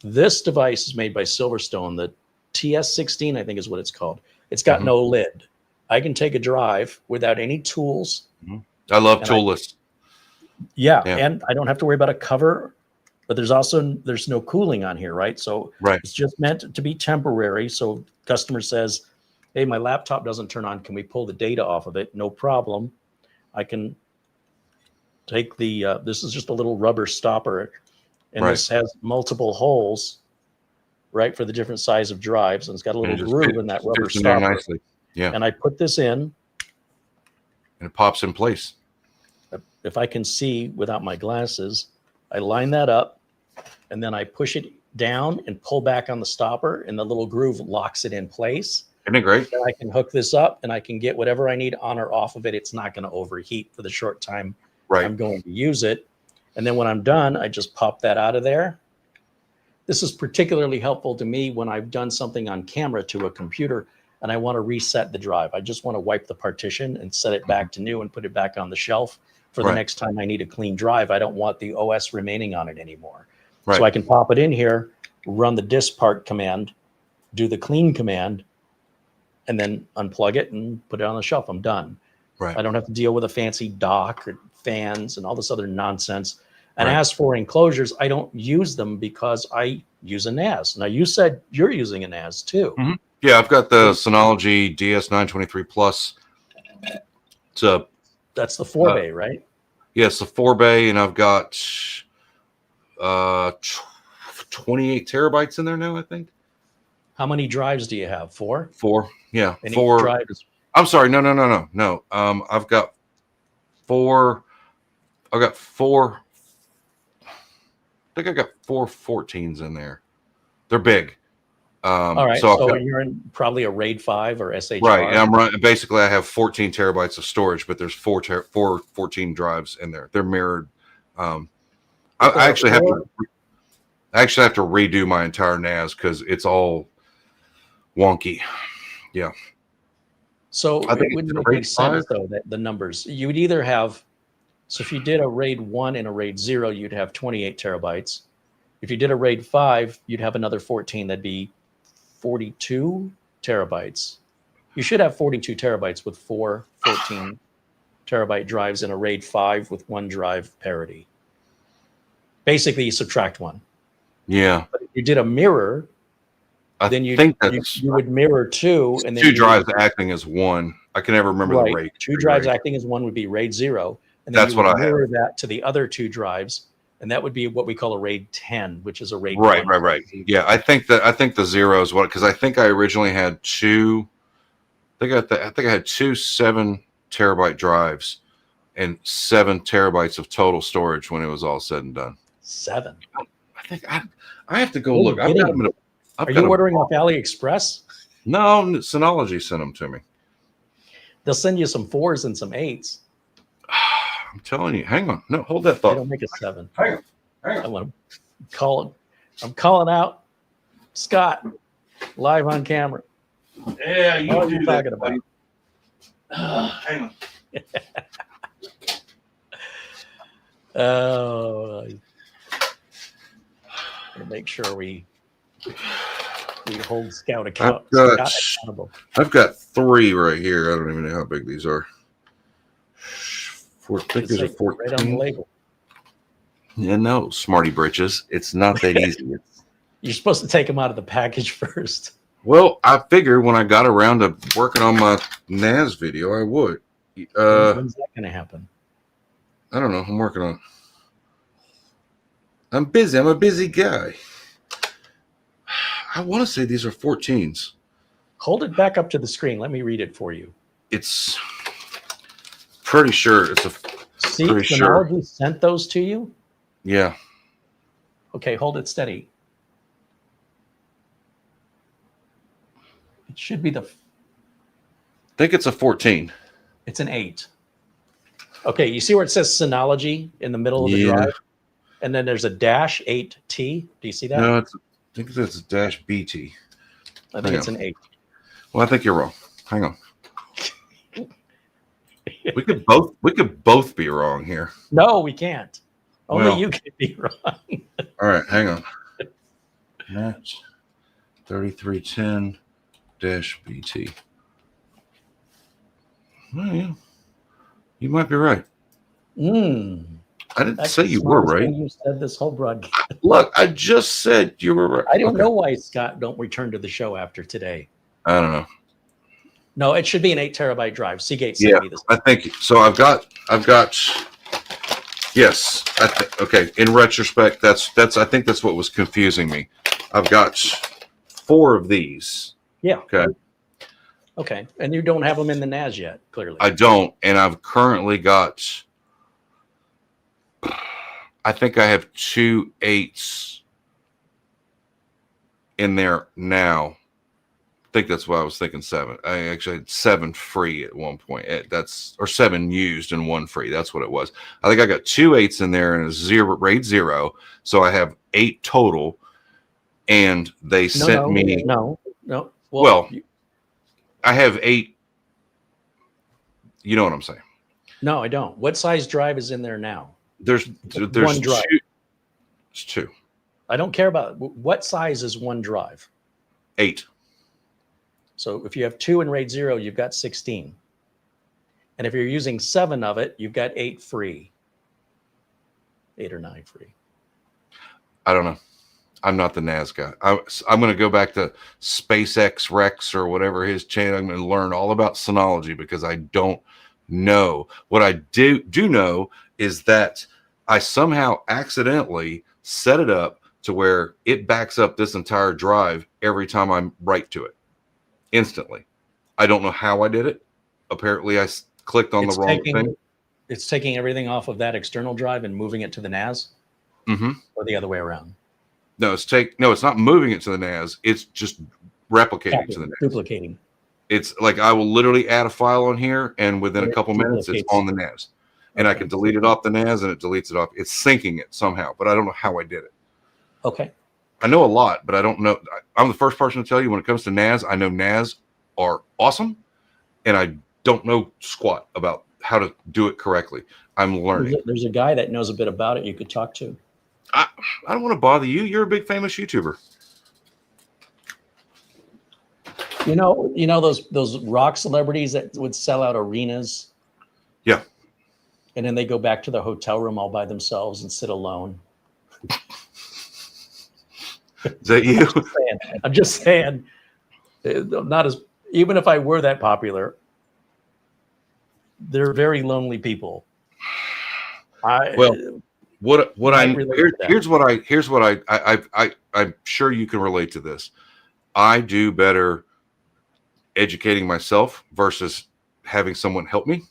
this device is made by Silverstone. The TS16, I think is what it's called. It's got no lid. I can take a drive without any tools. I love toolless. And I don't have to worry about a cover, but there's no cooling on here, right? So it's just meant to be temporary. So customer says, hey, my laptop doesn't turn on. Can we pull the data off of it? No problem. I can take the, this is just a little rubber stopper, and this has multiple holes, right, for the different size of drives. And it's got a little groove in that rubber stopper. Nicely. Yeah. And I put this in. And it pops in place. If I can see without my glasses, I line that up, and then I push it down and pull back on the stopper, and the little groove locks it in place. Isn't it great? And I can hook this up, and I can get whatever I need on or off of it. It's not going to overheat for the short time I'm going to use it. And then when I'm done, I just pop that out of there. This is particularly helpful to me when I've done something on camera to a computer and I want to reset the drive. I just want to wipe the partition and set it back to new and put it back on the shelf for the next time I need a clean drive. I don't want the OS remaining on it anymore. So I can pop it in here, run the diskpart command, do the clean command, and then unplug it and put it on the shelf. I'm done. I don't have to deal with a fancy dock or fans and all this other nonsense. And as for enclosures, I don't use them because I use a NAS. Now, you said you're using a NAS too. Yeah, I've got the Synology DS923 Plus. That's the 4-bay, right? Yes, the 4-bay, and I've got 28 terabytes in there now, I think. How many drives do you have? 4? 4. Yeah, And 4. each drive is I'm sorry. No. I've got 4. I've got 4. I think I got 4 14s in there. They're big. all right. So, So you're in probably a RAID 5 or SHR. right, and I'm running. Basically, I have 14 terabytes of storage, but there's 14 drives in there. They're mirrored. I actually have to. I actually have to redo my entire NAS because it's all wonky. Yeah. So I think it wouldn't it's a make RAID any sense 5. though that the numbers you would either have. So if you did a RAID 1 and a RAID 0, you'd have 28 terabytes. If you did a RAID 5, you'd have another 14. That'd be 42 terabytes. You should have 42 terabytes with 4 14 terabyte drives in a RAID 5 with 1 drive parity. Basically, you subtract 1. Yeah. But if you did a mirror, then you would mirror 2, and then 2 drives acting as 1. I can never remember the RAID. 2 drives acting as 1 would be RAID 0, and then that's what I mirror that to the other 2 drives, and that would be what we call a RAID 10, which is a RAID 1. 1. Right. Yeah, I think the 0 is what, because I think I originally had 2. I think I had 2 7 terabyte drives and 7 terabytes of total storage when it was all said and done. 7. I think I have to go look. Are you ordering off AliExpress? No, Synology sent them to me. They'll send you some 4s and some 8s. I'm telling you. Hang on. No, hold that thought. They don't make a 7. Hang on. I want to call it. I'm calling out Scott live on camera. Yeah, you what are you talking about? Hang on. Oh, make sure we hold Scout accountable. I've got 3 right here. I don't even know how big these are. I think these are 14. Right on the label. Yeah, no, smarty britches. It's not that easy. You're supposed to take them out of the package first. Well, I figured when I got around to working on my NAS video, I would. When's that going to happen? I don't know. I'm working on it. I'm busy. I'm a busy guy. I want to say these are 14s. Hold it back up to the screen. Let me read it for you. It's pretty sure it's a. See, Synology sent those to you? Yeah. Okay, hold it steady. It should be I think it's a 14. It's an 8. Okay, you see where it says Synology in the middle of the drive? And then there's a -8T. Do you see that? No, I think it's -BT. I think it's an 8. Well, I think you're wrong. Hang on. We could both be wrong here. No, we can't. Only you can be wrong. All right, hang on. Match 3310-BT. Well, yeah. You might be right. I didn't say you were right. You said this whole broadcast. Look, I just said you were right. I don't know why Scott don't return to the show after today. I don't know. No, it should be an 8 terabyte drive. Seagate sent me this. I think so. I've got. Yes. Okay. In retrospect, that's. I think that's what was confusing me. I've got 4 of these. Yeah. Okay. Okay, and you don't have them in the NAS yet, clearly. I don't, and I've currently got. I think I have 2 8s in there now. I think that's why I was thinking 7. I actually had 7 free at one point. Or 7 used and 1 free. That's what it was. I think I got 2 8s in there and a RAID 0. So I have 8 total. And they sent me. No. Well, I have 8. You know what I'm saying? No, I don't. What size drive is in there now? There's 1 drive. 2. It's 2. I don't care about what size is 1 drive. 8. So if you have 2 in RAID 0, you've got 16. And if you're using 7 of it, you've got 8 free. 8 or 9 free. I don't know. I'm not the NAS guy. I'm going to go back to SpaceX Rex or whatever his channel. I'm going to learn all about Synology because I don't know. What I do know is that I somehow accidentally set it up to where it backs up this entire drive every time I write to it instantly. I don't know how I did it. Apparently, I clicked on the wrong thing. It's taking everything off of that external drive and moving it to the NAS, or the other way around. No, it's not moving it to the NAS. It's just replicating to the NAS. Duplicating. It's like I will literally add a file on here, and within a couple minutes, it's on the NAS. And I can delete it off the NAS, and it deletes it off. It's syncing it somehow, but I don't know how I did it. Okay. I know a lot, but I don't know. I'm the first person to tell you when it comes to NAS, I know NAS are awesome, and I don't know squat about how to do it correctly. I'm learning. There's a guy that knows a bit about it you could talk to. I don't want to bother you. You're a big famous YouTuber. You know those rock celebrities that would sell out arenas? Yeah. And then they go back to the hotel room all by themselves and sit alone. Is that you? I'm just saying, not as, even if I were that popular, they're very lonely people. Here's what I'm sure you can relate to this. I do better educating myself versus having someone help me.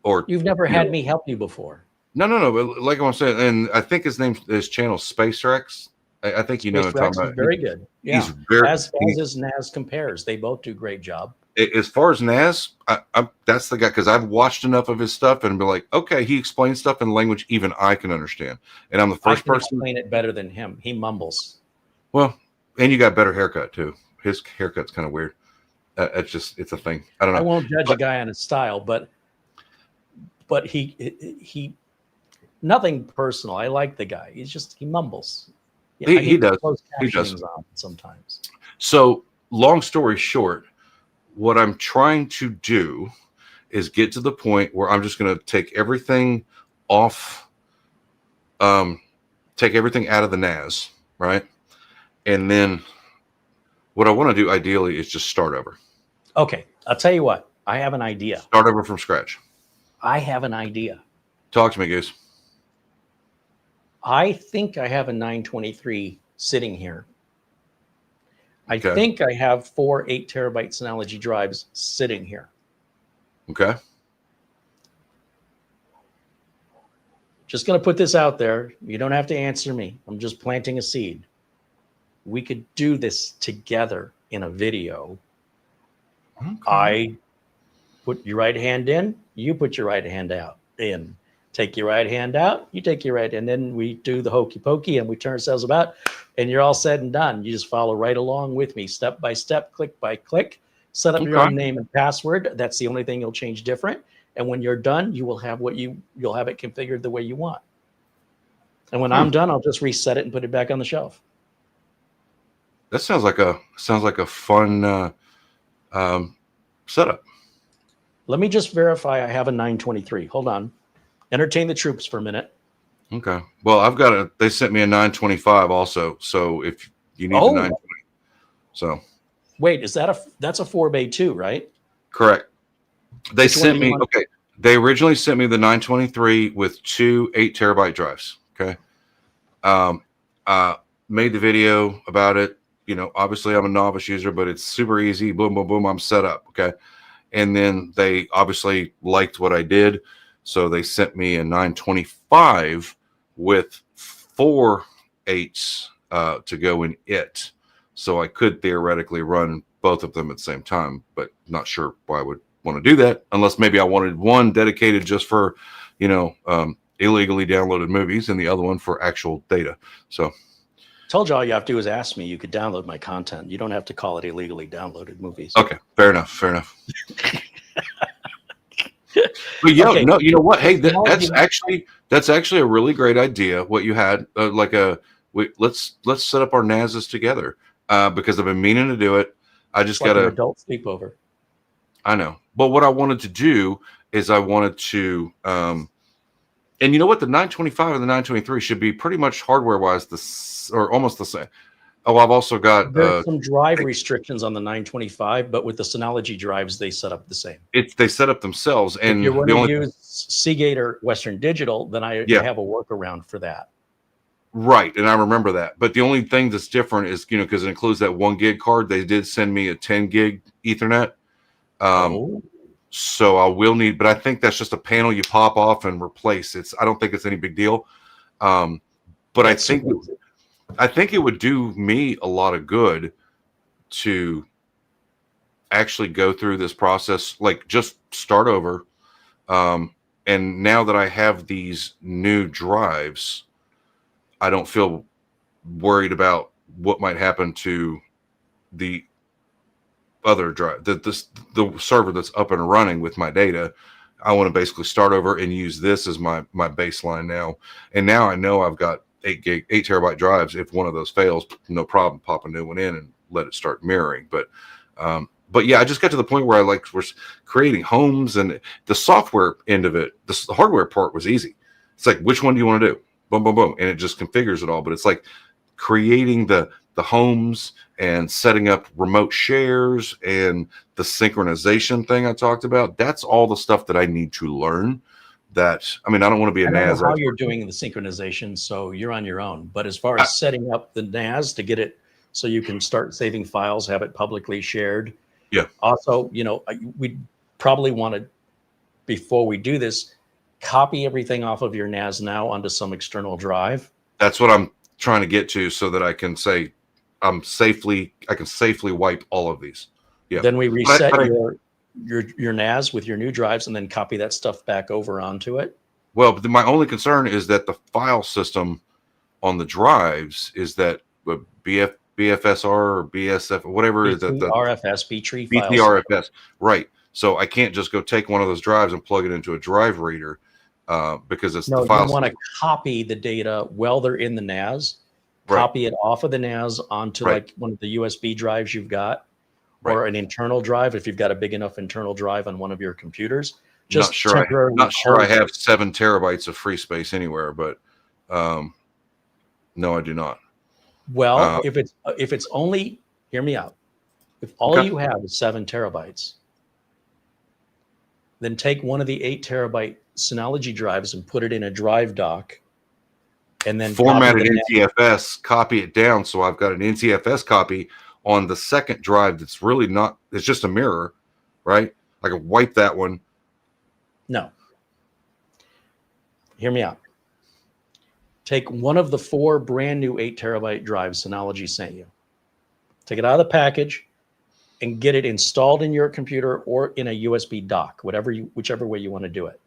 Or you've never had me help you before. No. But like I'm saying, and I think his channel SpaceX. I think you know what I'm talking about. Very good. Yeah. He's very as his NAS compares. They both do a great job. As far as NAS, that's the guy, because I've watched enough of his stuff and be like, okay, he explains stuff in language even I can understand. And I'm the first person to explain it better than him. He mumbles. Well, and you got better haircut too. His haircut's kind of weird. It's a thing. I don't know. I won't judge a guy on his style, but he nothing personal. I like the guy. He mumbles. He does. He does sometimes. So long story short, what I'm trying to do is get to the point where I'm just going to take everything off, take everything out of the NAS, right? And then what I want to do ideally is just start over. Okay. I'll tell you what. I have an idea. Start over from scratch. I have an idea. Talk to me, Goose. I think I have a 923 sitting here. I think I have 4 8-terabyte Synology drives sitting here. Okay. Just going to put this out there. You don't have to answer me. I'm just planting a seed. We could do this together in a video. Okay. I put your right hand in, you put your right hand out in. Take your right hand out, you take your right, and then we do the hokey pokey and we turn ourselves about, and you're all said and done. You just follow right along with me, step by step, click by click. Set up your own name and password. That's the only thing you'll change different. And when you're done, you will have you'll have it configured the way you want. And when I'm done, I'll just reset it and put it back on the shelf. That sounds like a fun setup. Let me just verify I have a 923. Hold on. Entertain the troops for a minute. Okay. Well, they sent me a 925 also. So if you need the 920. So. Wait, that's a 4-bay too, right? Correct. They sent me, okay. They originally sent me the 923 with 2 8-terabyte drives. Okay. Made the video about it. Obviously I'm a novice user, but it's super easy. Boom, boom, boom. I'm set up. Okay. And then they obviously liked what I did. So they sent me a 925 with 4 8s to go in it. So I could theoretically run both of them at the same time, but not sure why I would want to do that unless maybe I wanted one dedicated just for, illegally downloaded movies and the other one for actual data. So told you all you have to do is ask me. You could download my content. You don't have to call it illegally downloaded movies. Okay. Fair enough. But okay. No, you know what? Hey, that's actually a really great idea. What you had, let's set up our NASs together because I've been meaning to do it. I just got an adult sleepover. I know, but what I wanted to do is I wanted to, And you know what? The 925 and the 923 should be pretty much hardware-wise or almost the same. Oh, I've also got there's some drive restrictions on the 925, but with the Synology drives, they set up the same. They set up themselves, and if you want to use Seagate or Western Digital, then I have a workaround for that. Right, and I remember that. But the only thing that's different is, because it includes that 1 gig card. They did send me a 10 gig Ethernet. So I will need, but I think that's just a panel you pop off and replace. I don't think it's any big deal. But I think it would do me a lot of good to actually go through this process, like just start over. And now that I have these new drives, I don't feel worried about what might happen to the other drive, the server that's up and running with my data. I want to basically start over and use this as my baseline now. And now I know I've got 8 terabyte drives. If one of those fails, no problem, pop a new one in and let it start mirroring. But yeah, I just got to the point where we're creating homes, and the software end of it, the hardware part was easy. It's like, which one do you want to do? Boom, boom, boom. And it just configures it all. But it's like creating the homes and setting up remote shares and the synchronization thing I talked about. That's all the stuff that I need to learn. I don't want to be a NAS. How you're doing the synchronization, so you're on your own. But as far as setting up the NAS to get it so you can start saving files, have it publicly shared. Yeah. Also, we probably want to, before we do this, copy everything off of your NAS now onto some external drive. That's what I'm trying to get to, so that I can say I can safely wipe all of these. Yeah. Then we reset your NAS with your new drives, and then copy that stuff back over onto it. Well, but my only concern is that the file system on the drives is that BFSR or BSF, whatever is that, the RFS, B-tree BTRFS, right? So I can't just go take one of those drives and plug it into a drive reader because it's the file. You want to copy the data while they're in the NAS. Copy it off of the NAS onto like one of the USB drives you've got, or an internal drive if you've got a big enough internal drive on one of your computers. Just not sure I have 7 terabytes of free space anywhere, but no, I do not. Well, if it's only, hear me out. If all you have is 7 terabytes, then take one of the 8 terabyte Synology drives and put it in a drive dock, and then format it NTFS, copy it down. So I've got an NTFS copy on the second drive that's really not, it's just a mirror, right? I can wipe that one. No. Hear me out. Take one of the 4 brand new 8 terabyte drives Synology sent you. Take it out of the package and get it installed in your computer or in a USB dock, whichever way you want to do it.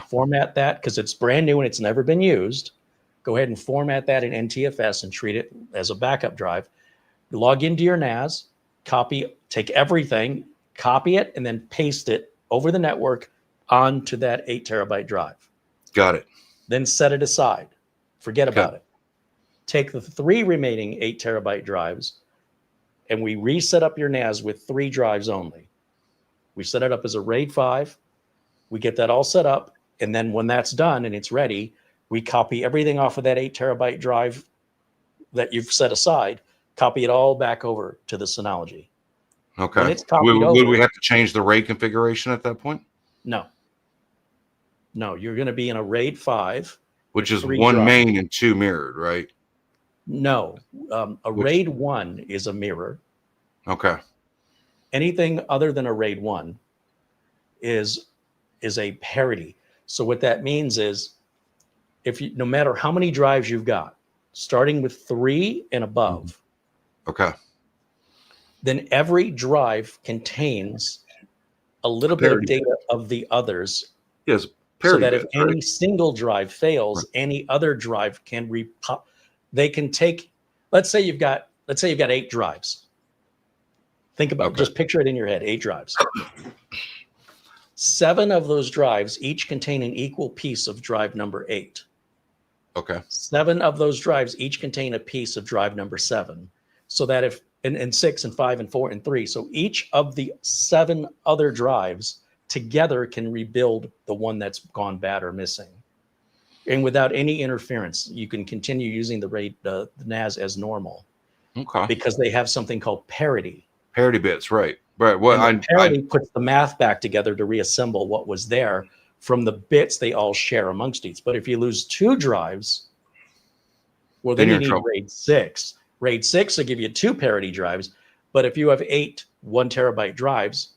Format that, because it's brand new and it's never been used. Go ahead and format that in NTFS and treat it as a backup drive. Log into your NAS, take everything, copy it, and then paste it over the network onto that 8 terabyte drive. Got it. Then set it aside. Forget about it. Take the 3 remaining 8 terabyte drives, and we reset up your NAS with 3 drives only. We set it up as a RAID 5. We get that all set up, and then when that's done and it's ready, we copy everything off of that 8 terabyte drive that you've set aside, copy it all back over to the Synology. Okay. Would we have to change the RAID configuration at that point? No, you're going to be in a RAID 5. Which is 1 main and 2 mirrored, right? No. RAID 1 is a mirror. Okay. Anything other than a RAID 1 is a parity. So what that means is, no matter how many drives you've got, starting with 3 and above, then every drive contains a little bit of data of the others. Yes, so that if any single drive fails, any other drive can they can take. Let's say you've got 8 drives. Think about just picture it in your head. 8 drives. 7 of those drives each contain an equal piece of drive number 8. Okay. 7 of those drives each contain a piece of drive number 7. So that and 6 and 5 and 4 and 3. So each of the 7 other drives together can rebuild the one that's gone bad or missing. and without any interference, you can continue using the NAS as normal. Okay. Because they have something called parity. Parity bits, right? Right. Well, parity puts the math back together to reassemble what was there from the bits they all share amongst each. But if you lose 2 drives, well, then you need RAID 6. RAID 6 will give you 2 parity drives. But if you have 8 1 terabyte drives,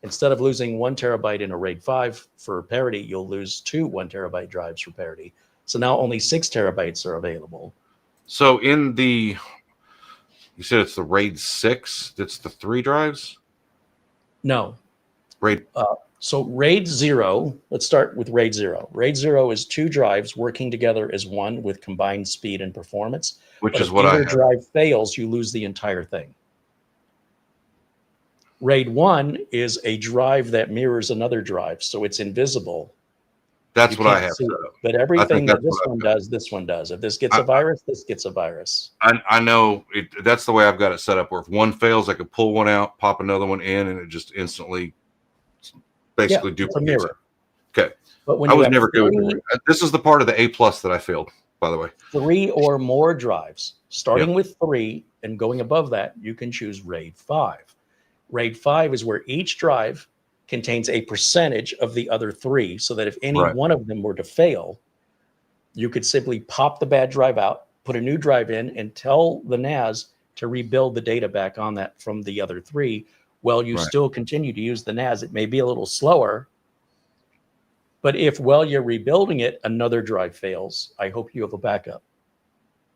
instead of losing 1 terabyte in a RAID 5 for parity, you'll lose 2 1 terabyte drives for parity. So now only 6 terabytes are available. So in the, you said it's the RAID 6, that's the 3 drives? No. RAID. So RAID 0, let's start with RAID 0. RAID 0 is 2 drives working together as one with combined speed and performance. Which is what I have. If either drive fails, you lose the entire thing. RAID 1 is a drive that mirrors another drive, so it's invisible. That's what I have. But everything that this one does, this one does. If this gets a virus, this gets a virus. I know that's the way I've got it set up, where if one fails, I could pull one out, pop another one in, and it just instantly basically duplicates it. Okay. But when I was never good with it. This is the part of the A+ that I failed, by the way. 3 or more drives, starting with 3 and going above that, you can choose RAID 5. RAID 5 is where each drive contains a percentage of the other 3, so that if any one of them were to fail, you could simply pop the bad drive out, put a new drive in, and tell the NAS to rebuild the data back on that from the other 3 while you still continue to use the NAS. It may be a little slower, but if while you're rebuilding it, another drive fails, I hope you have a backup.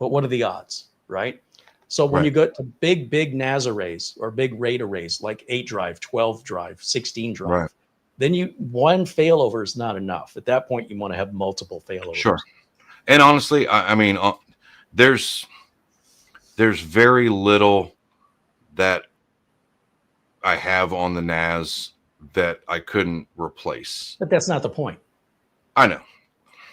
But what are the odds, right? So when you go to big NAS arrays or big RAID arrays, like 8 drive, 12 drive, 16 drive, then one failover is not enough. At that point, you want to have multiple failovers. Sure. And honestly, I mean, there's very little that I have on the NAS that I couldn't replace. But that's not the point. I know.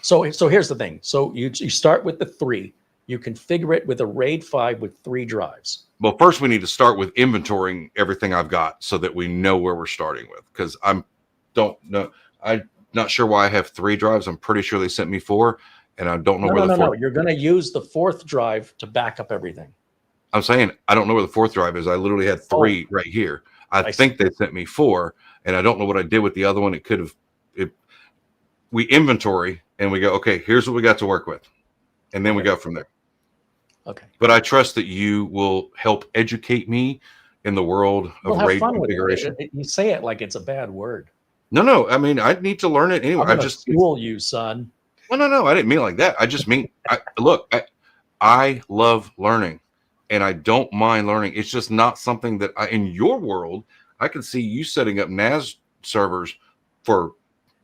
So here's the thing. So you start with the 3. You configure it with a RAID 5 with 3 drives. Well, first we need to start with inventorying everything I've got so that we know where we're starting with. Because I'm not sure why I have 3 drives. I'm pretty sure they sent me 4, and I don't know where the 4th. No. You're going to use the 4th drive to back up everything. I'm saying I don't know where the 4th drive is. I literally had 3 right here. I think they sent me 4, and I don't know what I did with the other one. It could have. We inventory and we go, okay, here's what we got to work with, and then we go from there. Okay. But I trust that you will help educate me in the world of RAID configuration. You say it like it's a bad word. No. I mean, I need to learn it anyway. I just school you, son. No. I didn't mean it like that. I just mean, I love learning, and I don't mind learning. It's just not something that in your world, I can see you setting up NAS servers for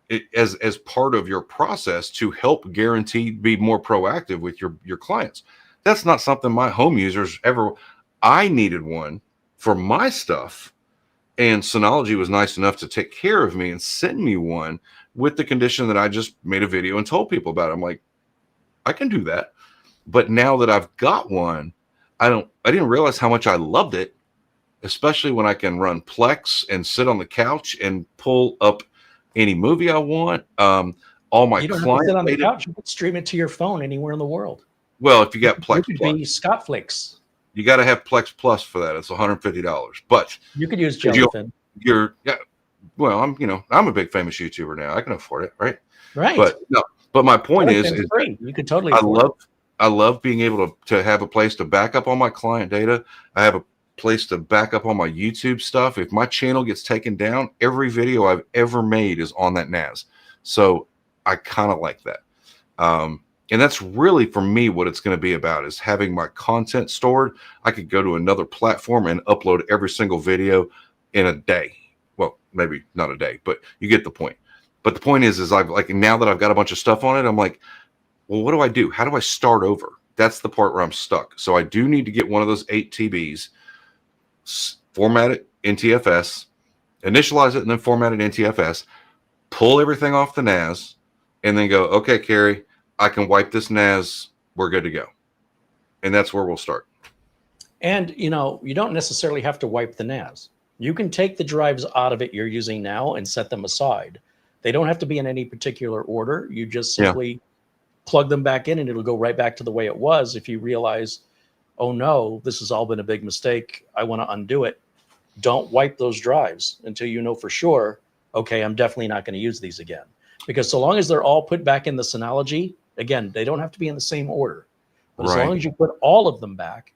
it as part of your process to help guarantee be more proactive with your clients. That's not something my home users ever. I needed one for my stuff, and Synology was nice enough to take care of me and send me one with the condition that I just made a video and told people about it. I'm like, I can do that. But now that I've got one, I didn't realize how much I loved it, especially when I can run Plex and sit on the couch and pull up any movie I want. All my you don't clients have to sit on the couch. You can stream it to your phone anywhere in the world. Well, if you got Plex you could Plus, be Scottflix. You got to have Plex Plus for that. It's $150. But you could use Jellyfin. Well, I'm a big famous YouTuber now. I can afford it, right? Right. But my point is free. You could totally. I love being able to have a place to back up all my client data. I have a place to back up all my YouTube stuff. If my channel gets taken down, every video I've ever made is on that NAS. So I kind of like that. And that's really, for me, what it's going to be about is having my content stored. I could go to another platform and upload every single video in a day. Well, maybe not a day, but you get the point. But the point is now that I've got a bunch of stuff on it, I'm like, well, what do I do? How do I start over? That's the part where I'm stuck. So I do need to get one of those 8 TBs, format it in TFS, initialize it, and then format it in TFS, pull everything off the NAS, and then go, okay, Carey, I can wipe this NAS. We're good to go. And that's where we'll start. And, you don't necessarily have to wipe the NAS. You can take the drives out of it you're using now and set them aside. They don't have to be in any particular order. You just simply plug them back in and it'll go right back to the way it was. If you realize, oh no, this has all been a big mistake, I want to undo it. Don't wipe those drives until you know for sure, okay, I'm definitely not going to use these again. Because so long as they're all put back in the Synology, again, they don't have to be in the same order. But as long as you put all of them back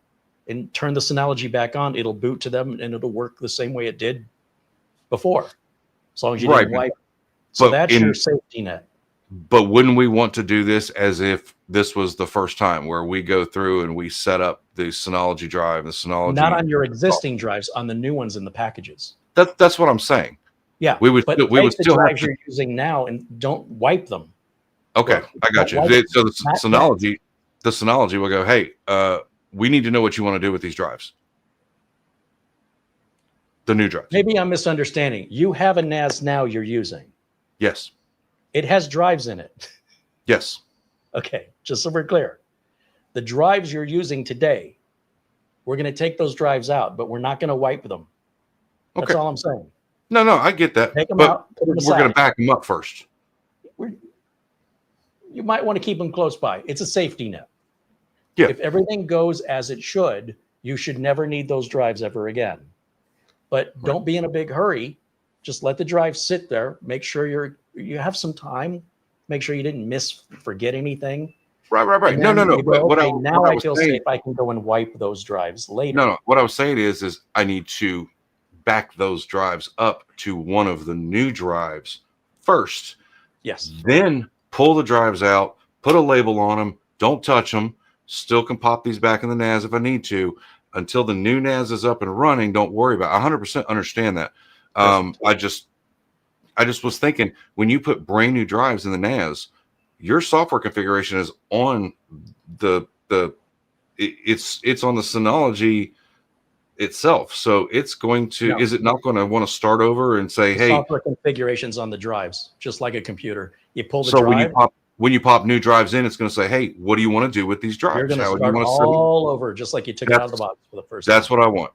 and turn the Synology back on, it'll boot to them and it'll work the same way it did before. As long as you didn't wipe. So that's your safety net. But wouldn't we want to do this as if this was the first time, where we go through and we set up the Synology drive, the Synology? Not on your existing drives, on the new ones in the packages. That's what I'm saying. Yeah, we would still drives you're using now and don't wipe them. Okay, I got you. So the Synology will go, hey, we need to know what you want to do with these drives. The new drives. Maybe I'm misunderstanding. You have a NAS now you're using. Yes. It has drives in it. Yes. Okay, just so we're clear. The drives you're using today, we're going to take those drives out, but we're not going to wipe them. That's all I'm saying. No, I get that. Take them but out. We're going to back them up first. You might want to keep them close by. It's a safety net. Yeah. If everything goes as it should, you should never need those drives ever again. But don't be in a big hurry. Just let the drive sit there. Make sure you have some time. Make sure you didn't forget anything. Right. No. Now I feel safe. I can go and wipe those drives later. No. What I was saying is I need to back those drives up to one of the new drives first. Yes. Then pull the drives out, put a label on them, don't touch them. Still can pop these back in the NAS if I need to. Until the new NAS is up and running, don't worry about it. I 100% understand that. I just was thinking, when you put brand new drives in the NAS, your software configuration is on it's on the Synology itself. So it's going to, is it not going to want to start over and say, hey, software configurations on the drives, just like a computer. You pull the drive. When you pop new drives in, it's going to say, hey, what do you want to do with these drives? You're going to start all over, just like you took it out of the box for the first time. That's what I want.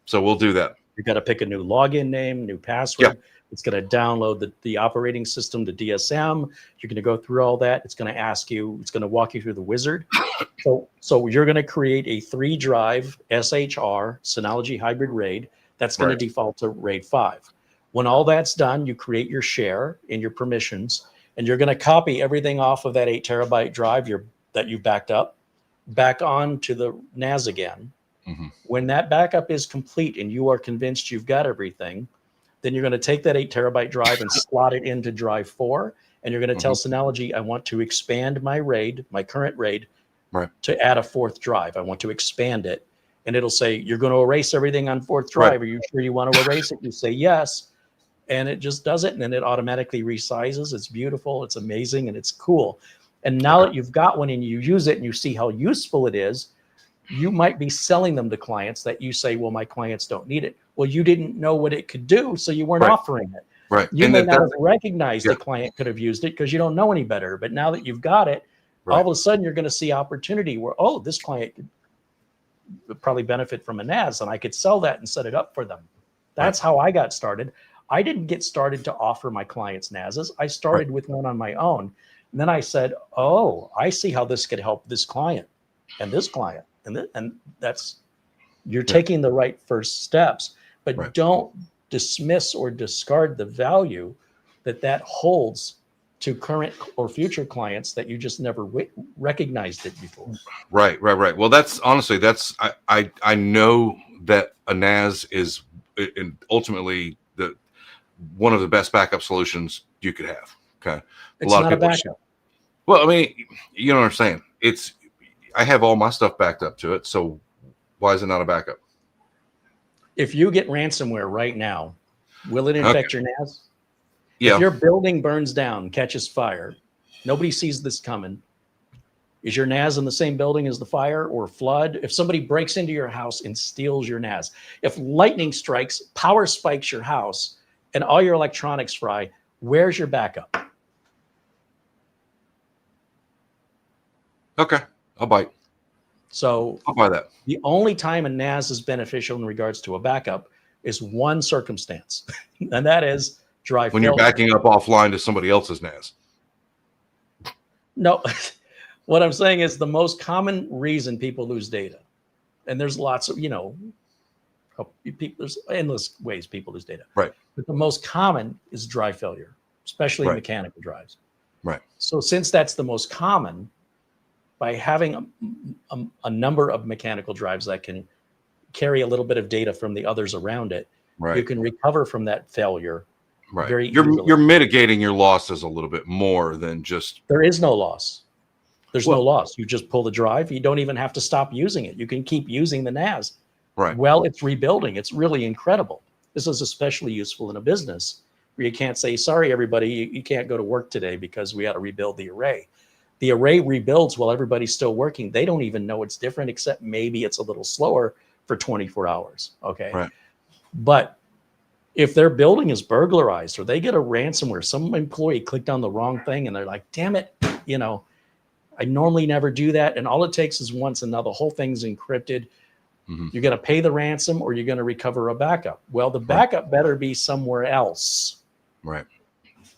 So we'll do that. You got to pick a new login name, new password. Yeah. It's going to download the operating system, the DSM. You're going to go through all that. It's going to ask you, it's going to walk you through the wizard. So you're going to create a 3-drive SHR Synology hybrid RAID. That's going to default to RAID 5. When all that's done, you create your share in your permissions, and you're going to copy everything off of that 8 terabyte drive that you backed up back onto the NAS again. Mm-hmm. When that backup is complete and you are convinced you've got everything, then you're going to take that 8 terabyte drive and slot it into drive 4. And you're going to tell Synology, I want to expand my RAID, my current RAID, to add a 4th drive. I want to expand it. And it'll say, you're going to erase everything on 4th drive. Are you sure you want to erase it? You say yes. And it just does it. And then it automatically resizes. It's beautiful. It's amazing. And it's cool. And now that you've got one and you use it and you see how useful it is, you might be selling them to clients that you say, well, my clients don't need it. Well, you didn't know what it could do, so you weren't offering it. Right. You may not have recognized the client could have used it because you don't know any better. But now that you've got it, all of a sudden you're going to see opportunity where, oh, this client could probably benefit from a NAS, and I could sell that and set it up for them. That's how I got started. I didn't get started to offer my clients NASs. I started with one on my own. And then I said, oh, I see how this could help this client and this client. And that's, you're taking the right first steps, but don't dismiss or discard the value that holds to current or future clients that you just never recognized it before. Right. Well, that's honestly, I know that a NAS is ultimately one of the best backup solutions you could have. Okay. It's not a backup. Well, I mean, you know what I'm saying? I have all my stuff backed up to it. So why is it not a backup? If you get ransomware right now, will it infect your NAS? Yeah. If your building burns down, catches fire, nobody sees this coming. Is your NAS in the same building as the fire or flood? If somebody breaks into your house and steals your NAS, if lightning strikes, power spikes your house, and all your electronics fry, where's your backup? Okay. I'll bite. So I'll buy that. The only time a NAS is beneficial in regards to a backup is one circumstance, and that is drive when you're backing up offline to somebody else's NAS. No, What I'm saying is the most common reason people lose data, and there's lots of, there's endless ways people lose data. Right. But the most common is drive failure, especially Right. mechanical drives. Right. So since that's the most common, by having a number of mechanical drives that can carry a little bit of data from the others around it, Right. you can recover from that failure Right. very easily. You're mitigating your losses a little bit more than just. There is no loss. There's no loss. You just pull the drive. You don't even have to stop using it. You can keep using the NAS. Right. Well, it's rebuilding. It's really incredible. This is especially useful in a business where you can't say, sorry, everybody, you can't go to work today because we got to rebuild the array. The array rebuilds while everybody's still working. They don't even know it's different, except maybe it's a little slower for 24 hours. Okay. Right. But if their building is burglarized or they get a ransomware, some employee clicked on the wrong thing and they're like, damn it, I normally never do that. And all it takes is once, and now the whole thing's encrypted. Mm-hmm. You're going to pay the ransom or you're going to recover a backup. Well, the backup better be somewhere else. Right.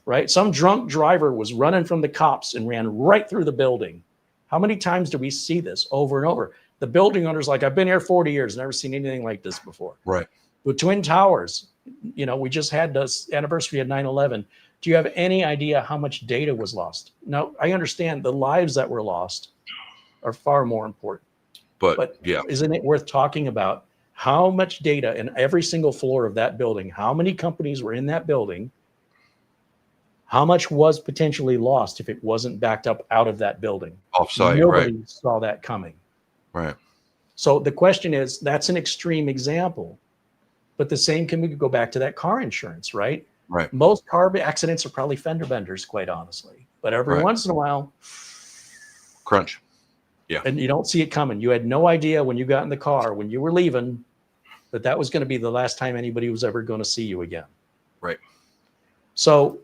Right. Some drunk driver was running from the cops and ran right through the building. How many times do we see this over and over? The building owner's like, I've been here 40 years, never seen anything like this before. Right. The Twin Towers, we just had this anniversary of 9/11. Do you have any idea how much data was lost? Now, I understand the lives that were lost are far more important. But yeah, isn't it worth talking about how much data in every single floor of that building, how many companies were in that building, how much was potentially lost if it wasn't backed up out of that building? Offsite, Nobody right. saw that coming. Right. So the question is, that's an extreme example, but the same can we go back to that car insurance, right? Right. Most car accidents are probably fender benders, quite honestly, but every once in a while, crunch. Yeah. And you don't see it coming. You had no idea when you got in the car, when you were leaving, that was going to be the last time anybody was ever going to see you again. Right. So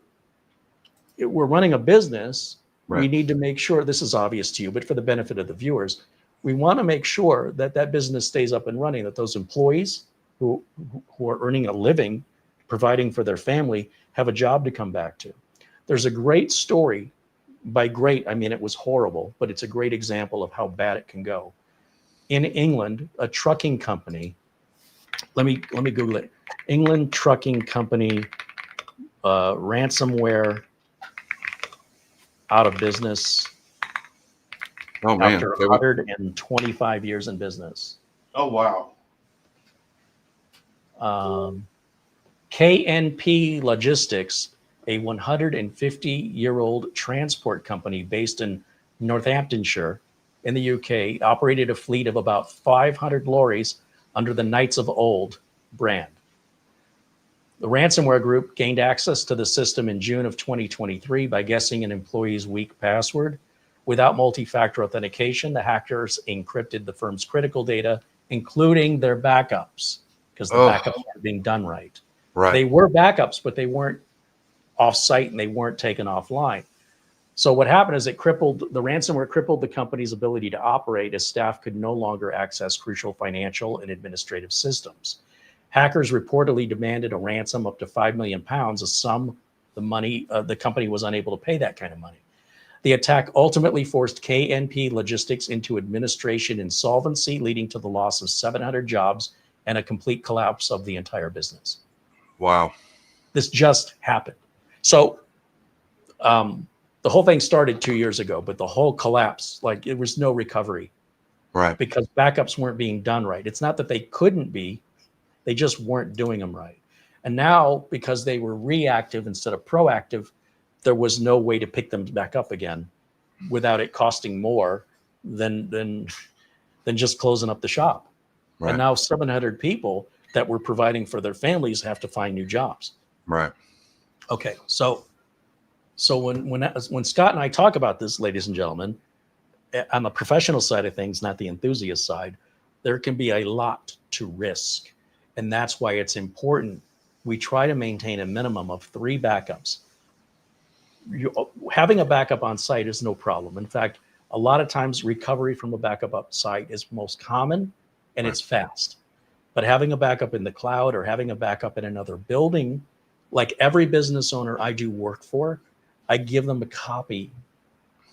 we're running a business. Right. We need to make sure, this is obvious to you, but for the benefit of the viewers, we want to make sure that that business stays up and running, that those employees who are earning a living, providing for their family, have a job to come back to. There's a great story. By great, I mean it was horrible, but it's a great example of how bad it can go. In England, a trucking company, let me Google it. England trucking company, ransomware out of business. Oh man, after 125 years in business. Oh wow. KNP Logistics, a 150-year-old transport company based in Northamptonshire in the UK, operated a fleet of about 500 lorries under the Knights of Old brand. The ransomware group gained access to the system in June of 2023 by guessing an employee's weak password. Without multi-factor authentication, the hackers encrypted the firm's critical data, including their backups, because the backups weren't being done right. Right. They were backups, but they weren't off-site and they weren't taken offline. So what happened is the ransomware crippled the company's ability to operate as staff could no longer access crucial financial and administrative systems. Hackers reportedly demanded a ransom up to £5 million, a sum the company was unable to pay that kind of money. The attack ultimately forced KNP Logistics into administration insolvency, leading to the loss of 700 jobs and a complete collapse of the entire business. Wow. This just happened. So the whole thing started 2 years ago, but the whole collapse, like there was no recovery. Right. Because backups weren't being done right. It's not that they couldn't be, they just weren't doing them right. And now, because they were reactive instead of proactive, there was no way to pick them back up again without it costing more than just closing up the shop. Right. And now 700 people that were providing for their families have to find new jobs. Right. Okay. So when Scott and I talk about this, ladies and gentlemen, on the professional side of things, not the enthusiast side, there can be a lot to risk. And that's why it's important we try to maintain a minimum of 3 backups. Having a backup on site is no problem. In fact, a lot of times recovery from a backup up site is most common and it's fast. But having a backup in the cloud or having a backup in another building, like every business owner I do work for, I give them a copy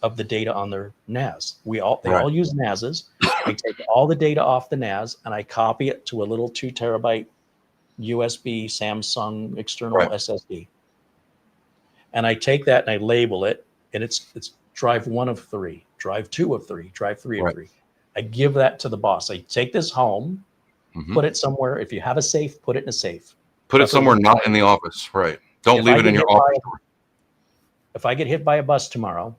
of the data on their NAS. They all use NASs. I take all the data off the NAS and I copy it to a little 2 terabyte USB Samsung external SSD. And I take that and I label it, and it's drive 1 of 3, drive 2 of 3, drive 3 of 3. I give that to the boss. I take this home, put it somewhere. If you have a safe, put it in a safe. Put it somewhere not in the office. Right. Don't leave it in your office. If I get hit by a bus tomorrow,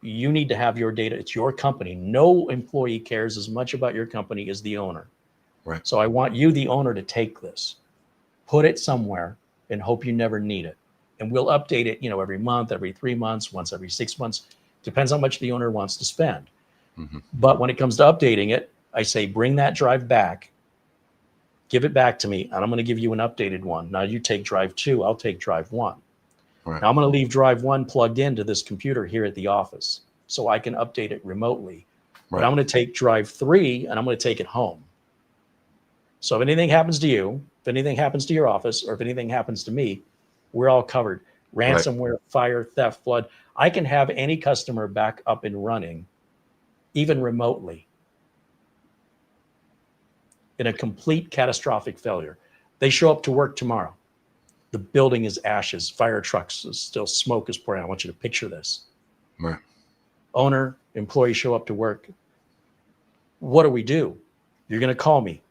you need to have your data. It's your company. No employee cares as much about your company as the owner. Right. So I want you, the owner, to take this, put it somewhere, and hope you never need it. And we'll update it, every month, every 3 months, once every 6 months. Depends how much the owner wants to spend. But when it comes to updating it, I say, bring that drive back, give it back to me, and I'm going to give you an updated one. Now you take drive 2, I'll take drive 1. Right. Now I'm going to leave drive 1 plugged into this computer here at the office so I can update it remotely. But I'm going to take drive 3 and I'm going to take it home. So if anything happens to you, if anything happens to your office, or if anything happens to me, we're all covered. Ransomware, fire, theft, flood. I can have any customer back up and running, even remotely, in a complete catastrophic failure. They show up to work tomorrow. The building is ashes, fire trucks, still smoke is pouring out. I want you to picture this. Right. Owner, employee show up to work. What do? You're going to call me.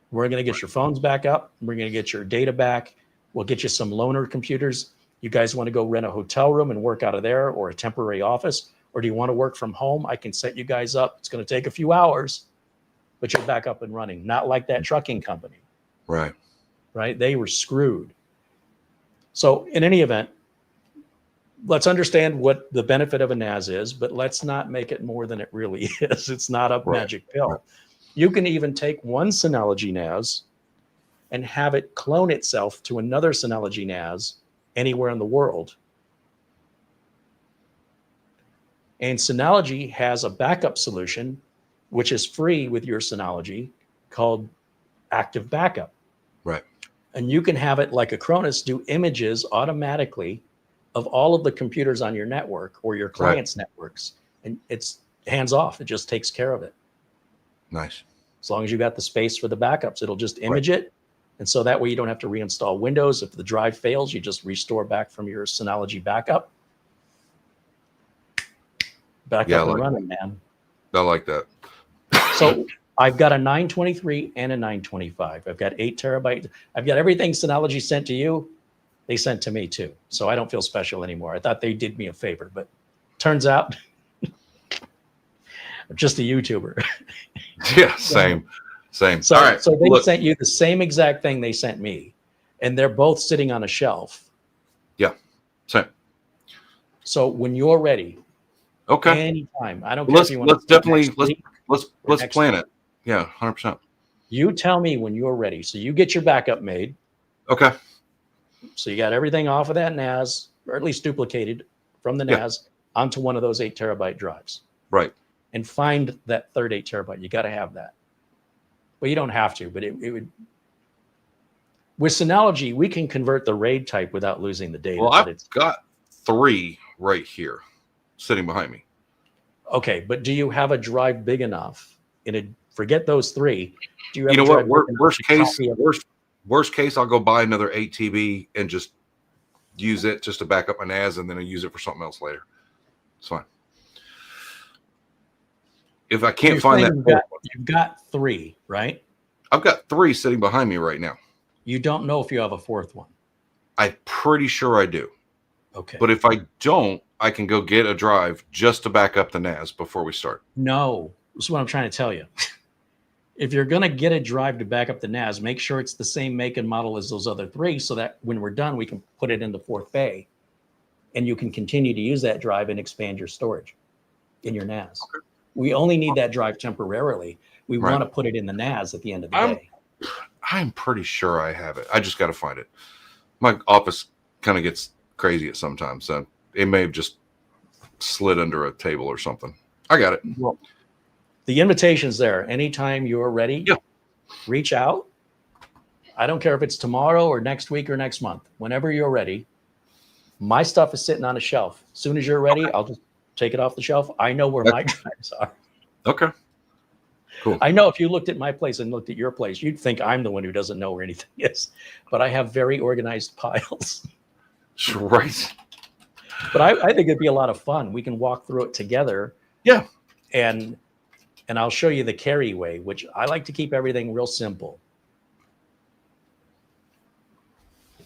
We're going to get your phones back up. We're going to get your data back. We'll get you some loaner computers. You guys want to go rent a hotel room and work out of there, or a temporary office? Or do you want to work from home? I can set you guys up. It's going to take a few hours, but you're back up and running. Not like that trucking company. Right. They were screwed. So in any event, let's understand what the benefit of a NAS is, but let's not make it more than it really is. It's not a magic pill. Right. You can even take one Synology NAS and have it clone itself to another Synology NAS anywhere in the world. And Synology has a backup solution, which is free with your Synology, called Active Backup. Right. And you can have it like Acronis do images automatically of all of the computers on your network or your clients' networks. And it's hands off. It just takes care of it. Nice. As long as you got the space for the backups, it'll just image it. And so that way you don't have to reinstall Windows. If the drive fails, you just restore back from your Synology backup. Back up and running, man. I like that. So I've got a 923 and a 925. I've got 8 terabytes. I've got everything Synology sent to you. They sent to me too. So I don't feel special anymore. I thought they did me a favor, but turns out I'm just a YouTuber. Yeah, same. So, all right. So they sent you the same exact thing they sent me, and they're both sitting on a shelf. Yeah, same. So when you're ready, anytime. I don't care if you want. Let's plan it. Yeah, 100%. You tell me when you're ready. So you get your backup made. Okay. So you got everything off of that NAS, or at least duplicated from the NAS onto one of those 8 terabyte drives. Right. And find that third 8 terabyte. You got to have that. Well, you don't have to, but it would. With Synology, we can convert the RAID type without losing the data. Well, I've got 3 right here sitting behind me. Okay, but do you have a drive big enough? Forget those 3. Do you have you know what? Worst case, I'll go buy another 8 TB and just use it just to back up my NAS, and then I'll use it for something else later. It's fine. If I can't find that, you've got 3, right? I've got 3 sitting behind me right now. You don't know if you have a 4th one. I'm pretty sure I do. Okay. But if I don't, I can go get a drive just to back up the NAS before we start. No, this is what I'm trying to tell you. If you're going to get a drive to back up the NAS, make sure it's the same make and model as those other 3, so that when we're done, we can put it in the 4th bay, and you can continue to use that drive and expand your storage in your NAS. Okay. We only need that drive temporarily. We want to put it in the NAS at the end of the day. I'm pretty sure I have it. I just got to find it. My office kind of gets crazy at sometimes, so it may have just slid under a table or something. I got it. Well, the invitation's there. Anytime you're ready, reach out. I don't care if it's tomorrow or next week or next month. Whenever you're ready, My stuff is sitting on a shelf. As soon as you're ready, I'll just take it off the shelf. I know where my drives are. Okay. Cool. I know if you looked at my place and looked at your place, you'd think I'm the one who doesn't know where anything is. But I have very organized piles. Right. But I think it'd be a lot of fun. We can walk through it together. Yeah. And I'll show you the Carey way, which I like to keep everything real simple.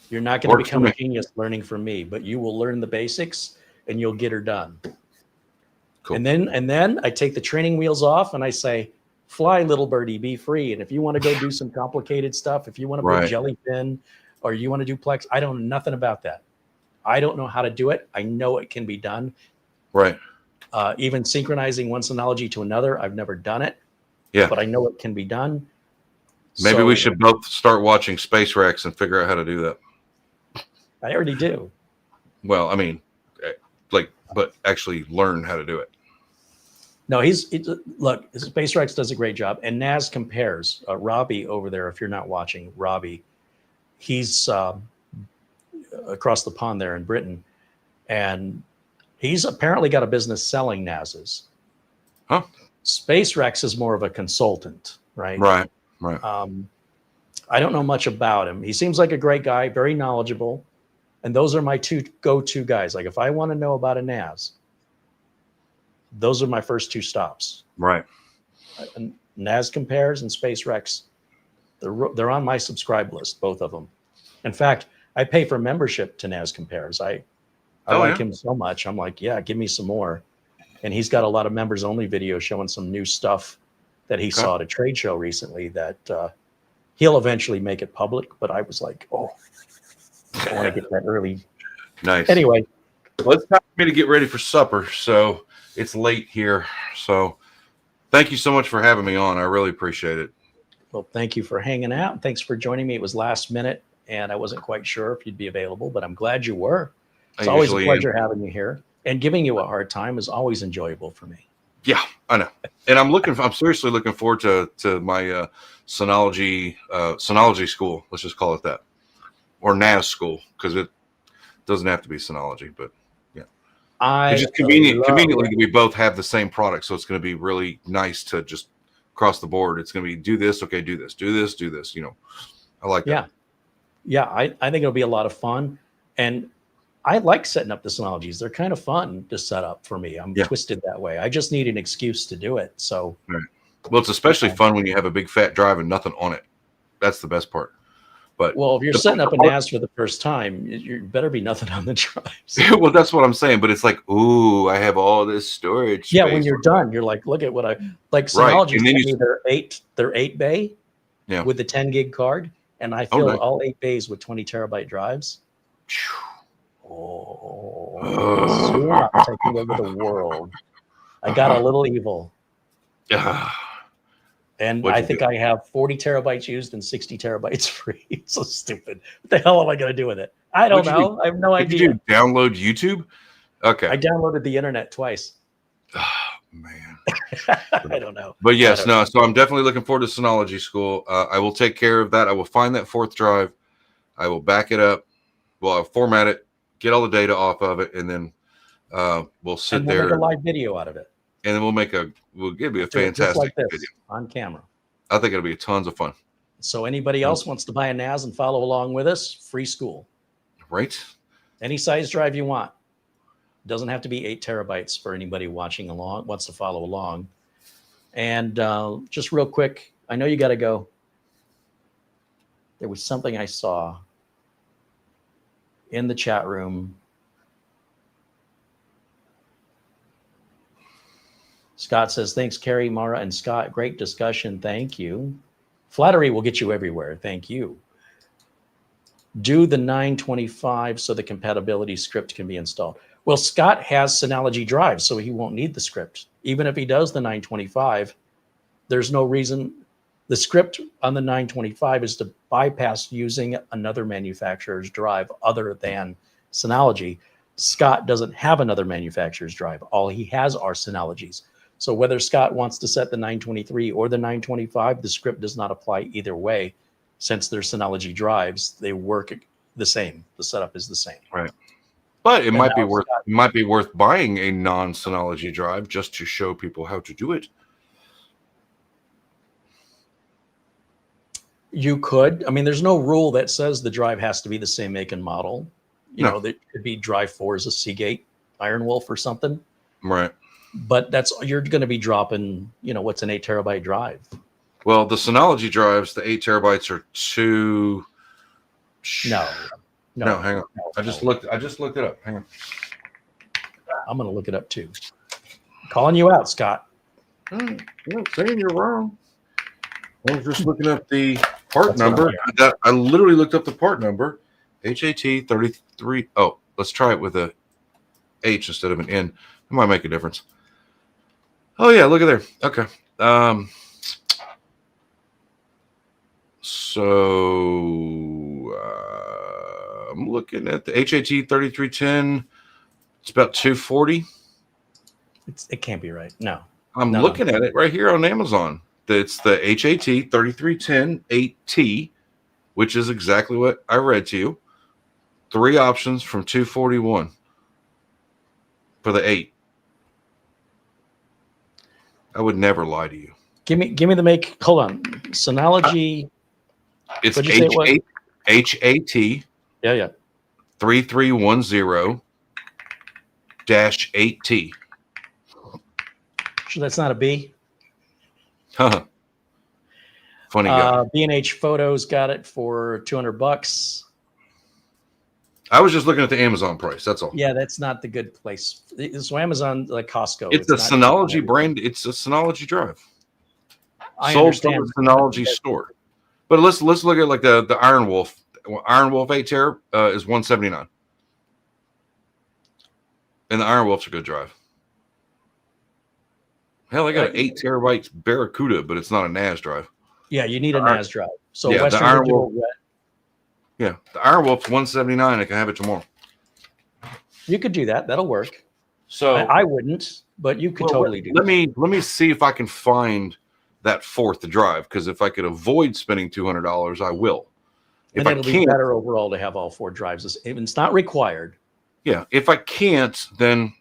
You're not going to become a genius learning from me, but you will learn the basics and you'll get her done. Cool. And then I take the training wheels off and I say, fly, little birdie, be free. And if you want to go do some complicated stuff, if you want to put jelly pin or you want to do plex, I don't know nothing about that. I don't know how to do it. I know it can be done. Right. Even synchronizing one Synology to another, I've never done it. Yeah. But I know it can be done. Maybe we should both start watching Space Rex and figure out how to do that. I already do. Well, I mean, but actually learn how to do it. No, look, Space Rex does a great job. And Naz compares. Robbie over there, if you're not watching, Robbie, he's across the pond there in Britain. And he's apparently got a business selling Naz's. Huh? Space Rex is more of a consultant, right? Right. I don't know much about him. He seems like a great guy, very knowledgeable. And those are my two go-to guys. Like if I want to know about a Naz, those are my first two stops. Right. And Naz Compares and Space Rex, they're on my subscribe list, both of them. In fact, I pay for membership to Naz Compares. I like him so much. I'm like, yeah, give me some more. And he's got a lot of members only videos showing some new stuff that he saw at a trade show recently that he'll eventually make it public. But I was like, oh, I want to get that early. Nice. Anyway. Well, it's time for me to get ready for supper. So it's late here. So thank you so much for having me on. I really appreciate it. Well, thank you for hanging out. Thanks for joining me. It was last minute and I wasn't quite sure if you'd be available, but I'm glad you were. It's always a pleasure having you here, and giving you a hard time is always enjoyable for me. Yeah, I know. And I'm seriously looking forward to my Synology school. Let's just call it that. Or NAS school, because it doesn't have to be Synology, but yeah. It's just conveniently we both have the same product, so it's going to be really nice to just cross the board. It's going to be do this, okay, do this, do this, do this. You know, I like that. Yeah, I think it'll be a lot of fun, and I like setting up the Synologies. They're kind of fun to set up for me. I'm twisted that way. I just need an excuse to do it. So, well, it's especially fun when you have a big fat drive and nothing on it. That's the best part. But if you're setting up a NAS for the first time, you better be nothing on the drives. Well, that's what I'm saying. But it's like, ooh, I have all this storage. Yeah, when you're done, you're like, look at what I like. Synology, they're 8 bay, with the 10 gig card, and I filled all 8 bays with 20 terabyte drives. Soon I'm taking over the world. I got a little evil. And I think I have 40 terabytes used and 60 terabytes free. It's so stupid. What the hell am I going to do with it? I don't know. I have no idea. Did you download YouTube? Okay. I downloaded the internet twice. Oh, man. I don't know. But yes, no. So I'm definitely looking forward to Synology school. I will take care of that. I will find that fourth drive. I will back it up. Well, I'll format it, get all the data off of it, and then we'll sit there. Make a live video out of it. And then we'll give you a fantastic video on camera. I think it'll be tons of fun. So anybody else wants to buy a NAS and follow along with us, free school. Right. Any size drive you want. Doesn't have to be 8 terabytes for anybody watching along, wants to follow along. And just real quick, I know you got to go. There was something I saw in the chat room. Scott says, thanks, Carey, Mara, and Scott. Great discussion. Thank you. Flattery will get you everywhere. Thank you. Do the 925 so the compatibility script can be installed. Well, Scott has Synology drives, so he won't need the script. Even if he does the 925, there's no reason. The script on the 925 is to bypass using another manufacturer's drive other than Synology. Scott doesn't have another manufacturer's drive. All he has are Synologies. So whether Scott wants to set the 923 or the 925, the script does not apply either way. Since they're Synology drives, they work the same. The setup is the same. Right. But it might be worth buying a non-Synology drive just to show people how to do it. You could. I mean, there's no rule that says the drive has to be the same make and model. You know, that could be drive 4 is a Seagate Iron Wolf or something. Right. But you're going to be dropping, you know, what's an 8 terabyte drive? Well, the Synology drives, the 8 terabytes are too. No, hang on. I just looked it up. Hang on. I'm going to look it up too. Calling you out, Scott. I'm not saying you're wrong. I was just looking up the part number. I literally looked up the part number. HAT 33. Oh, let's try it with a H instead of an N. It might make a difference. Oh yeah, look at there. Okay. I'm looking at the HAT 3310. It's about 240. It can't be right. No. I'm looking at it right here on Amazon. It's the HAT 3310 8T, which is exactly what I read to you. 3 options from 241 for the 8. I would never lie to you. Give me the make. Hold on. Synology. It's HAT. Yeah. 3310-8T. Sure, that's not a B. Huh. Funny guy. B&H Photos got it for $200. I was just looking at the Amazon price. That's all. Yeah, that's not the good place. So Amazon, like Costco. It's a Synology brand. It's a Synology drive. I sold understand. from the Synology store. But let's look at like the Iron Wolf. Iron Wolf 8 tera is $179. And the Iron Wolf's a good drive. Hell, I got an 8 terabyte Barracuda, but it's not a NAS drive. Yeah, you need a NAS drive. So yeah, Western the Iron Digital. Wolf. Yeah, the Iron Wolf's $179. I can have it tomorrow. You could do that. That'll work. So I wouldn't, but you could totally do. Let me see if I can find that 4th drive, because if I could avoid spending $200, I will. And it'll be better overall to have all 4 drives. It's not required. Yeah, if I can't, then,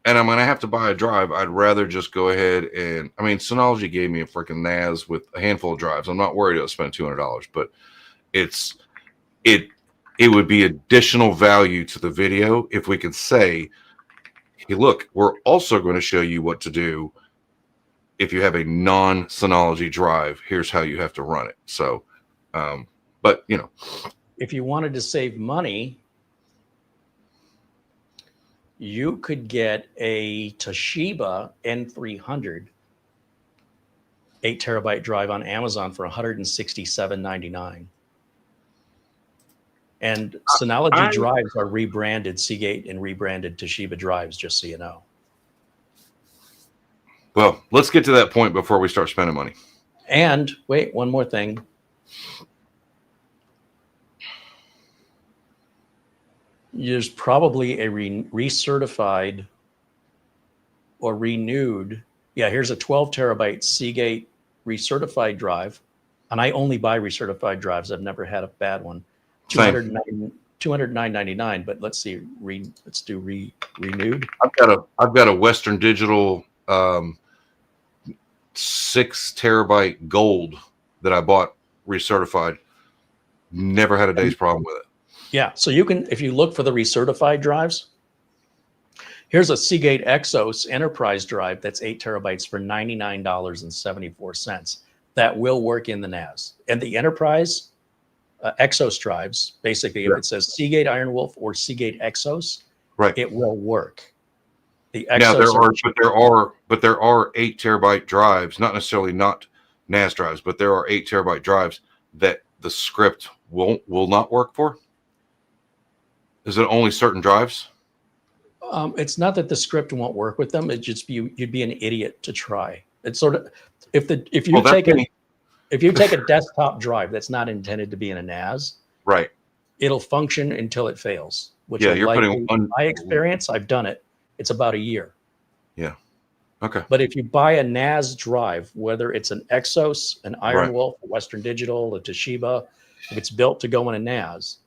and I'm going to have to buy a drive, I'd rather just go ahead and, I mean, Synology gave me a freaking NAS with a handful of drives. I'm not worried about spending $200, but it would be additional value to the video if we could say, hey, look, we're also going to show you what to do if you have a non-Synology drive. Here's how you have to run it. So, but, you know. If you wanted to save money, you could get a Toshiba N300 8 terabyte drive on Amazon for $167.99. And Synology drives are rebranded Seagate and rebranded Toshiba drives, just so you know. Well, let's get to that point before we start spending money. And wait, one more thing. There's probably a recertified or renewed. Yeah, here's a 12 terabyte Seagate recertified drive. And I only buy recertified drives. I've never had a bad one. $209.99, but let's see. Let's do renewed. I've got a Western Digital 6 terabyte gold that I bought recertified. Never had a day's problem with it. Yeah, so you can, if you look for the recertified drives, here's a Seagate Exos Enterprise drive that's 8 terabytes for $99.74. That will work in the NAS. And the Enterprise Exos drives, basically, if it says Seagate Iron Wolf or Seagate Exos, right, it will work. The Exos there are 8 terabyte drives, not necessarily not NAS drives, but there are 8 terabyte drives that the script will not work for. Is it only certain drives? It's not that the script won't work with them. It just you'd be an idiot to try. It's sort of if you take a desktop drive that's not intended to be in a NAS, right, it'll function until it fails. Which you're putting my experience. I've done it. It's about a year. Yeah. Okay. But if you buy a NAS drive, whether it's an Exos, an Iron Wolf, a Western Digital, a Toshiba, if it's built to go in a NAS,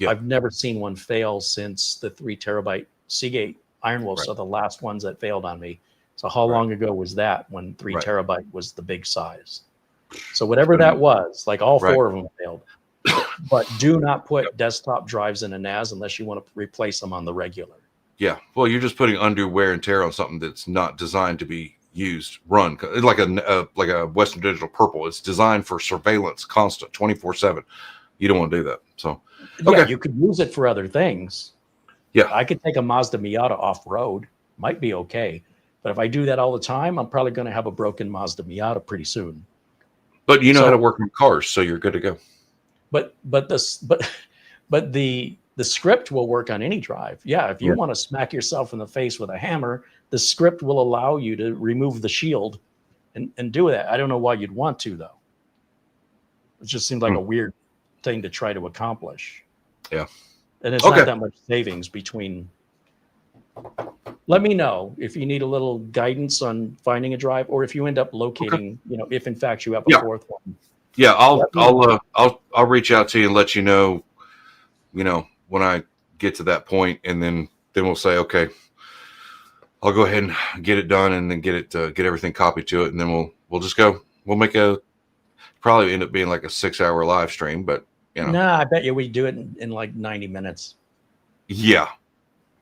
Yeah. I've never seen one fail since the 3 terabyte Seagate Iron Wolves are the last ones that failed on me. So how long ago was that when 3 terabyte was the big size? So whatever that was, like all 4 of them failed. But do not put desktop drives in a NAS unless you want to replace them on the regular. Yeah. Well, you're just putting undue wear and tear on something that's not designed to be run. It's like a Western Digital Purple. It's designed for surveillance, constant, 24/7. You don't want to do that. So, yeah, you could use it for other things. Yeah. I could take a Mazda Miata off road. Might be okay. But if I do that all the time, I'm probably going to have a broken Mazda Miata pretty soon. But you know how to work on cars, so you're good to go. But the script will work on any drive. Yeah, if you want to smack yourself in the face with a hammer, the script will allow you to remove the shield and do that. I don't know why you'd want to, though. It just seems like a weird thing to try to accomplish. Yeah. And it's not that much savings between. Let me know if you need a little guidance on finding a drive, or if you end up locating, if in fact you have a fourth one. Yeah, I'll reach out to you and let you know, when I get to that point, and then we'll say, okay, I'll go ahead and get it done, and then get everything copied to it, and then we'll just go. We'll make probably end up being like a 6-hour live stream, but I bet you we do it in like 90 minutes. Yeah.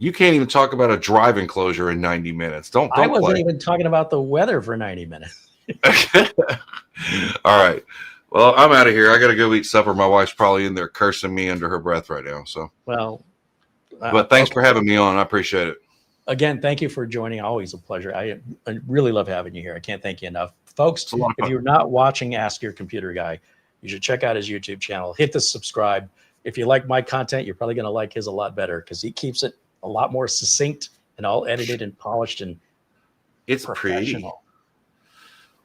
You can't even talk about a drive enclosure in 90 minutes. Don't I wasn't even talking about the weather for 90 minutes. All right. Well, I'm out of here. I got to go eat supper. My wife's probably in there cursing me under her breath right now. So, but thanks for having me on. I appreciate it. Again, thank you for joining. Always a pleasure. I really love having you here. I can't thank you enough. Folks, if you're not watching Ask Your Computer Guy, you should check out his YouTube channel. Hit the subscribe. If you like my content, you're probably going to like his a lot better because he keeps it a lot more succinct and all edited and polished and it's professional. Pretty.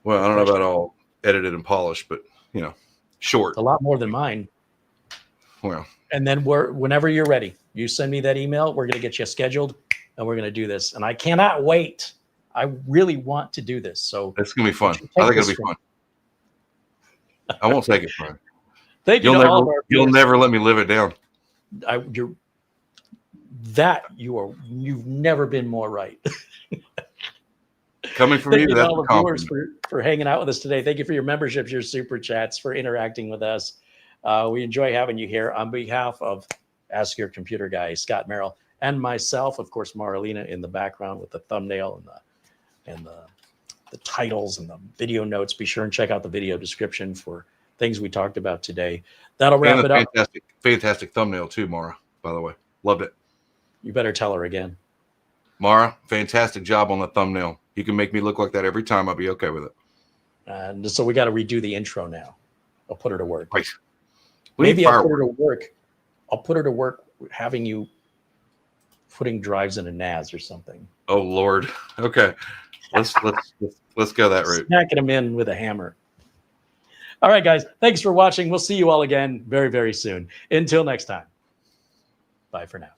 Well, I don't know about all edited and polished, but short. A lot more than mine. Well, and then whenever you're ready, you send me that email. We're going to get you scheduled, and we're going to do this. And I cannot wait. I really want to do this. So it's going to be fun. I think it'll be fun. I won't take it from you. You'll never let me live it down. You've never been more right. Coming from you, that's all the viewers for hanging out with us today. Thank you for your memberships, your super chats, for interacting with us. We enjoy having you here. On behalf of Ask Your Computer Guy, Scott Merrill, and myself, of course, Marlena in the background with the thumbnail and the titles and the video notes. Be sure and check out the video description for things we talked about today. That'll wrap it up. Fantastic thumbnail too, Mara, by the way. Loved it. You better tell her again. Mara, fantastic job on the thumbnail. You can make me look like that every time. I'll be okay with it. And so we got to redo the intro now. I'll put her to work. Right. Maybe I'll put her to work. I'll put her to work having you putting drives in a NAS or something. Oh Lord. Okay. Let's go that route. Smacking them in with a hammer. All right, guys. Thanks for watching. We'll see you all again very, very soon. Until next time. Bye for now.